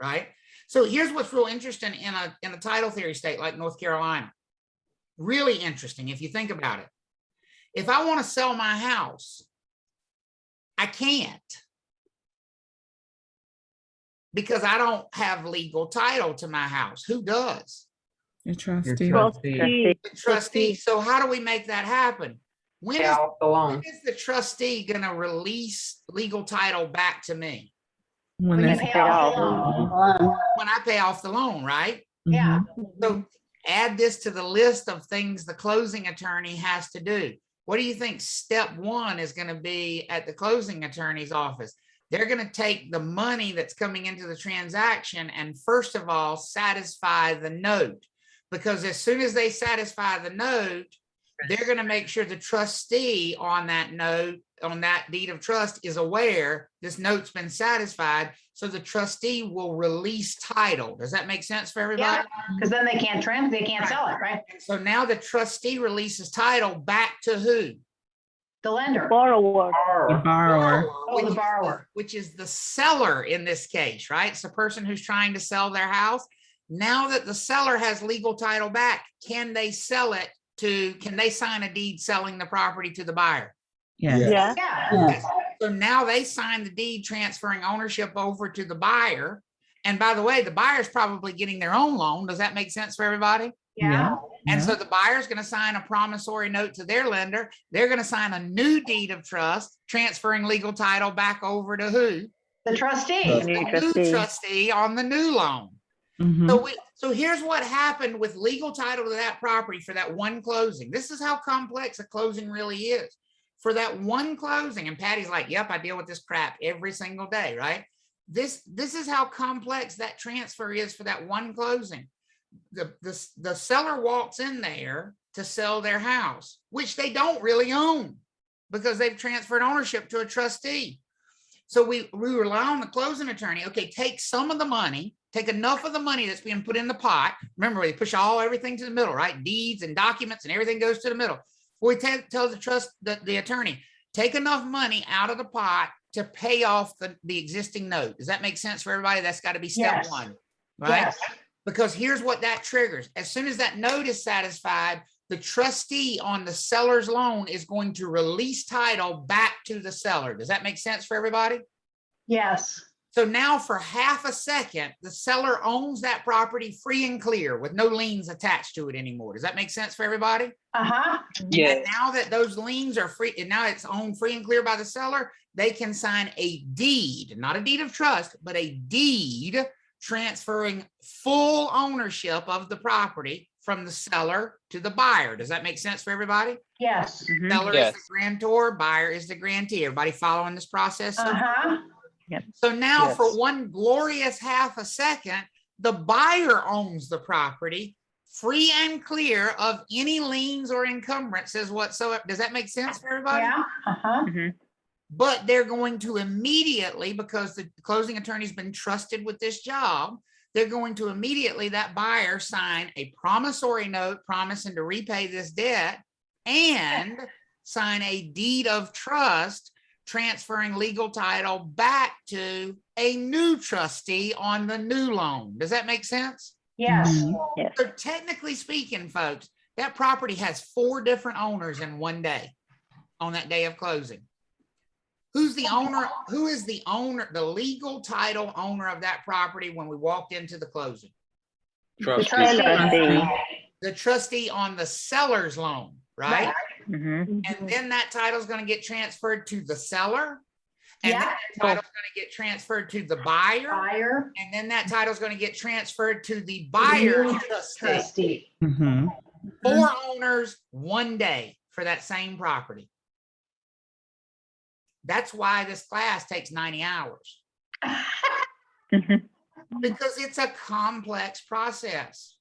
S1: right? So here's what's real interesting in a title theory state like North Carolina. Really interesting if you think about it. If I want to sell my house, I can't because I don't have legal title to my house. Who does?
S4: Your trustee.
S10: Trustee.
S1: The trustee. So how do we make that happen? When
S8: Pay
S1: is,
S8: off the loan.
S1: when is the trustee going to release legal title back to me?
S4: When
S2: When you
S4: that's-
S2: pay off the loan.
S1: When I pay off the loan, right?
S2: Yeah.
S1: So add this to the list of things the closing attorney has to do. What do you think step one is going to be at the closing attorney's office? They're going to take the money that's coming into the transaction and first of all, satisfy the note. Because as soon as they satisfy the note, they're going to make sure the trustee on that note, on that deed of trust is aware this note's been satisfied. So the trustee will release title. Does that make sense for everybody?
S2: Because then they can't sell it, right?
S1: So now the trustee releases title back to who?
S2: The lender.
S10: Borrower.
S4: The borrower.
S2: Oh, the borrower.
S1: Which is the seller in this case, right? It's the person who's trying to sell their house. Now that the seller has legal title back, can they sell it can they sign a deed selling the property to the buyer?
S10: Yeah.
S2: Yeah.
S1: So now they sign the deed transferring ownership over to the buyer. And by the way, the buyer's probably getting their own loan. Does that make sense for everybody?
S2: Yeah.
S1: And so the buyer's going to sign a promissory note to their lender. They're going to sign a new deed of trust, transferring legal title back over to who?
S2: The trustee.
S10: The
S1: The
S10: new
S1: new
S10: trustee.
S1: trustee on the new loan.
S4: Mhm.
S1: So here's what happened with legal title to that property for that one closing. This is how complex a closing really is. for that one closing. And Patty's like, yep, I deal with this crap every single day, right? This is how complex that transfer is for that one closing. The seller walks in there to sell their house, which they don't really own because they've transferred ownership to a trustee. So we rely on the closing attorney. Okay, take some of the money, take enough of the money that's being put in the pot. Remember, we push everything to the middle, right? Deeds and documents and everything goes to the middle. We tell the attorney, take enough money out of the pot to pay off the existing note. Does that make sense for everybody? That's got to be step
S2: Yes.
S1: one, right?
S2: Yes.
S1: Because here's what that triggers. As soon as that note is satisfied, the trustee on the seller's loan is going to release title back to the seller. Does that make sense for everybody?
S2: Yes.
S1: So now for half a second, the seller owns that property free and clear with no liens attached to it anymore. Does that make sense for everybody?
S2: Uh-huh.
S1: And now that those liens are free, and now it's owned free and clear by the seller, they can sign a deed, not a deed of trust, but a deed transferring full ownership of the property from the seller to the buyer. Does that make sense for everybody?
S2: Yes.
S1: Seller
S6: Yes.
S1: is the grantor, buyer is the grantee. Everybody following this process?
S2: Uh-huh.
S1: So now
S6: Yes.
S1: for one glorious half a second, the buyer owns the property free and clear of any liens or encumbrances whatsoever. Does that make sense for everybody?
S2: Yeah. Uh-huh.
S1: But they're going to immediately, because the closing attorney's been trusted with this job, they're going to immediately, that buyer, sign a promissory note promising to repay this debt and sign a deed of trust transferring legal title back to a new trustee on the new loan. Does that make sense?
S2: Yes.
S10: Yes.
S1: So technically speaking, folks, that property has 4 different owners in one day on that day of closing. Who's the owner? Who is the owner, the legal title owner of that property when we walked into the closing?
S2: The
S7: Trustee.
S10: Trustee.
S1: The trustee on the seller's loan, right?
S10: Mhm.
S1: And then that title is going to get transferred to the seller. And then
S2: Yeah.
S1: that title is going to get transferred to the buyer.
S2: Buyer.
S1: And then that title is going to get transferred to the buyer's trustee.
S2: Trustee.
S4: Mhm.
S1: 4 owners, one day for that same property. That's why this class takes 90 hours,
S10: Mhm.
S1: because it's a complex process.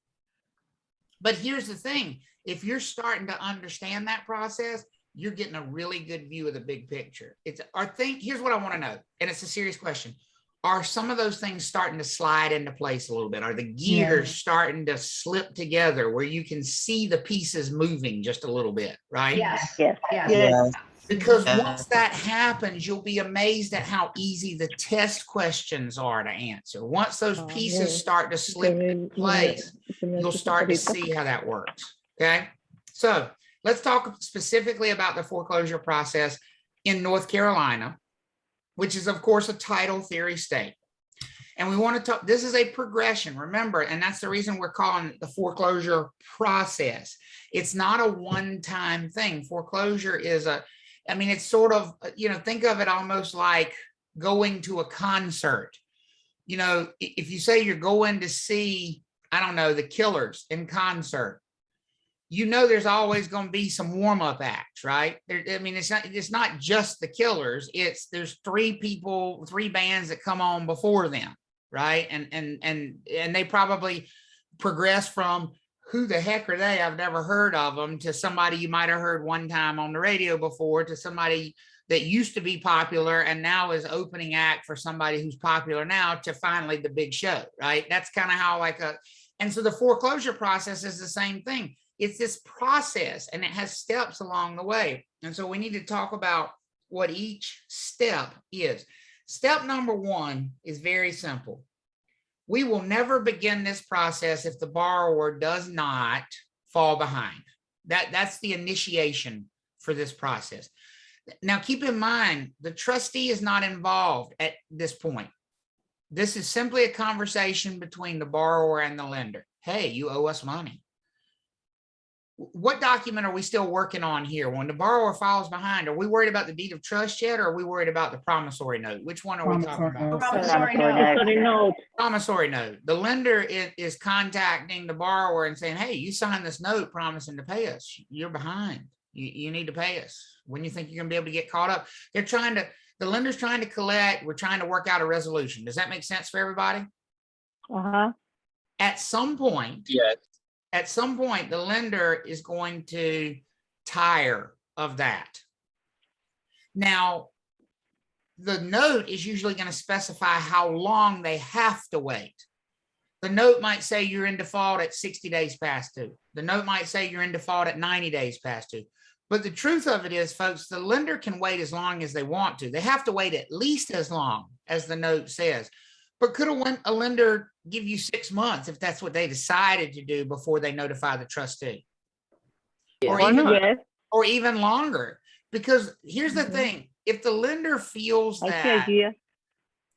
S1: But here's the thing, if you're starting to understand that process, you're getting a really good view of the big picture. Here's what I want to know, and it's a serious question. Are some of those things starting to slide into place a little bit? Are the gears starting to slip together where you can see the pieces moving just a little bit, right?
S2: Yes.
S10: Yes.
S2: Yes.
S1: Because once that happens, you'll be amazed at how easy the test questions are to answer. Once those pieces start to slip into place, you'll start to see how that works. Okay. So let's talk specifically about the foreclosure process in North Carolina, which is, of course, a title theory state. And we want to talk, this is a progression, remember, and that's the reason we're calling it the foreclosure process. It's not a one-time thing. Foreclosure is it's sort of, think of it almost like going to a concert. If you say you're going to see, I don't know, the Killers in concert, there's always going to be some warm-up acts, right? It's not just the Killers. There's 3 bands that come on before them, right? And they probably progress from who the heck are they? I've never heard of them, to somebody you might have heard one time on the radio before, to somebody that used to be popular and now is opening act for somebody who's popular now, to finally the big show, right? That's kind of how and so the foreclosure process is the same thing. It's this process and it has steps along the way. And so we need to talk about what each step is. Step number 1 is very simple. We will never begin this process if the borrower does not fall behind. That's the initiation for this process. Now, keep in mind, the trustee is not involved at this point. This is simply a conversation between the borrower and the lender. Hey, you owe us money. What document are we still working on here? When the borrower falls behind, are we worried about the deed of trust yet, or are we worried about the promissory note? Which one are we talking about?
S2: Promissory
S10: Promissory
S2: note.
S10: note.
S1: Promissory note. The lender is contacting the borrower and saying, hey, you signed this note promising to pay us. You're behind. You need to pay us. When you think you're gonna be able to get caught up, the lender's trying to collect, we're trying to work out a resolution. Does that make sense for everybody?
S10: Uh-huh.
S1: At some point,
S3: Yes.
S1: the lender is going to tire of that. Now, the note is usually going to specify how long they have to wait. The note might say you're in default at 60 days past due. The note might say you're in default at 90 days past due. But the truth of it is, folks, the lender can wait as long as they want to. They have to wait at least as long as the note says. But could a lender give you 6 months if that's what they decided to do before they notify the trustee?
S8: Yeah.
S3: Why not?
S10: Yes,
S1: Or even longer? Because here's the thing, if the lender feels
S10: I see
S1: that,
S10: idea.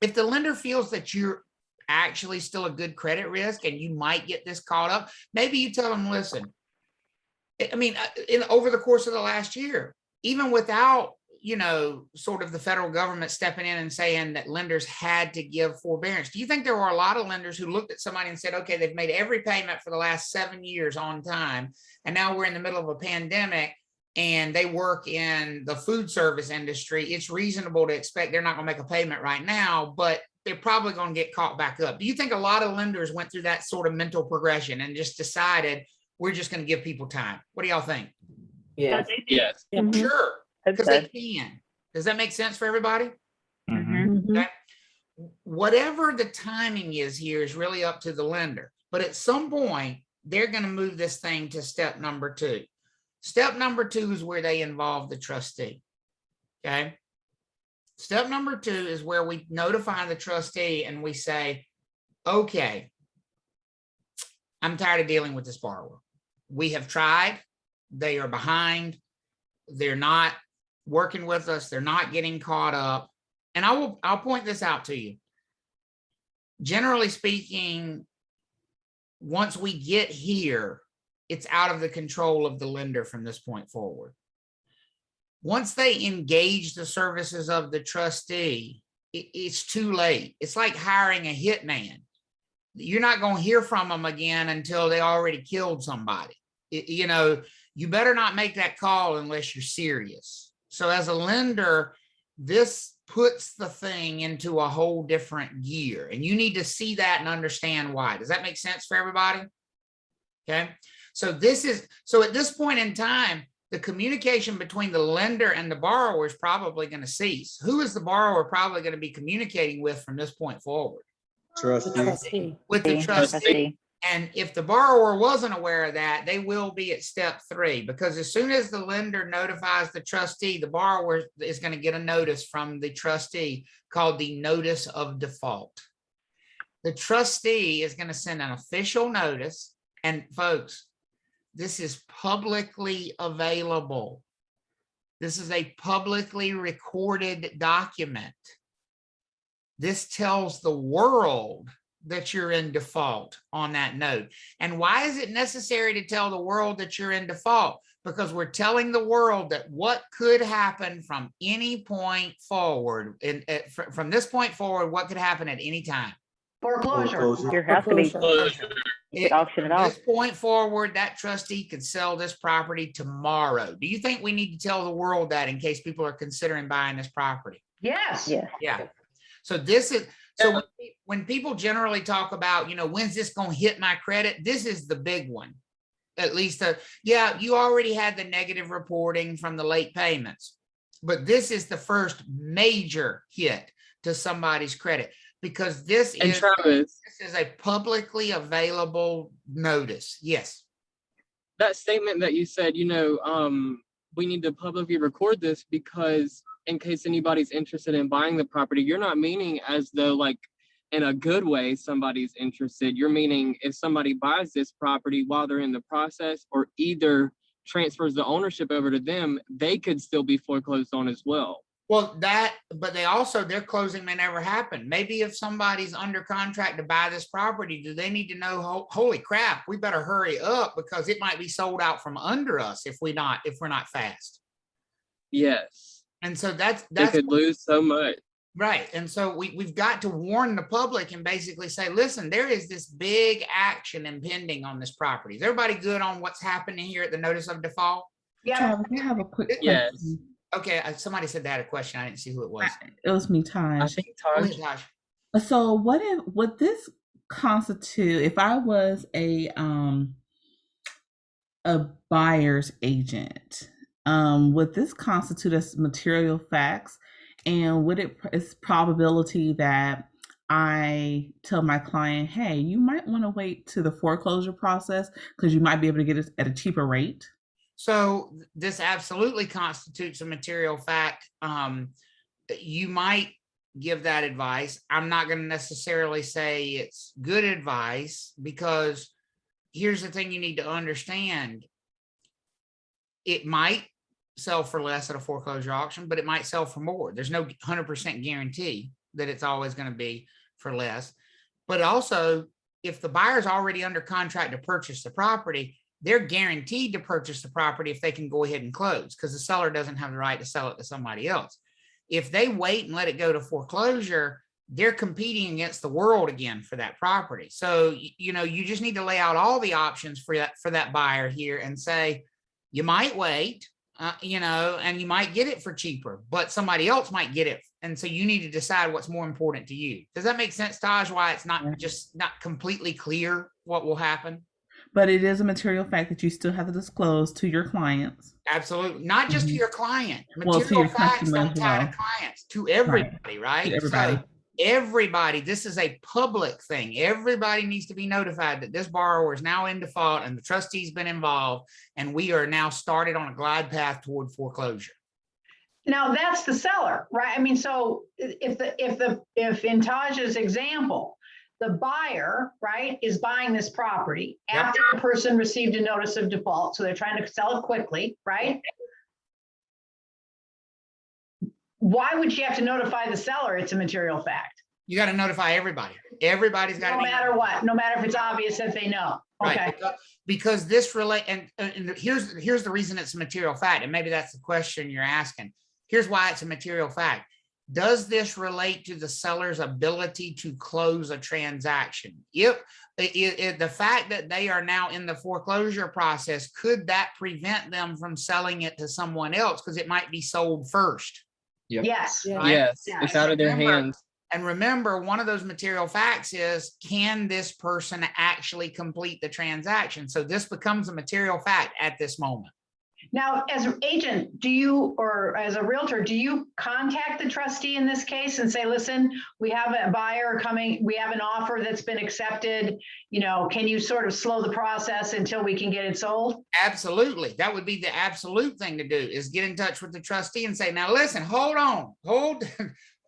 S1: if the lender feels that you're actually still a good credit risk and you might get this caught up, maybe you tell them, listen, I mean, over the course of the last year, even without, sort of the federal government stepping in and saying that lenders had to give forbearance, do you think there were a lot of lenders who looked at somebody and said, okay, they've made every payment for the last 7 years on time, and now we're in the middle of a pandemic and they work in the food service industry, it's reasonable to expect they're not going to make a payment right now, but they're probably going to get caught back up? Do you think a lot of lenders went through that sort of mental progression and just decided we're just going to give people time? What do y'all think?
S8: Yes.
S3: Yes.
S10: Mhm.
S1: Sure,
S10: That's
S1: because they
S10: good.
S1: can. Does that make sense for everybody?
S10: Mhm.
S1: Okay. Whatever the timing is here is really up to the lender. But at some point, they're going to move this thing to step number 2. Step number 2 is where they involve the trustee. Okay. Step number 2 is where we notify the trustee and we say, okay, I'm tired of dealing with this borrower. We have tried. They are behind. They're not working with us. They're not getting caught up. And I'll point this out to you. Generally speaking, once we get here, it's out of the control of the lender from this point forward. Once they engage the services of the trustee, it's too late. It's like hiring a hitman. You're not going to hear from them again until they already killed somebody. You better not make that call unless you're serious. So as a lender, this puts the thing into a whole different gear, and you need to see that and understand why. Does that make sense for everybody? Okay. So at this point in time, the communication between the lender and the borrower is probably going to cease. Who is the borrower probably going to be communicating with from this point forward?
S9: Trustee.
S1: With the trustee.
S10: Trustee.
S1: And if the borrower wasn't aware of that, they will be at step 3, because as soon as the lender notifies the trustee, the borrower is going to get a notice from the trustee called the notice of default. The trustee is going to send an official notice. And folks, this is publicly available. This is a publicly recorded document. This tells the world that you're in default on that note. And why is it necessary to tell the world that you're in default? Because we're telling the world that what could happen from any point forward, from this point forward, what could happen at any time?
S2: Foreclosure.
S10: Your house could be,
S3: Foreclosure.
S10: you could auction it
S1: From
S10: off.
S1: this point forward, that trustee could sell this property tomorrow. Do you think we need to tell the world that in case people are considering buying this property?
S2: Yes.
S10: Yes.
S1: Yeah. So this is, so when people generally talk about, when's this going to hit my credit? This is the big one. At least, yeah, you already had the negative reporting from the late payments, but this is the first major hit to somebody's credit, because this
S3: And Travis,
S1: is a publicly available notice. Yes.
S3: that statement that you said, we need to publicly record this because in case anybody's interested in buying the property, you're not meaning as though like in a good way somebody's interested. You're meaning if somebody buys this property while they're in the process or either transfers the ownership over to them, they could still be foreclosed on as well.
S1: Well, but their closing may never happen. Maybe if somebody's under contract to buy this property, do they need to know, holy crap, we better hurry up because it might be sold out from under us if we're not fast.
S3: Yes.
S1: And so they
S3: They could lose so much.
S1: right. And so we've got to warn the public and basically say, listen, there is this big action impending on this property. Is everybody good on what's happening here at the notice of default?
S2: Yeah,
S4: Travis, I have a quick
S3: Yes.
S4: question.
S1: Okay, somebody said they had a question. I didn't see who it was.
S4: It was me,
S3: I
S4: Taj.
S3: think
S1: Go
S3: Taj.
S1: ahead, Josh.
S4: So what if would this constitute if I was a buyer's agent? Would this constitute as material facts? And would it is probability that I tell my client, hey, you might want to wait to the foreclosure process because you might be able to get it at a cheaper rate?
S1: So this absolutely constitutes a material fact. You might give that advice. I'm not going to necessarily say it's good advice, because here's the thing you need to understand. It might sell for less at a foreclosure auction, but it might sell for more. There's no 100% guarantee that it's always going to be for less. But also, if the buyer's already under contract to purchase the property, they're guaranteed to purchase the property if they can go ahead and close, because the seller doesn't have the right to sell it to somebody else. If they wait and let it go to foreclosure, they're competing against the world again for that property. So, you just need to lay out all the options for that buyer here and say, you might wait, and you might get it for cheaper, but somebody else might get it. And so you need to decide what's more important to you. Does that make sense, Taj? Why it's not completely clear what will happen?
S4: But it is a material fact that you still have to disclose to your clients.
S1: Absolutely. Not just to your client.
S4: Well, to
S1: Material
S4: your
S1: facts
S4: customer
S1: don't
S4: as
S1: tie to
S4: well.
S1: clients, to everybody, right?
S4: To everybody.
S1: So everybody, this is a public thing. Everybody needs to be notified that this borrower is now in default and the trustee's been involved, and we are now started on a glide path toward foreclosure.
S2: now that's the seller, right? I mean, so if in Taj's example, the buyer, right, is buying this property
S1: Yep.
S2: after the person received a notice of default, so they're trying to sell it quickly, right? Why would she have to notify the seller it's a material fact?
S1: You got to notify everybody. Everybody's got to
S2: No
S1: be
S2: matter what, no matter if it's obvious that they know. Okay.
S1: right. Because this and here's the reason it's a material fact, and maybe that's the question you're asking. Here's why it's a material fact. Does this relate to the seller's ability to close a transaction? If the fact that they are now in the foreclosure process, could that prevent them from selling it to someone else because it might be sold first?
S7: Yep.
S2: Yes.
S1: Right?
S3: Yes,
S2: Yes.
S3: it's out of their
S1: Remember-
S3: hands.
S1: And remember, one of those material facts is, can this person actually complete the transaction? So this becomes a material fact at this moment.
S2: Now, as an agent, or as a realtor, do you contact the trustee in this case and say, listen, we have a buyer coming, we have an offer that's been accepted, can you sort of slow the process until we can get it sold?
S1: Absolutely. That would be the absolute thing to do, is get in touch with the trustee and say, now listen, hold,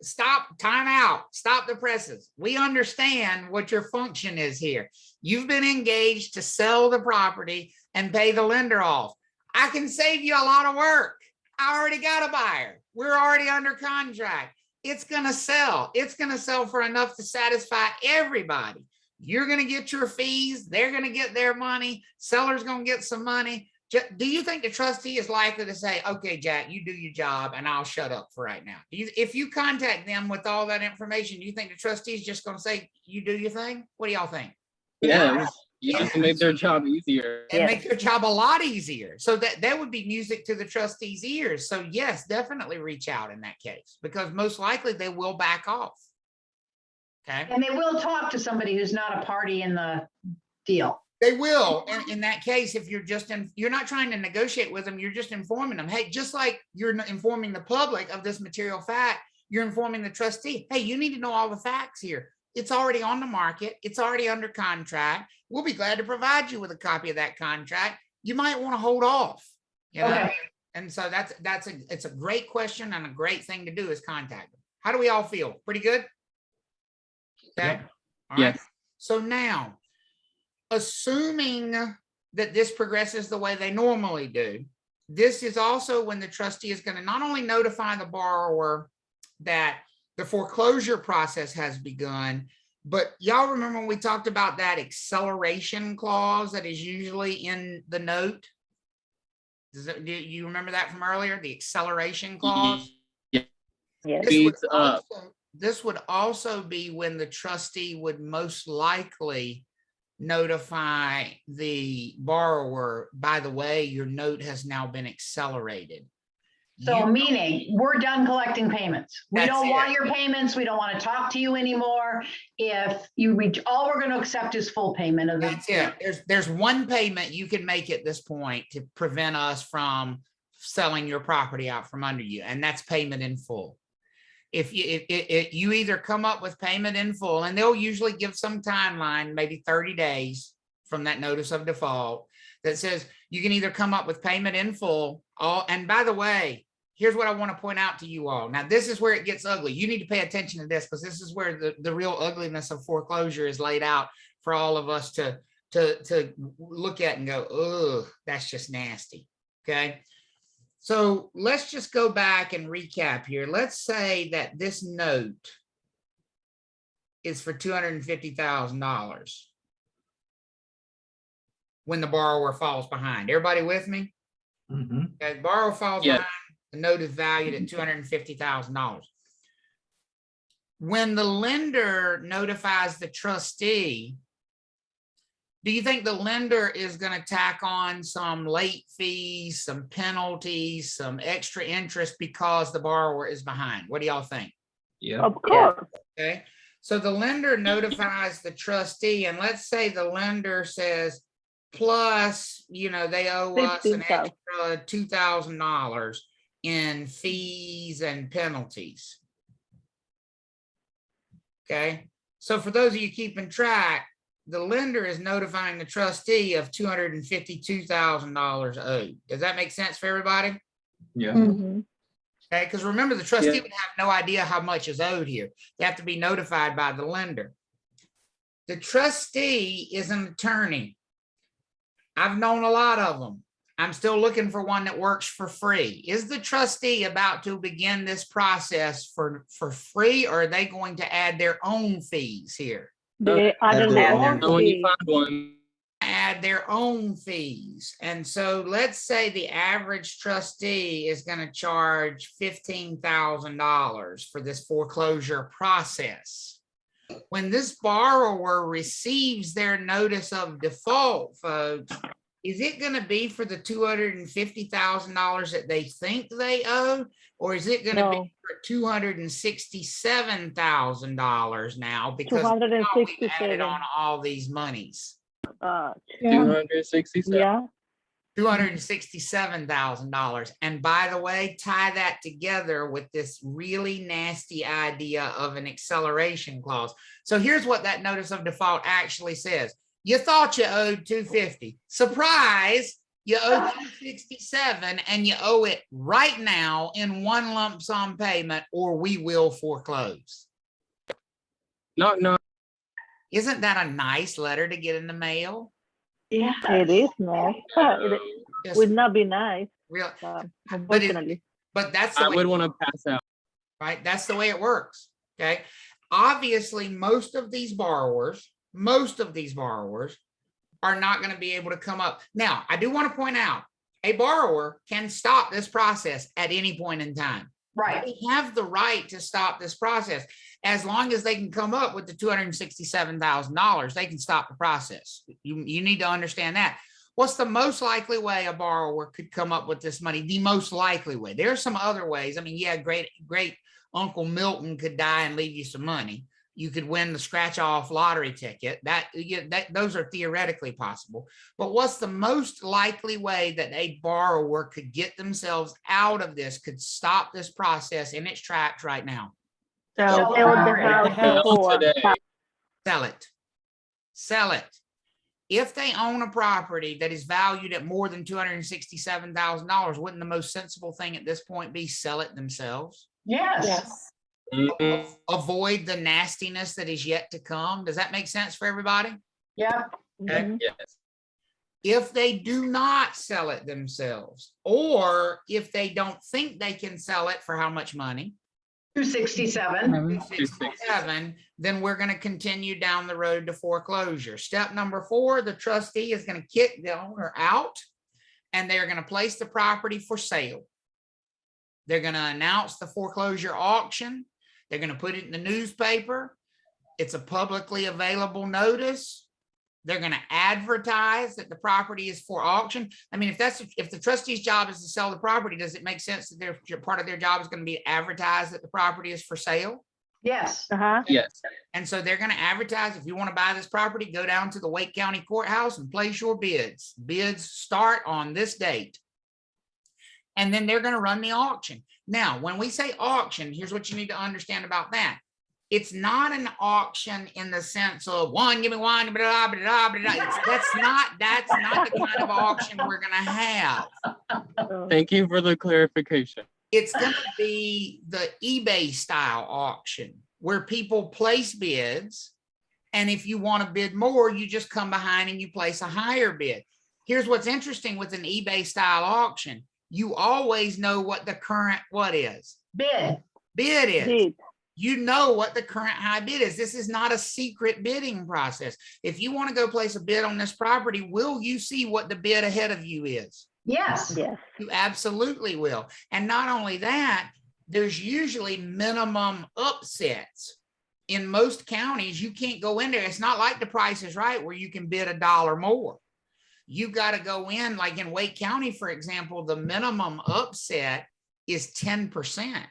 S1: stop, time out, stop the presses. We understand what your function is here. You've been engaged to sell the property and pay the lender off. I can save you a lot of work. I already got a buyer. We're already under contract. It's going to sell. It's going to sell for enough to satisfy everybody. You're going to get your fees. They're going to get their money. Seller's going to get some money. Do you think the trustee is likely to say, okay, Jack, you do your job and I'll shut up for right now? If you contact them with all that information, do you think the trustee is just going to say, you do your thing? What do y'all think?
S3: Yes. Yes, to make their job easier.
S1: And
S10: Yes.
S1: make their job a lot easier. So that would be music to the trustee's ears. So yes, definitely reach out in that case, because most likely they will back off. Okay.
S2: And they will talk to somebody who's not a party in the deal.
S1: They will. And in that case, if you're not trying to negotiate with them, you're just informing them. Hey, just like you're informing the public of this material fact, you're informing the trustee. Hey, you need to know all the facts here. It's already on the market. It's already under contract. We'll be glad to provide you with a copy of that contract. You might want to hold off.
S2: Okay.
S1: And so it's a great question and a great thing to do is contact them. How do we all feel? Pretty good? Okay. All right.
S3: Yes.
S1: So now, assuming that this progresses the way they normally do, this is also when the trustee is going to not only notify the borrower that the foreclosure process has begun, but y'all remember when we talked about that acceleration clause that is usually in the note? Do you remember that from earlier? The acceleration clause?
S10: Yes.
S1: This would also be when the trustee would most likely notify the borrower, by the way, your note has now been accelerated.
S2: So
S1: You-
S2: meaning, we're done collecting payments. We
S1: That's
S2: don't want
S1: it.
S2: your payments. We don't want to talk to you anymore. If you reach, all we're going to accept is full payment of the.
S1: That's it. There's one payment you can make at this point to prevent us from selling your property out from under you, and that's payment in full. If you either come up with payment in full, and they'll usually give some timeline, maybe 30 days from that notice of default, that says you can either come up with payment in full. And by the way, here's what I want to point out to you all. Now, this is where it gets ugly. You need to pay attention to this, because this is where the real ugliness of foreclosure is laid out for all of us to look at and go, oh, that's just nasty. Okay. So let's just go back and recap here. Let's say that this note is for $250,000 when the borrower falls behind. Everybody with me? Okay, borrower falls
S3: Yeah.
S1: behind, the note is valued at $250,000. When the lender notifies the trustee, do you think the lender is going to tack on some late fees, some penalties, some extra interest because the borrower is behind? What do y'all think?
S3: Yeah.
S10: Of course.
S1: Okay, so the lender notifies the trustee, and let's say the lender says, plus, they owe us an
S10: $15,000.
S1: extra $2,000 in fees and penalties. Okay, so for those of you keeping track, the lender is notifying the trustee of $252,000 owed. Does that make sense for everybody?
S3: Yeah.
S10: Mhm.
S1: Okay, because remember, the trustee
S3: Yeah.
S1: would have no idea how much is owed here. They have to be notified by the lender. The trustee is an attorney. I've known a lot of them. I'm still looking for one that works for free. Is the trustee about to begin this process for free, or are they going to add their own fees here?
S10: They added their own
S3: When you
S10: fee.
S3: find one,
S1: Add their own fees. And so let's say the average trustee is going to charge $15,000 for this foreclosure process. When this borrower receives their notice of default, folks, is it going to be for the $250,000 that they think they owe, or is it going to
S10: No.
S1: be for $267,000 now because now we've added
S10: 267.
S1: on all these monies?
S3: 267.
S10: Yeah.
S1: $267,000. And by the way, tie that together with this really nasty idea of an acceleration clause. So here's what that notice of default actually says. You thought you owed $250. Surprise, you owe $267, and you owe it right now in one lump sum payment, or we will foreclose.
S3: No.
S1: Isn't that a nice letter to get in the mail?
S2: Yeah.
S10: It is nice. It
S1: Just
S10: would not be nice,
S1: real,
S10: unfortunately.
S1: but that's the
S3: I
S1: way
S3: would want to pass out.
S1: right? That's the way it works. Okay. Obviously, most of these borrowers are not going to be able to come up. Now, I do want to point out, a borrower can stop this process at any point in time.
S2: Right.
S1: They have the right to stop this process. As long as they can come up with the $267,000, they can stop the process. You need to understand that. What's the most likely way a borrower could come up with this money? The most likely way. There are some other ways. I mean, yeah, great Uncle Milton could die and leave you some money. You could win the scratch off lottery ticket. Those are theoretically possible. But what's the most likely way that a borrower could get themselves out of this, could stop this process in its tracks right now?
S2: Sell
S10: Sell the
S2: property.
S10: house
S3: Sell
S10: before.
S3: today.
S1: Sell it. If they own a property that is valued at more than $267,000, wouldn't the most sensible thing at this point be sell it themselves?
S2: Yes.
S3: Mhm.
S1: Avoid the nastiness that is yet to come. Does that make sense for everybody?
S2: Yep.
S1: Okay.
S10: Mhm.
S3: Yes.
S1: If they do not sell it themselves, or if they don't think they can sell it for how much money?
S2: 267.
S1: 67, then we're going to continue down the road to foreclosure. Step number 4, the trustee is going to kick the owner out, and they're going to place the property for sale. They're going to announce the foreclosure auction. They're going to put it in the newspaper. It's a publicly available notice. They're going to advertise that the property is for auction. I mean, if the trustee's job is to sell the property, does it make sense that part of their job is going to be advertise that the property is for sale?
S2: Yes.
S10: Uh-huh.
S7: Yes.
S1: And so they're going to advertise, if you want to buy this property, go down to the Wake County Courthouse and place your bids. Bids start on this date. And then they're going to run the auction. Now, when we say auction, here's what you need to understand about that. It's not an auction in the sense of one, give me one, blah, blah, blah, blah. That's not the kind of auction we're going to have.
S9: Thank you for the clarification.
S1: It's going to be the eBay style auction where people place bids. And if you want to bid more, you just come behind and you place a higher bid. Here's what's interesting with an eBay style auction. You always know what the current what is.
S2: Bid.
S1: Bid is.
S10: Bid.
S1: You know what the current high bid is. This is not a secret bidding process. If you want to go place a bid on this property, will you see what the bid ahead of you is?
S2: Yes.
S10: Yes.
S1: You absolutely will. And not only that, there's usually minimum upsets. In most counties, you can't go in there. It's not like the Price is Right where you can bid $1 more. You got to go in, like in Wake County, for example, the minimum upset is 10%.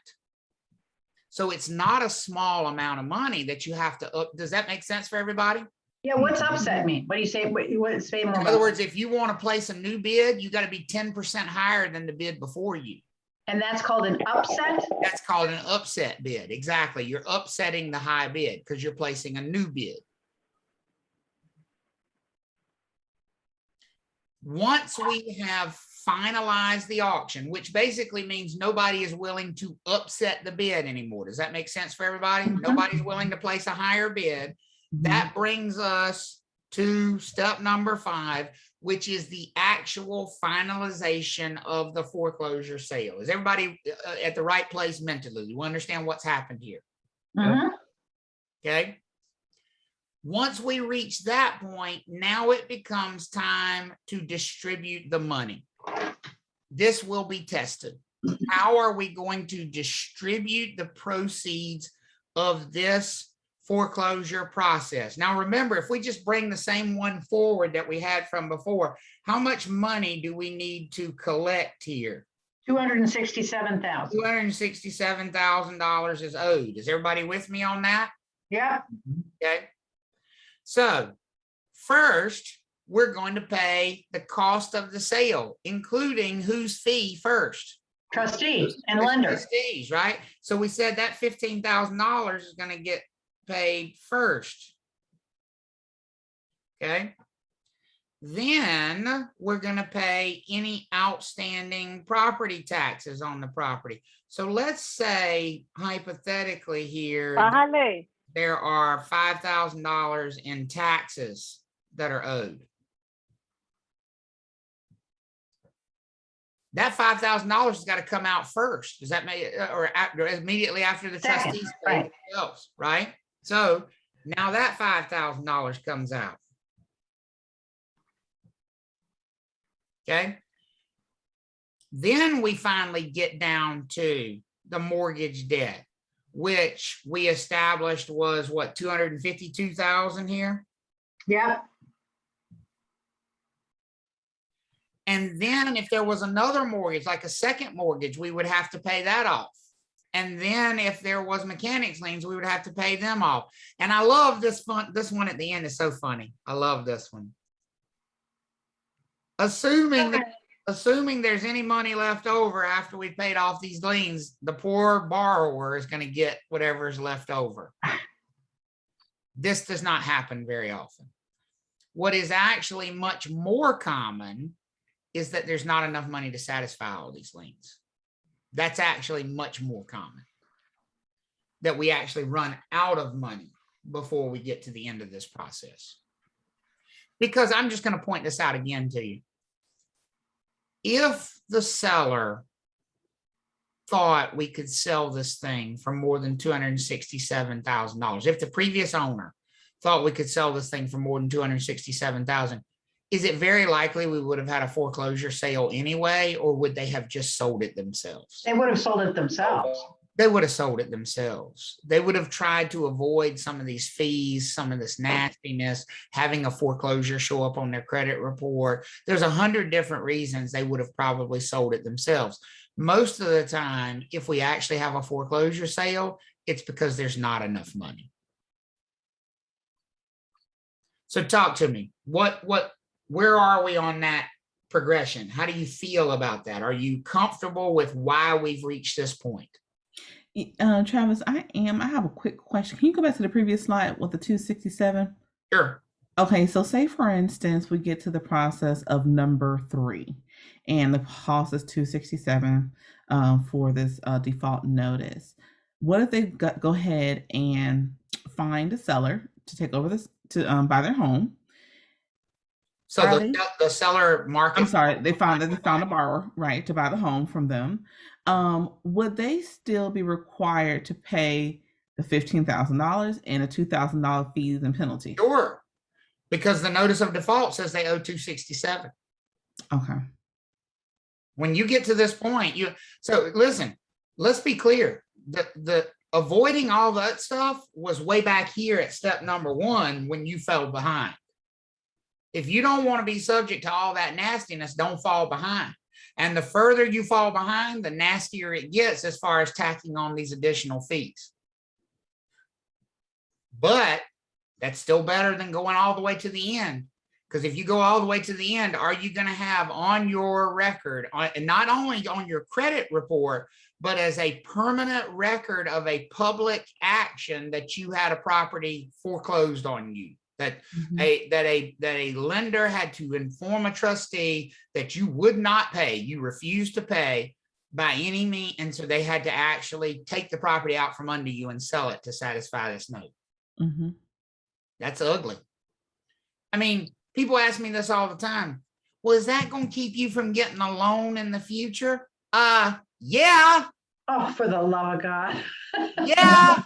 S1: So it's not a small amount of money that you have to up. Does that make sense for everybody?
S2: Yeah, what's upset mean? What do you say? What say more
S1: In
S2: about?
S1: other words, if you want to place a new bid, you got to be 10% higher than the bid before you.
S2: And that's called an upset?
S1: That's called an upset bid. Exactly. You're upsetting the high bid because you're placing a new bid. Once we have finalized the auction, which basically means nobody is willing to upset the bid anymore. Does that make sense for everybody?
S2: Mhm.
S1: Nobody's willing to place a higher bid. That brings us to step number 5, which is the actual finalization of the foreclosure sale. Is everybody at the right place mentally? You understand what's happened here?
S2: Mhm.
S1: Okay. Once we reach that point, now it becomes time to distribute the money. This will be tested. How are we going to distribute the proceeds of this foreclosure process? Now, remember, if we just bring the same one forward that we had from before, how much money do we need to collect here?
S2: $267,000.
S1: $267,000 is owed. Is everybody with me on that?
S2: Yeah.
S1: Okay. So first, we're going to pay the cost of the sale, including whose fee first?
S2: Trustee and
S1: The
S2: lender.
S1: Trustees, right? So we said that $15,000 is going to get paid first. Okay. Then we're going to pay any outstanding property taxes on the property. So let's say hypothetically here,
S10: Bájale.
S1: there are $5,000 in taxes that are owed. That $5,000 has got to come out first. Does that make or immediately after the
S2: Second,
S1: trustees
S2: right.
S1: pay themselves, right? So now that $5,000 comes out. Okay. Then we finally get down to the mortgage debt, which we established was what, 252,000 here?
S2: Yeah.
S1: And then if there was another mortgage, like a second mortgage, we would have to pay that off. And then if there was mechanics liens, we would have to pay them off. And I love this one at the end is so funny. I love this one. Assuming there's any money left over after we paid off these liens, the poor borrower is going to get whatever is left over. This does not happen very often. What is actually much more common is that there's not enough money to satisfy all these liens. That's actually much more common. That we actually run out of money before we get to the end of this process. Because I'm just going to point this out again to you. If the seller thought we could sell this thing for more than $267,000, if the previous owner thought we could sell this thing for more than $267,000, is it very likely we would have had a foreclosure sale anyway, or would they have just sold it themselves?
S2: They would have sold it themselves.
S1: They would have sold it themselves. They would have tried to avoid some of these fees, some of this nastiness, having a foreclosure show up on their credit report. There's 100 different reasons they would have probably sold it themselves. Most of the time, if we actually have a foreclosure sale, it's because there's not enough money. So talk to me. Where are we on that progression? How do you feel about that? Are you comfortable with why we've reached this point?
S4: Travis, I have a quick question. Can you go back to the previous slide with the 267?
S1: Sure.
S4: Okay, so say for instance, we get to the process of number 3 and the cost is 267 for this default notice. What if they go ahead and find a seller to take over this, to buy their home?
S1: So the seller market.
S4: I'm sorry, they found a borrower, right, to buy the home from them. Would they still be required to pay the $15,000 and a $2,000 fees and penalty?
S1: Sure, because the notice of default says they owe 267.
S4: Okay.
S1: When you get to this point, so listen, let's be clear. The avoiding all that stuff was way back here at step number 1 when you fell behind. If you don't want to be subject to all that nastiness, don't fall behind. And the further you fall behind, the nastier it gets as far as tacking on these additional fees. But that's still better than going all the way to the end. Because if you go all the way to the end, are you going to have on your record, and not only on your credit report, but as a permanent record of a public action that you had a property foreclosed on you? That a lender had to inform a trustee that you would not pay, you refused to pay by any means, and so they had to actually take the property out from under you and sell it to satisfy this note. That's ugly. I mean, people ask me this all the time. Well, is that going to keep you from getting a loan in the future? Yeah.
S2: Oh, for the love of God.
S1: Yeah.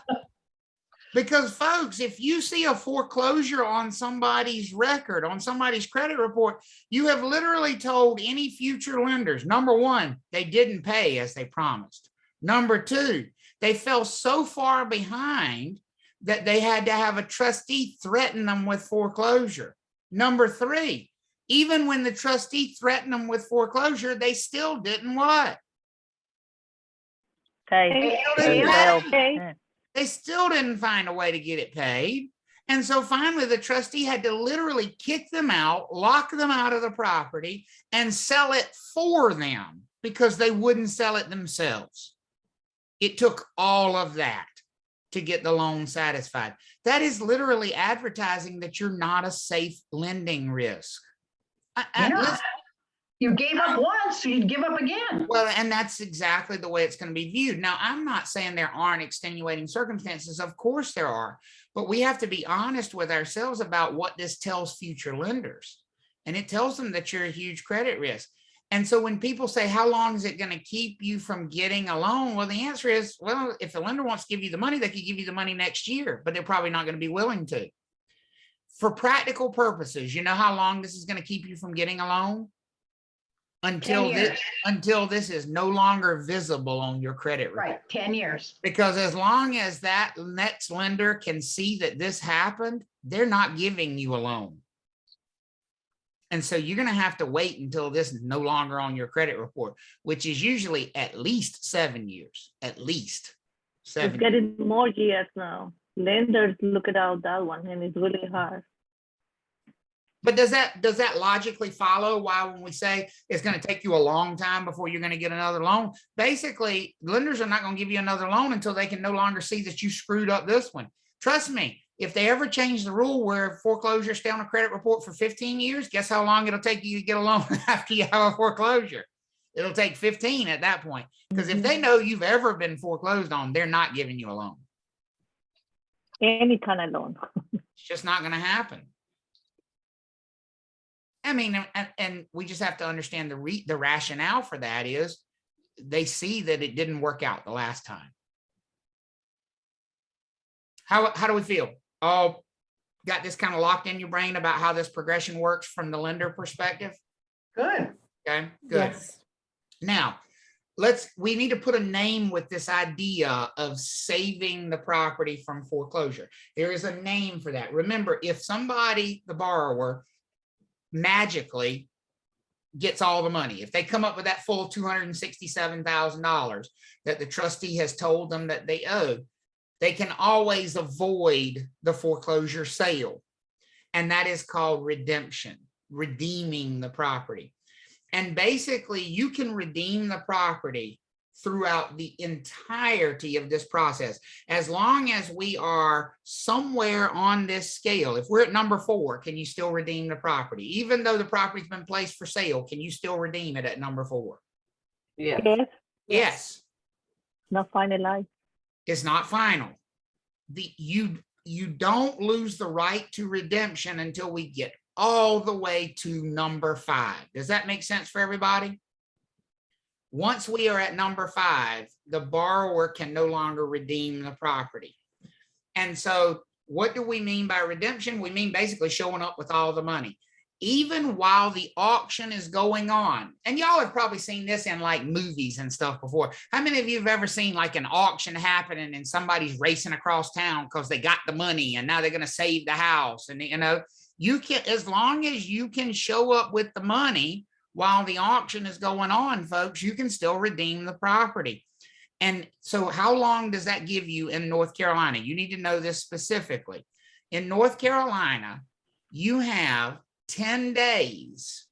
S1: Because folks, if you see a foreclosure on somebody's record, on somebody's credit report, you have literally told any future lenders, number 1, they didn't pay as they promised. Number 2, they fell so far behind that they had to have a trustee threaten them with foreclosure. Number 3, even when the trustee threatened them with foreclosure, they still didn't what? They still didn't find a way to get it paid. And so finally, the trustee had to literally kick them out, lock them out of the property, and sell it for them because they wouldn't sell it themselves. It took all of that to get the loan satisfied. That is literally advertising that you're not a safe lending risk.
S2: You gave up once, so you'd give up again.
S1: Well, and that's exactly the way it's going to be viewed. Now, I'm not saying there aren't extenuating circumstances. Of course there are, but we have to be honest with ourselves about what this tells future lenders. And it tells them that you're a huge credit risk. And so when people say, how long is it going to keep you from getting a loan? Well, the answer is, well, if the lender wants to give you the money, they could give you the money next year, but they're probably not going to be willing to. For practical purposes, you know how long this is going to keep you from getting a loan? Until this is no longer visible on your credit report.
S2: Right, 10 years.
S1: Because as long as that next lender can see that this happened, they're not giving you a loan. And so you're going to have to wait until this is no longer on your credit report, which is usually at least 7 years, at least 7
S10: It's getting more years now. Lenders look at that one, and it's really hard.
S1: But does that logically follow why when we say it's going to take you a long time before you're going to get another loan? Basically, lenders are not going to give you another loan until they can no longer see that you screwed up this one. Trust me, if they ever change the rule where foreclosure stay on a credit report for 15 years, guess how long it'll take you to get a loan after you have a foreclosure? It'll take 15 at that point. Because if they know you've ever been foreclosed on, they're not giving you a loan.
S10: Any kind of loan.
S1: It's just not going to happen. I mean, and we just have to understand the rationale for that is they see that it didn't work out the last time. How do we feel? Oh, got this kind of locked in your brain about how this progression works from the lender perspective?
S2: Good.
S1: Okay, good.
S4: Yes.
S1: Now, we need to put a name with this idea of saving the property from foreclosure. There is a name for that. Remember, if somebody, the borrower, magically gets all the money, if they come up with that full $267,000 that the trustee has told them that they owe, they can always avoid the foreclosure sale. And that is called redemption, redeeming the property. And basically, you can redeem the property throughout the entirety of this process. As long as we are somewhere on this scale, if we're at number 4, can you still redeem the property? Even though the property's been placed for sale, can you still redeem it at number 4?
S8: Yeah.
S10: Yes,
S1: Yes,
S10: not finalized.
S1: it's not final. You don't lose the right to redemption until we get all the way to number 5. Does that make sense for everybody? Once we are at number 5, the borrower can no longer redeem the property. And so what do we mean by redemption? We mean basically showing up with all the money, even while the auction is going on. And y'all have probably seen this in like movies and stuff before. How many of you have ever seen like an auction happening and somebody's racing across town because they got the money and now they're going to save the house? And you know, you can, as long as you can show up with the money while the auction is going on, folks, you can still redeem the property. And so how long does that give you in North Carolina? You need to know this specifically. In North Carolina, you have 10 days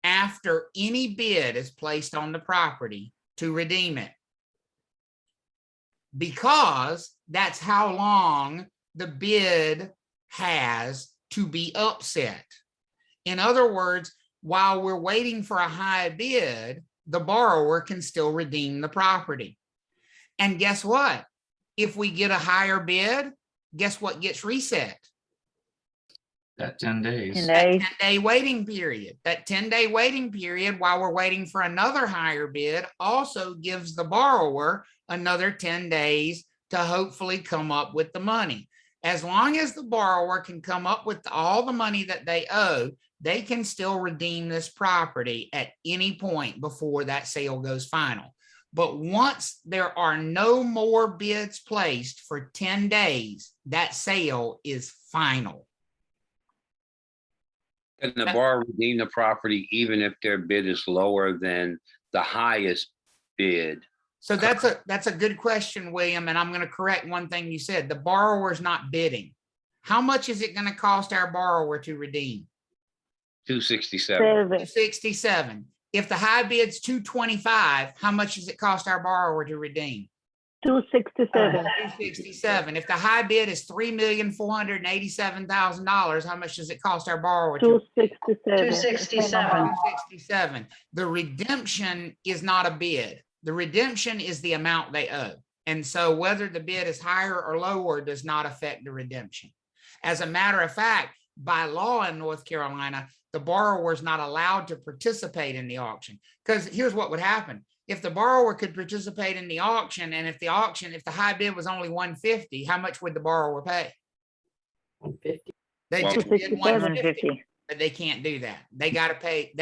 S1: after any bid is placed on the property to redeem it, because that's how long the bid has to be upset. In other words, while we're waiting for a high bid, the borrower can still redeem the property. And guess what? If we get a higher bid, guess what gets reset?
S11: That 10 days.
S10: 10
S1: That
S10: days.
S1: 10-day waiting period. That 10-day waiting period while we're waiting for another higher bid also gives the borrower another 10 days to hopefully come up with the money. As long as the borrower can come up with all the money that they owe, they can still redeem this property at any point before that sale goes final. But once there are no more bids placed for 10 days, that sale is final.
S7: Can the borrower redeem the property even if their bid is lower than the highest bid?
S1: So that's a good question, William, and I'm going to correct one thing you said. The borrower's not bidding. How much is it going to cost our borrower to redeem?
S7: 267.
S1: 267. If the high bid's 225, how much does it cost our borrower to redeem?
S10: 267.
S1: 267. If the high bid is $3,487,000, how much does it cost our borrower to?
S10: 267.
S2: 267.
S1: 267. The redemption is not a bid. The redemption is the amount they owe. And so whether the bid is higher or lower does not affect the redemption. As a matter of fact, by law in North Carolina, the borrower is not allowed to participate in the auction. Because here's what would happen. If the borrower could participate in the auction, and if the high bid was only 150, how much would the borrower pay?
S8: 150.
S1: They
S7: Well,
S1: just bid 150,
S10: 150.
S1: but they can't do that. They got to pay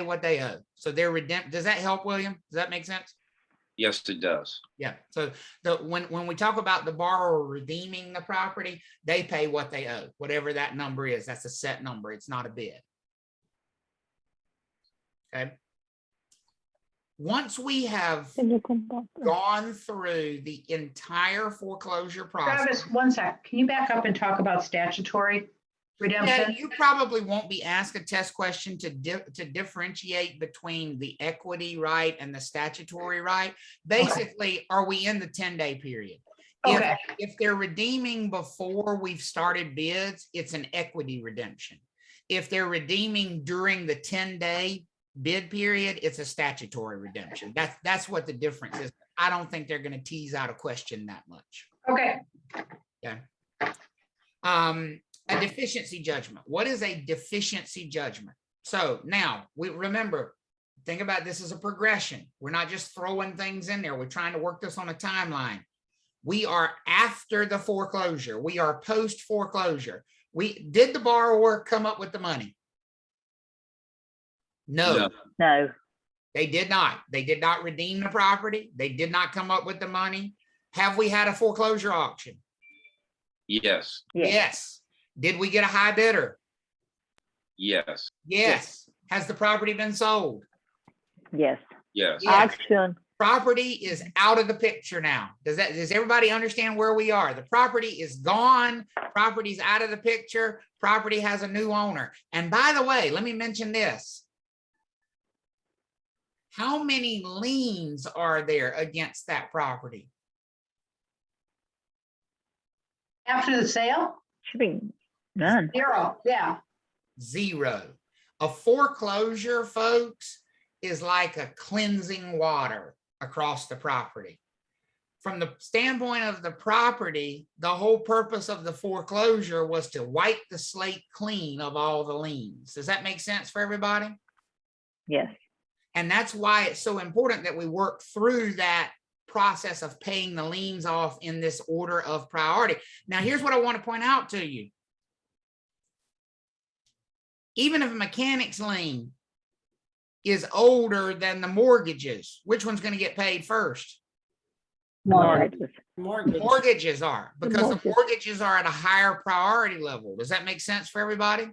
S1: what they owe. So they're redemption. Does that help, William? Does that make sense?
S7: Yes, it does.
S1: Yeah. So when we talk about the borrower redeeming the property, they pay what they owe, whatever that number is. That's a set number. It's not a bid. Okay. Once we have
S10: Can you come back?
S1: gone through the entire foreclosure process.
S2: Travis, one sec. Can you back up and talk about statutory
S1: Yeah,
S2: redemption?
S1: you probably won't be asked a test question to differentiate between the equity right and the statutory right. Basically, are we in the 10-day period?
S2: Okay.
S1: If they're redeeming before we've started bids, it's an equity redemption. If they're redeeming during the 10-day bid period, it's a statutory redemption. That's what the difference is. I don't think they're going to tease out a question that much.
S2: Okay.
S1: Yeah. A deficiency judgment. What is a deficiency judgment? So now we remember, think about this as a progression. We're not just throwing things in there. We're trying to work this on a timeline. We are after the foreclosure. We are post foreclosure. Did the borrower come up with the money? No.
S10: No.
S1: They did not. They did not redeem the property. They did not come up with the money. Have we had a foreclosure auction?
S7: Yes,
S1: Yes. Did we get a high bidder?
S7: yes,
S1: Yes. Has the property been sold?
S10: Yes.
S7: yes.
S1: Yes.
S10: Action.
S1: Property is out of the picture now. Does everybody understand where we are? The property is gone. Property's out of the picture. Property has a new owner. And by the way, let me mention this. How many liens are there against that property?
S2: After the sale,
S10: Should be none.
S2: 0, yeah.
S1: 0. A foreclosure, folks, is like a cleansing water across the property. From the standpoint of the property, the whole purpose of the foreclosure was to wipe the slate clean of all the liens. Does that make sense for everybody?
S10: Yes.
S1: And that's why it's so important that we work through that process of paying the liens off in this order of priority. Now, here's what I want to point out to you. Even if a mechanic's lien is older than the mortgages, which one's going to get paid first?
S10: Mortgages.
S1: Mortgages are, because the
S10: Mortgage.
S1: mortgages are at a higher priority level. Does that make sense for everybody?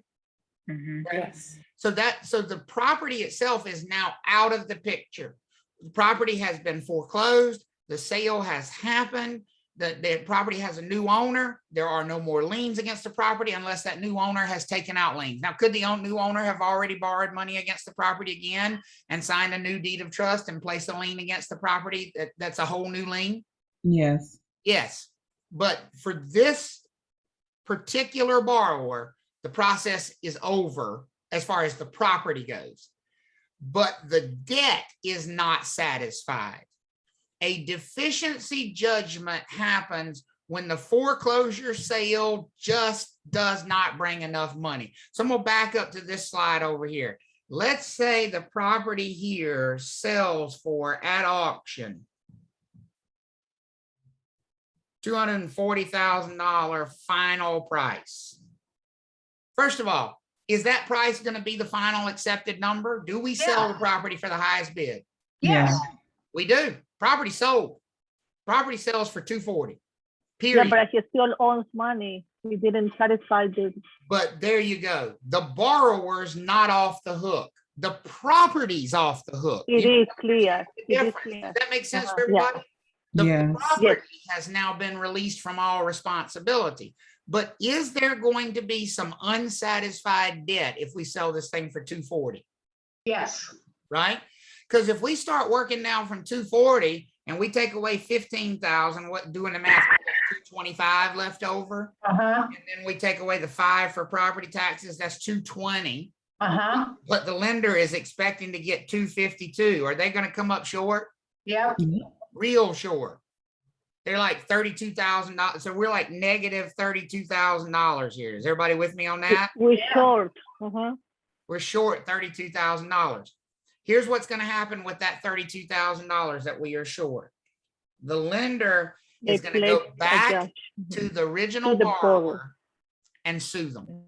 S10: Mhm.
S5: Yes.
S1: So the property itself is now out of the picture. The property has been foreclosed. The sale has happened. The property has a new owner. There are no more liens against the property unless that new owner has taken out liens. Now, could the new owner have already borrowed money against the property again and signed a new deed of trust and placed a lien against the property? That's a whole new lien?
S4: Yes.
S1: Yes. But for this particular borrower, the process is over as far as the property goes. But the debt is not satisfied. A deficiency judgment happens when the foreclosure sale just does not bring enough money. So I'm going to back up to this slide over here. Let's say the property here sells for at auction $240,000 final price. First of all, is that price going to be the final accepted number? Do we sell the property for the highest bid?
S2: Yes.
S1: We do. Property sold. Property sells for $240,000.
S10: Yeah,
S1: Period.
S10: but he still owns money. We didn't satisfy the.
S1: But there you go. The borrower's not off the hook. The property's off the hook.
S10: It
S1: You
S10: is clear.
S1: the
S10: It is
S1: difference.
S10: clear.
S1: Does that make sense for
S10: Yeah.
S1: everybody? The
S4: Yes.
S1: property has now been released from all responsibility. But is there going to be some unsatisfied debt if we sell this thing for $240,000?
S2: Yes.
S1: Right? Because if we start working down from $240,000 and we take away $15,000, what doing the math, $225,000 left over,
S2: Uh-huh.
S1: and then we take away the $5,000 for property taxes, that's $220,000.
S2: Uh-huh.
S1: But the lender is expecting to get $252,000. Are they going to come up short?
S2: Yep.
S1: Real short. They're like $32,000. So we're like negative $32,000 here. Is everybody with me on that?
S10: We're
S2: Yeah.
S10: short.
S1: We're short $32,000. Here's what's going to happen with that $32,000 that we are short. The lender is going to go back to the original
S10: To the
S1: borrower
S10: borrower.
S1: and sue them.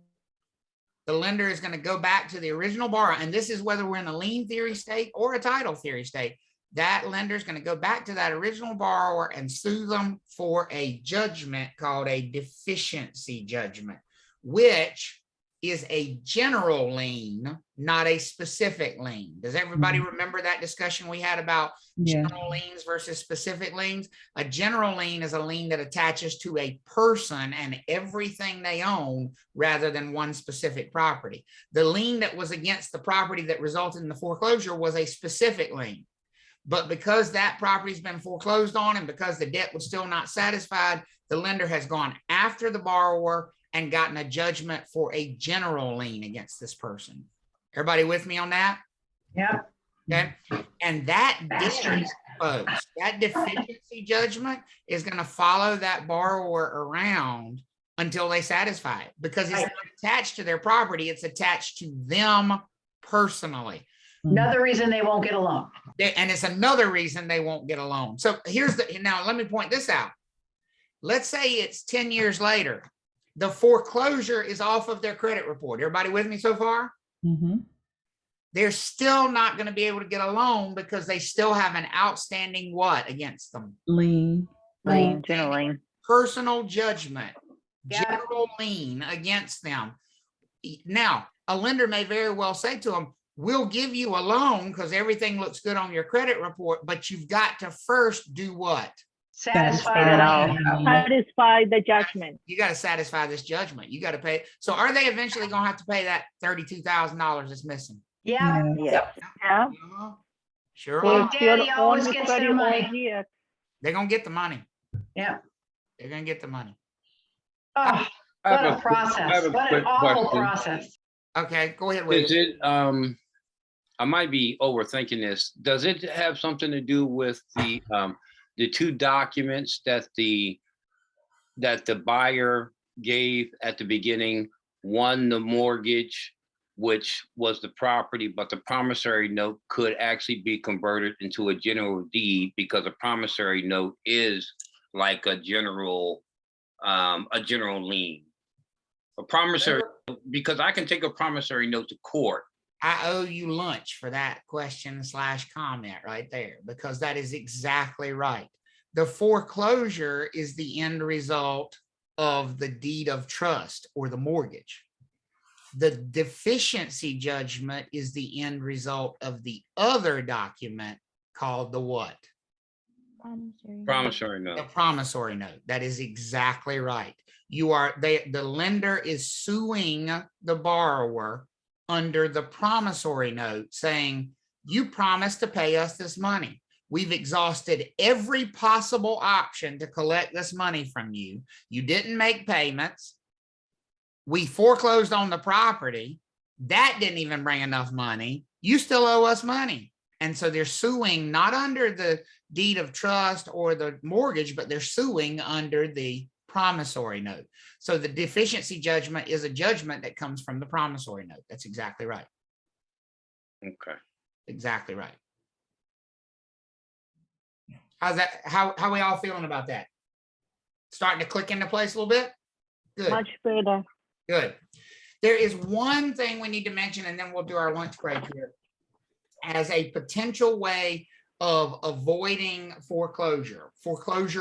S1: The lender is going to go back to the original borrower, and this is whether we're in a lien theory state or a title theory state. That lender is going to go back to that original borrower and sue them for a judgment called a deficiency judgment, which is a general lien, not a specific lien. Does everybody remember that discussion we had about general liens versus specific liens? A general lien is a lien that attaches to a person and everything they own rather than one specific property. The lien that was against the property that resulted in the foreclosure was a specific lien. But because that property's been foreclosed on and because the debt was still not satisfied, the lender has gone after the borrower and gotten a judgment for a general lien against this person. Everybody with me on that?
S2: Yep.
S1: Okay. And that
S2: Bastard.
S1: debt, folks, that deficiency judgment is going to follow that borrower around until they satisfy it, because it's
S2: Right.
S1: not attached to their property. It's attached to them personally.
S2: Another reason they won't get a loan.
S1: And it's another reason they won't get a loan. So now let me point this out. Let's say it's 10 years later. The foreclosure is off of their credit report. Everybody with me so far?
S4: Mm-hmm.
S1: they're still not going to be able to get a loan because they still have an outstanding what against them?
S4: Lien.
S10: Lien, general lien.
S1: Personal judgment,
S2: Yeah.
S1: general lien against them. Now, a lender may very well say to them, we'll give you a loan because everything looks good on your credit report, but you've got to first do what?
S2: Satisfy
S10: Pay it
S2: the
S10: all.
S2: lien.
S10: Satisfy the judgment.
S1: You got to satisfy this judgment. You got to pay. So are they eventually going to have to pay that $32,000 that's missing?
S2: Yeah.
S10: Yeah.
S1: Uh-huh. Sure.
S10: So
S1: are.
S10: it's your
S2: Daddy always
S10: own
S2: gets their
S10: credit
S2: money.
S10: here.
S1: They're going to get the money.
S2: Yeah.
S1: They're going to get the money.
S2: Oh,
S7: I have
S2: what a
S7: I have
S2: process.
S7: a
S2: What an
S7: quick
S2: awful
S7: question.
S2: process.
S1: Okay, go ahead.
S7: Is
S1: William.
S7: it, I might be overthinking this. Does it have something to do with the two documents that the buyer gave at the beginning? One, the mortgage, which was the property, but the promissory note could actually be converted into a general deed because a promissory note is like a general lien. A promissory, because I can take a promissory note to court.
S1: I owe you lunch for that question / comment right there, because that is exactly right. The foreclosure is the end result of the deed of trust or the mortgage. The deficiency judgment is the end result of the other document called the what?
S7: Promissory
S1: The
S7: note.
S1: promissory note. That is exactly right. The lender is suing the borrower under the promissory note saying, you promised to pay us this money. We've exhausted every possible option to collect this money from you. You didn't make payments. We foreclosed on the property. That didn't even bring enough money. You still owe us money. And so they're suing not under the deed of trust or the mortgage, but they're suing under the promissory note. So the deficiency judgment is a judgment that comes from the promissory note. That's exactly right.
S7: Okay.
S1: Exactly right. How's that? How we all feeling about that? Starting to click into place a little bit? Good.
S10: Much better.
S1: Good. There is one thing we need to mention, and then we'll do our lunch break here, as a potential way of avoiding foreclosure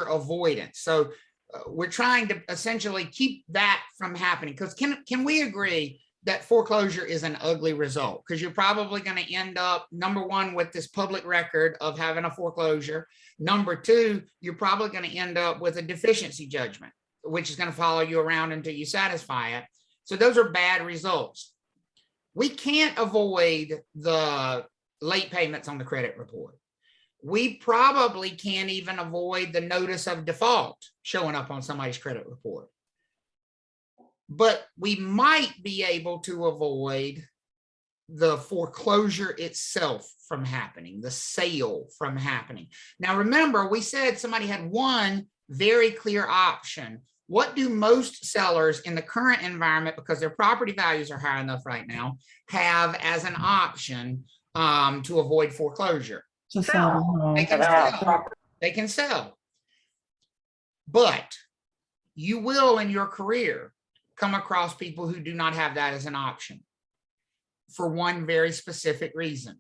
S1: avoidance. So we're trying to essentially keep that from happening, because can we agree that foreclosure is an ugly result? Because you're probably going to end up, number one, with this public record of having a foreclosure. Number two, you're probably going to end up with a deficiency judgment, which is going to follow you around until you satisfy it. So those are bad results. We can't avoid the late payments on the credit report. We probably can't even avoid the notice of default showing up on somebody's credit report. But we might be able to avoid the foreclosure itself from happening, the sale from happening. Now, remember, we said somebody had one very clear option. What do most sellers in the current environment, because their property values are high enough right now, have as an option to avoid foreclosure?
S4: To sell the home.
S1: They can sell. They can sell. But you will, in your career, come across people who do not have that as an option for one very specific reason.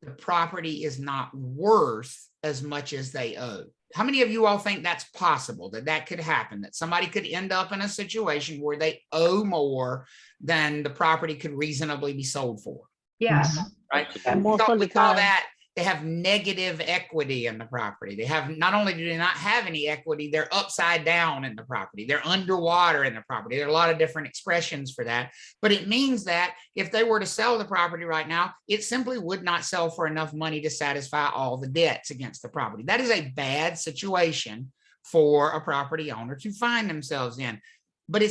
S1: The property is not worth as much as they owe. How many of you all think that's possible, that could happen, that somebody could end up in a situation where they owe more than the property could reasonably be sold for?
S2: Yes.
S1: Right?
S10: Most of
S1: We
S10: the
S1: call
S10: time.
S1: that they have negative equity in the property. They have, not only do they not have any equity, they're upside down in the property. They're underwater in the property. There are a lot of different expressions for that. But it means that if they were to sell the property right now, it simply would not sell for enough money to satisfy all the debts against the property. That is a bad situation for a property owner to find themselves in. But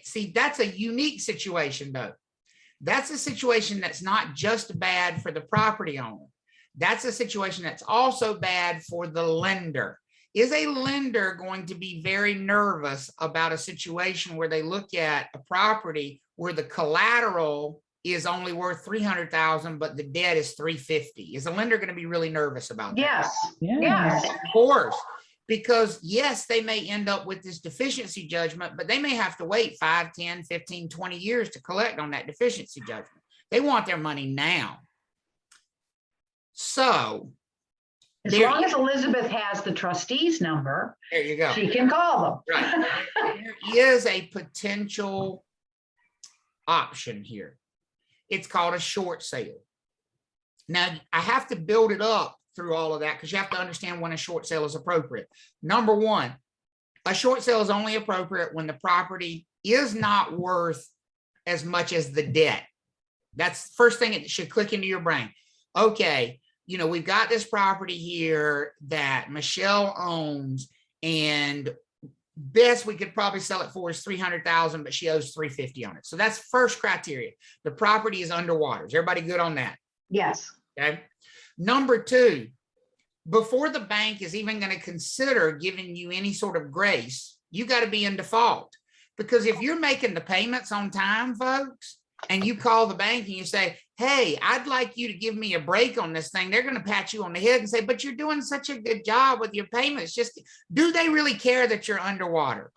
S1: see, that's a unique situation though. That's a situation that's not just bad for the property owner. That's a situation that's also bad for the lender. Is a lender going to be very nervous about a situation where they look at a property where the collateral is only worth $300,000, but the debt is $350,000? Is a lender going to be really nervous about that?
S2: Yes.
S4: Yeah.
S2: Yes.
S1: Of course, because yes, they may end up with this deficiency judgment, but they may have to wait 5, 10, 15, 20 years to collect on that deficiency judgment. They want their money now. So
S2: As long as Elizabeth has the trustee's number,
S1: there you go.
S2: she can call them.
S1: Right. There is a potential option here. It's called a short sale. Now, I have to build it up through all of that because you have to understand when a short sale is appropriate. Number one, a short sale is only appropriate when the property is not worth as much as the debt. That's the first thing that should click into your brain. Okay, you know, we've got this property here that Michelle owns, and best we could probably sell it for is $300,000, but she owes $350 on it. So that's first criteria. The property is underwater. Is everybody good on that?
S2: Yes.
S1: Okay. Number two, before the bank is even going to consider giving you any sort of grace, you got to be in default. Because if you're making the payments on time, folks, and you call the bank and you say, hey, I'd like you to give me a break on this thing, they're going to pat you on the head and say, but you're doing such a good job with your payments. Just, do they really care that you're underwater?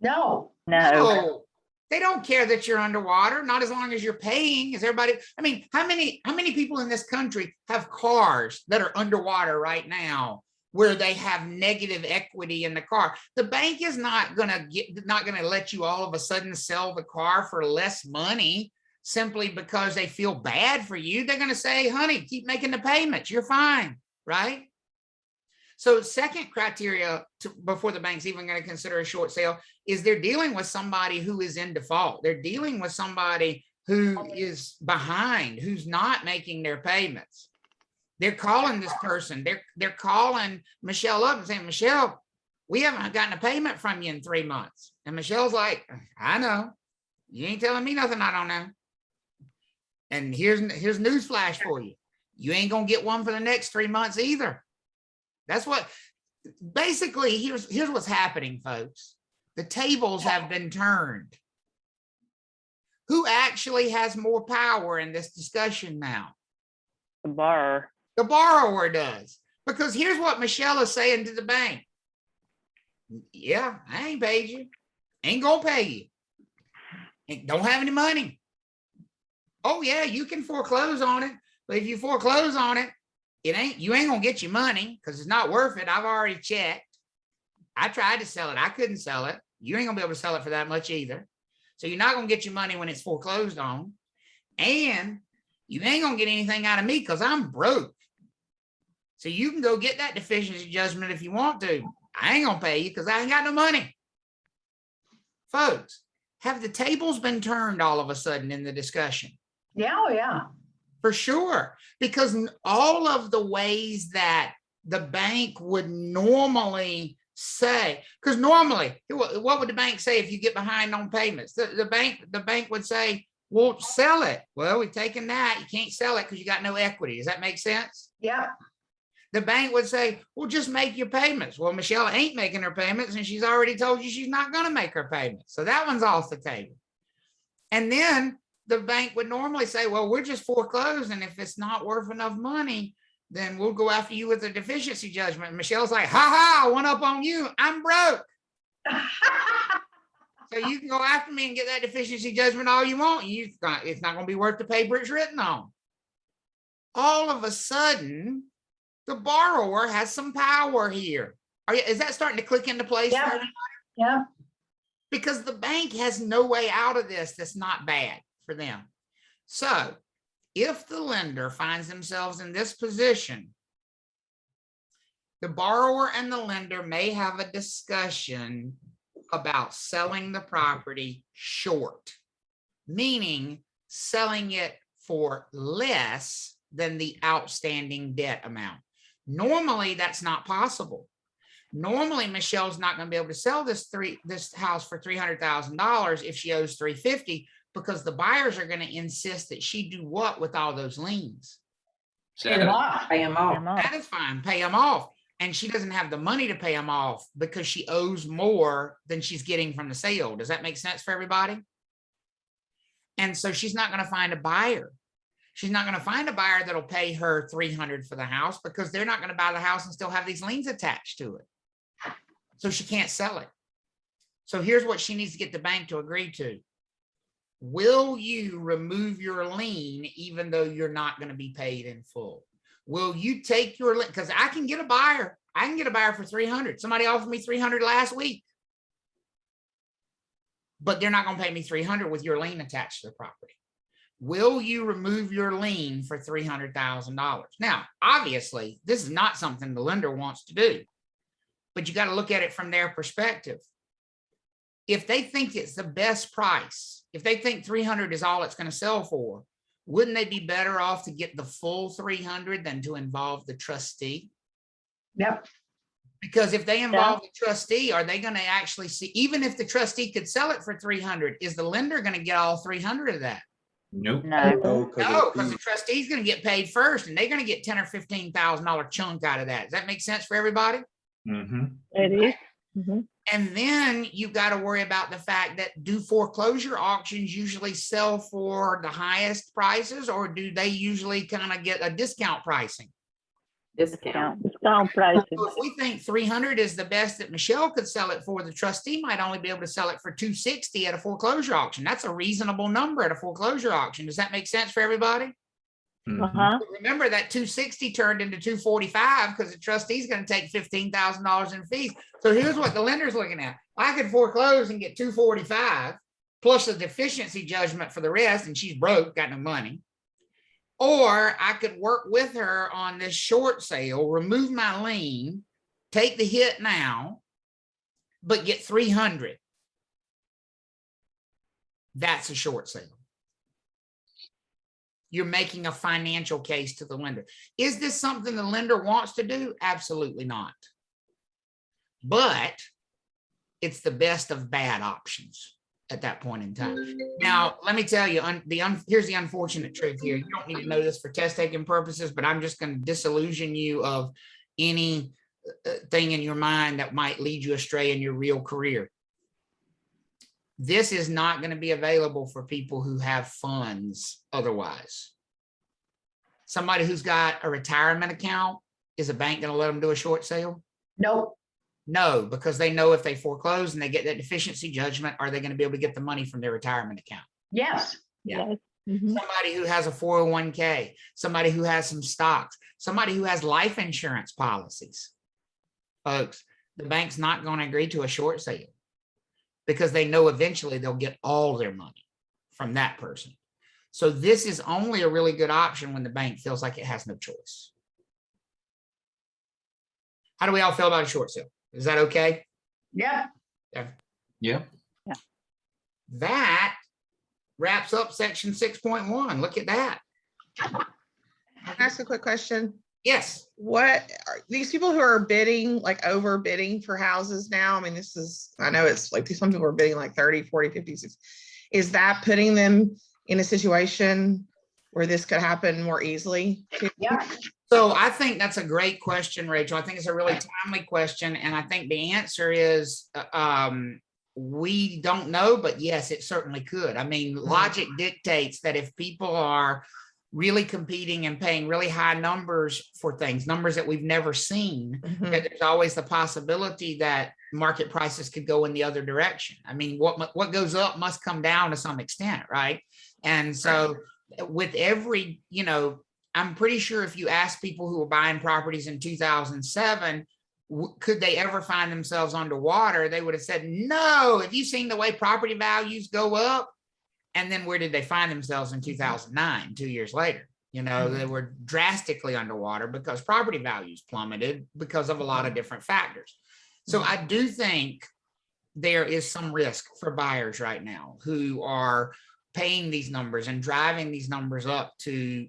S2: No.
S10: No.
S1: So they don't care that you're underwater, not as long as you're paying. Is everybody, I mean, how many people in this country have cars that are underwater right now where they have negative equity in the car? The bank is not gonna let you all of a sudden sell the car for less money simply because they feel bad for you. They're gonna say, honey, keep making the payments, you're fine, right? So second criteria before the bank's even going to consider a short sale is they're dealing with somebody who is in default. They're dealing with somebody who is behind, who's not making their payments. They're calling this person. They're calling Michelle up and saying, Michelle, we haven't gotten a payment from you in 3 months. And Michelle's like, I know. You ain't telling me nothing I don't know. And here's news flash for you. You ain't going to get one for the next 3 months either. That's what, basically, here's what's happening, folks. The tables have been turned. Who actually has more power in this discussion now?
S10: The borrower.
S1: The borrower does. Because here's what Michelle is saying to the bank. Yeah, I ain't paid you. Ain't gonna pay you. And don't have any money. Oh yeah, you can foreclose on it. But if you foreclose on it, you ain't gonna get your money because it's not worth it. I've already checked. I tried to sell it. I couldn't sell it. You ain't gonna be able to sell it for that much either. So you're not gonna get your money when it's foreclosed on. And you ain't gonna get anything out of me because I'm broke. So you can go get that deficiency judgment if you want to. I ain't gonna pay you because I ain't got no money. Folks, have the tables been turned all of a sudden in the discussion?
S2: Yeah, oh, yeah.
S1: For sure, because all of the ways that the bank would normally say, because normally, what would the bank say if you get behind on payments? The bank would say, well, sell it. Well, we've taken that. You can't sell it because you got no equity. Does that make sense?
S2: Yeah.
S1: The bank would say, well, just make your payments. Well, Michelle ain't making her payments and she's already told you she's not going to make her payments. So that one's off the table. And then the bank would normally say, well, we're just foreclosed, and if it's not worth enough money, then we'll go after you with a deficiency judgment. And Michelle's like, ha, I went up on you. I'm broke. So you can go after me and get that deficiency judgment all you want. It's not going to be worth the paper it's written on. All of a sudden, the borrower has some power here. Is that starting to click into place?
S2: Yeah. Yeah.
S1: Because the bank has no way out of this that's not bad for them. So if the lender finds themselves in this position, the borrower and the lender may have a discussion about selling the property short, meaning selling it for less than the outstanding debt amount. Normally, that's not possible. Normally, Michelle's not going to be able to sell this house for $300,000 if she owes $350,000 because the buyers are going to insist that she do what with all those liens?
S2: Pay them off.
S8: Pay them off.
S1: That is fine. Pay them off. And she doesn't have the money to pay them off because she owes more than she's getting from the sale. Does that make sense for everybody? And so she's not going to find a buyer. She's not going to find a buyer that'll pay her $300,000 for the house because they're not going to buy the house and still have these liens attached to it. So she can't sell it. So here's what she needs to get the bank to agree to. will you remove your lien even though you're not going to be paid in full? Will you take your lien? Because I can get a buyer. I can get a buyer for 300. Somebody offered me 300 last week. But they're not going to pay me 300 with your lien attached to the property. Will you remove your lien for $300,000? Now, obviously, this is not something the lender wants to do, but you got to look at it from their perspective. If they think it's the best price, if they think 300 is all it's going to sell for, wouldn't they be better off to get the full 300 than to involve the trustee?
S2: Yep.
S1: Because if they involve the trustee, are they going to actually see, even if the trustee could sell it for 300, is the lender going to get all 300 of that?
S11: Nope.
S6: No.
S1: No, because the trustee's going to get paid first, and they're going to get $10,000 or $15,000 chunk out of that. Does that make sense for everybody?
S11: Mm-hmm.
S10: It is. Mhm.
S1: And then you got to worry about the fact that, do foreclosure auctions usually sell for the highest prices, or do they usually kind of get a discount pricing?
S8: Discount.
S10: Discount pricing.
S1: So if we think 300 is the best that Michelle could sell it for, the trustee might only be able to sell it for 260 at a foreclosure auction. That's a reasonable number at a foreclosure auction. Does that make sense for everybody?
S10: Uh-huh.
S1: Remember that 260 turned into 245 because the trustee's going to take $15,000 in fees. So here's what the lender's looking at. I could foreclose and get 245 plus a deficiency judgment for the rest, and she's broke, got no money. Or I could work with her on this short sale, remove my lien, take the hit now, but get 300. That's a short sale. You're making a financial case to the lender. Is this something the lender wants to do? Absolutely not. But it's the best of bad options at that point in time. Now, let me tell you, here's the unfortunate truth here. You don't need to know this for test taking purposes, but I'm just going to disillusion you of any thing in your mind that might lead you astray in your real career. This is not going to be available for people who have funds otherwise. Somebody who's got a retirement account, is a bank going to let them do a short sale?
S2: Nope.
S1: No, because they know if they foreclose and they get that deficiency judgment, are they going to be able to get the money from their retirement account?
S2: Yes.
S1: Yeah.
S10: Yes. Mhm.
S1: Somebody who has a 401k, somebody who has some stocks, somebody who has life insurance policies. Folks, the bank's not going to agree to a short sale because they know eventually they'll get all their money from that person. So this is only a really good option when the bank feels like it has no choice. How do we all feel about a short sale? Is that okay?
S2: Yep.
S11: Yeah.
S1: That wraps up section 6.1. Look at that.
S12: Can I ask a quick question?
S1: Yes.
S12: What are these people who are bidding, like overbidding for houses now? I mean, I know it's like some people are bidding like 30, 40, 50, 60. Is that putting them in a situation where this could happen more easily?
S2: Yep.
S1: So I think that's a great question, Rachel. I think it's a really timely question. And I think the answer is we don't know, but yes, it certainly could. I mean, logic dictates that if people are really competing and paying really high numbers for things, numbers that we've never seen, that there's always the possibility that market prices could go in the other direction. I mean, what goes up must come down to some extent, right? And so with every, I'm pretty sure if you ask people who were buying properties in 2007, could they ever find themselves underwater? They would have said, no. Have you seen the way property values go up? And then where did they find themselves in 2009, 2 years later? They were drastically underwater because property values plummeted because of a lot of different factors. So I do think there is some risk for buyers right now who are paying these numbers and driving these numbers up to,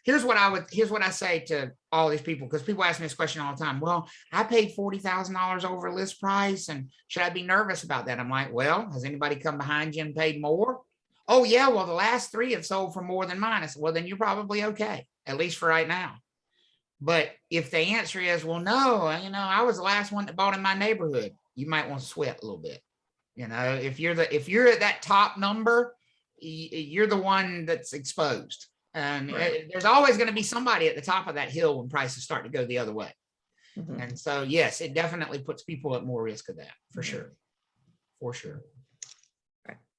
S1: here's what I say to all these people, because people ask me this question all the time. Well, I paid $40,000 over list price, and should I be nervous about that? I'm like, well, has anybody come behind you and paid more? Oh yeah, well, the last 3 have sold for more than mine. I said, well, then you're probably okay, at least for right now. But if the answer is, well, no, I was the last one that bought in my neighborhood, you might want to sweat a little bit. If you're at that top number, you're the one that's exposed. And there's always going to be somebody at the top of that hill when prices start to go the other way. And so, yes, it definitely puts people at more risk of that, for sure. For sure.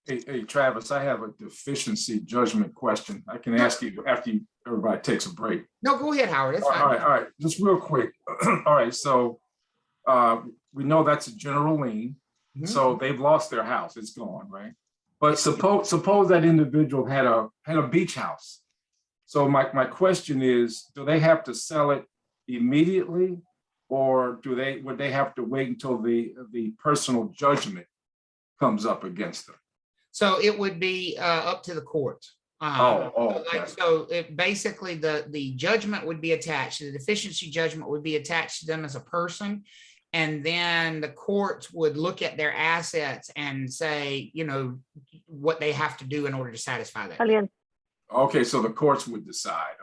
S13: Hey, Travis, I have a deficiency judgment question. I can ask you after everybody takes a break.
S1: No, go ahead, Howard. It's
S13: All
S1: fine.
S13: right, just real quick. All right, so we know that's a general lien.
S1: Mhm.
S13: So they've lost their house, it's gone, right? But suppose that individual had a beach house. So my question is, do they have to sell it immediately? Or would they have to wait until the personal judgment comes up against them?
S1: So it would be up to the court.
S13: Okay.
S1: So basically the judgment would be attached, the deficiency judgment would be attached to them as a person. And then the courts would look at their assets and say, what they have to do in order to satisfy that.
S10: Alien.
S13: Okay, so the courts would decide.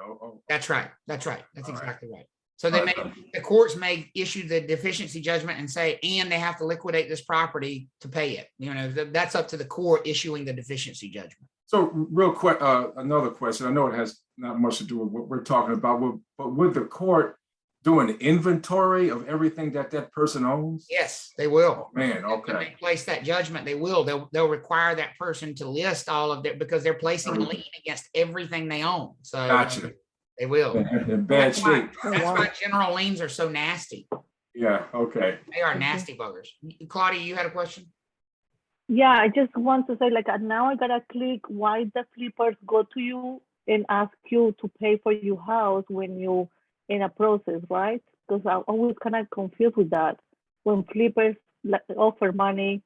S1: That's right. That's
S13: All
S1: exactly right. So the courts may issue the deficiency judgment and say, and they have to liquidate this property to pay it. That's up to the court issuing the deficiency judgment.
S13: So real quick, another question. I know it has not much to do with what we're talking about, but would the court do an inventory of everything that person owns?
S1: Yes, they will.
S13: Oh, man,
S1: When
S13: okay.
S1: they place that judgment, they will. They'll require that person to list all of their, because they're placing a lien against everything they own. So
S13: Gotcha.
S1: they will.
S13: In bad shape.
S1: That's why general liens are so nasty.
S13: Yeah, okay.
S1: They are nasty buggers. Claudia, you had a question?
S10: Yeah, I just want to say, now I gotta click why the flippers go to you and ask you to pay for your house when you in a process, right? Because I'm always kind of confused with that. When flippers offer money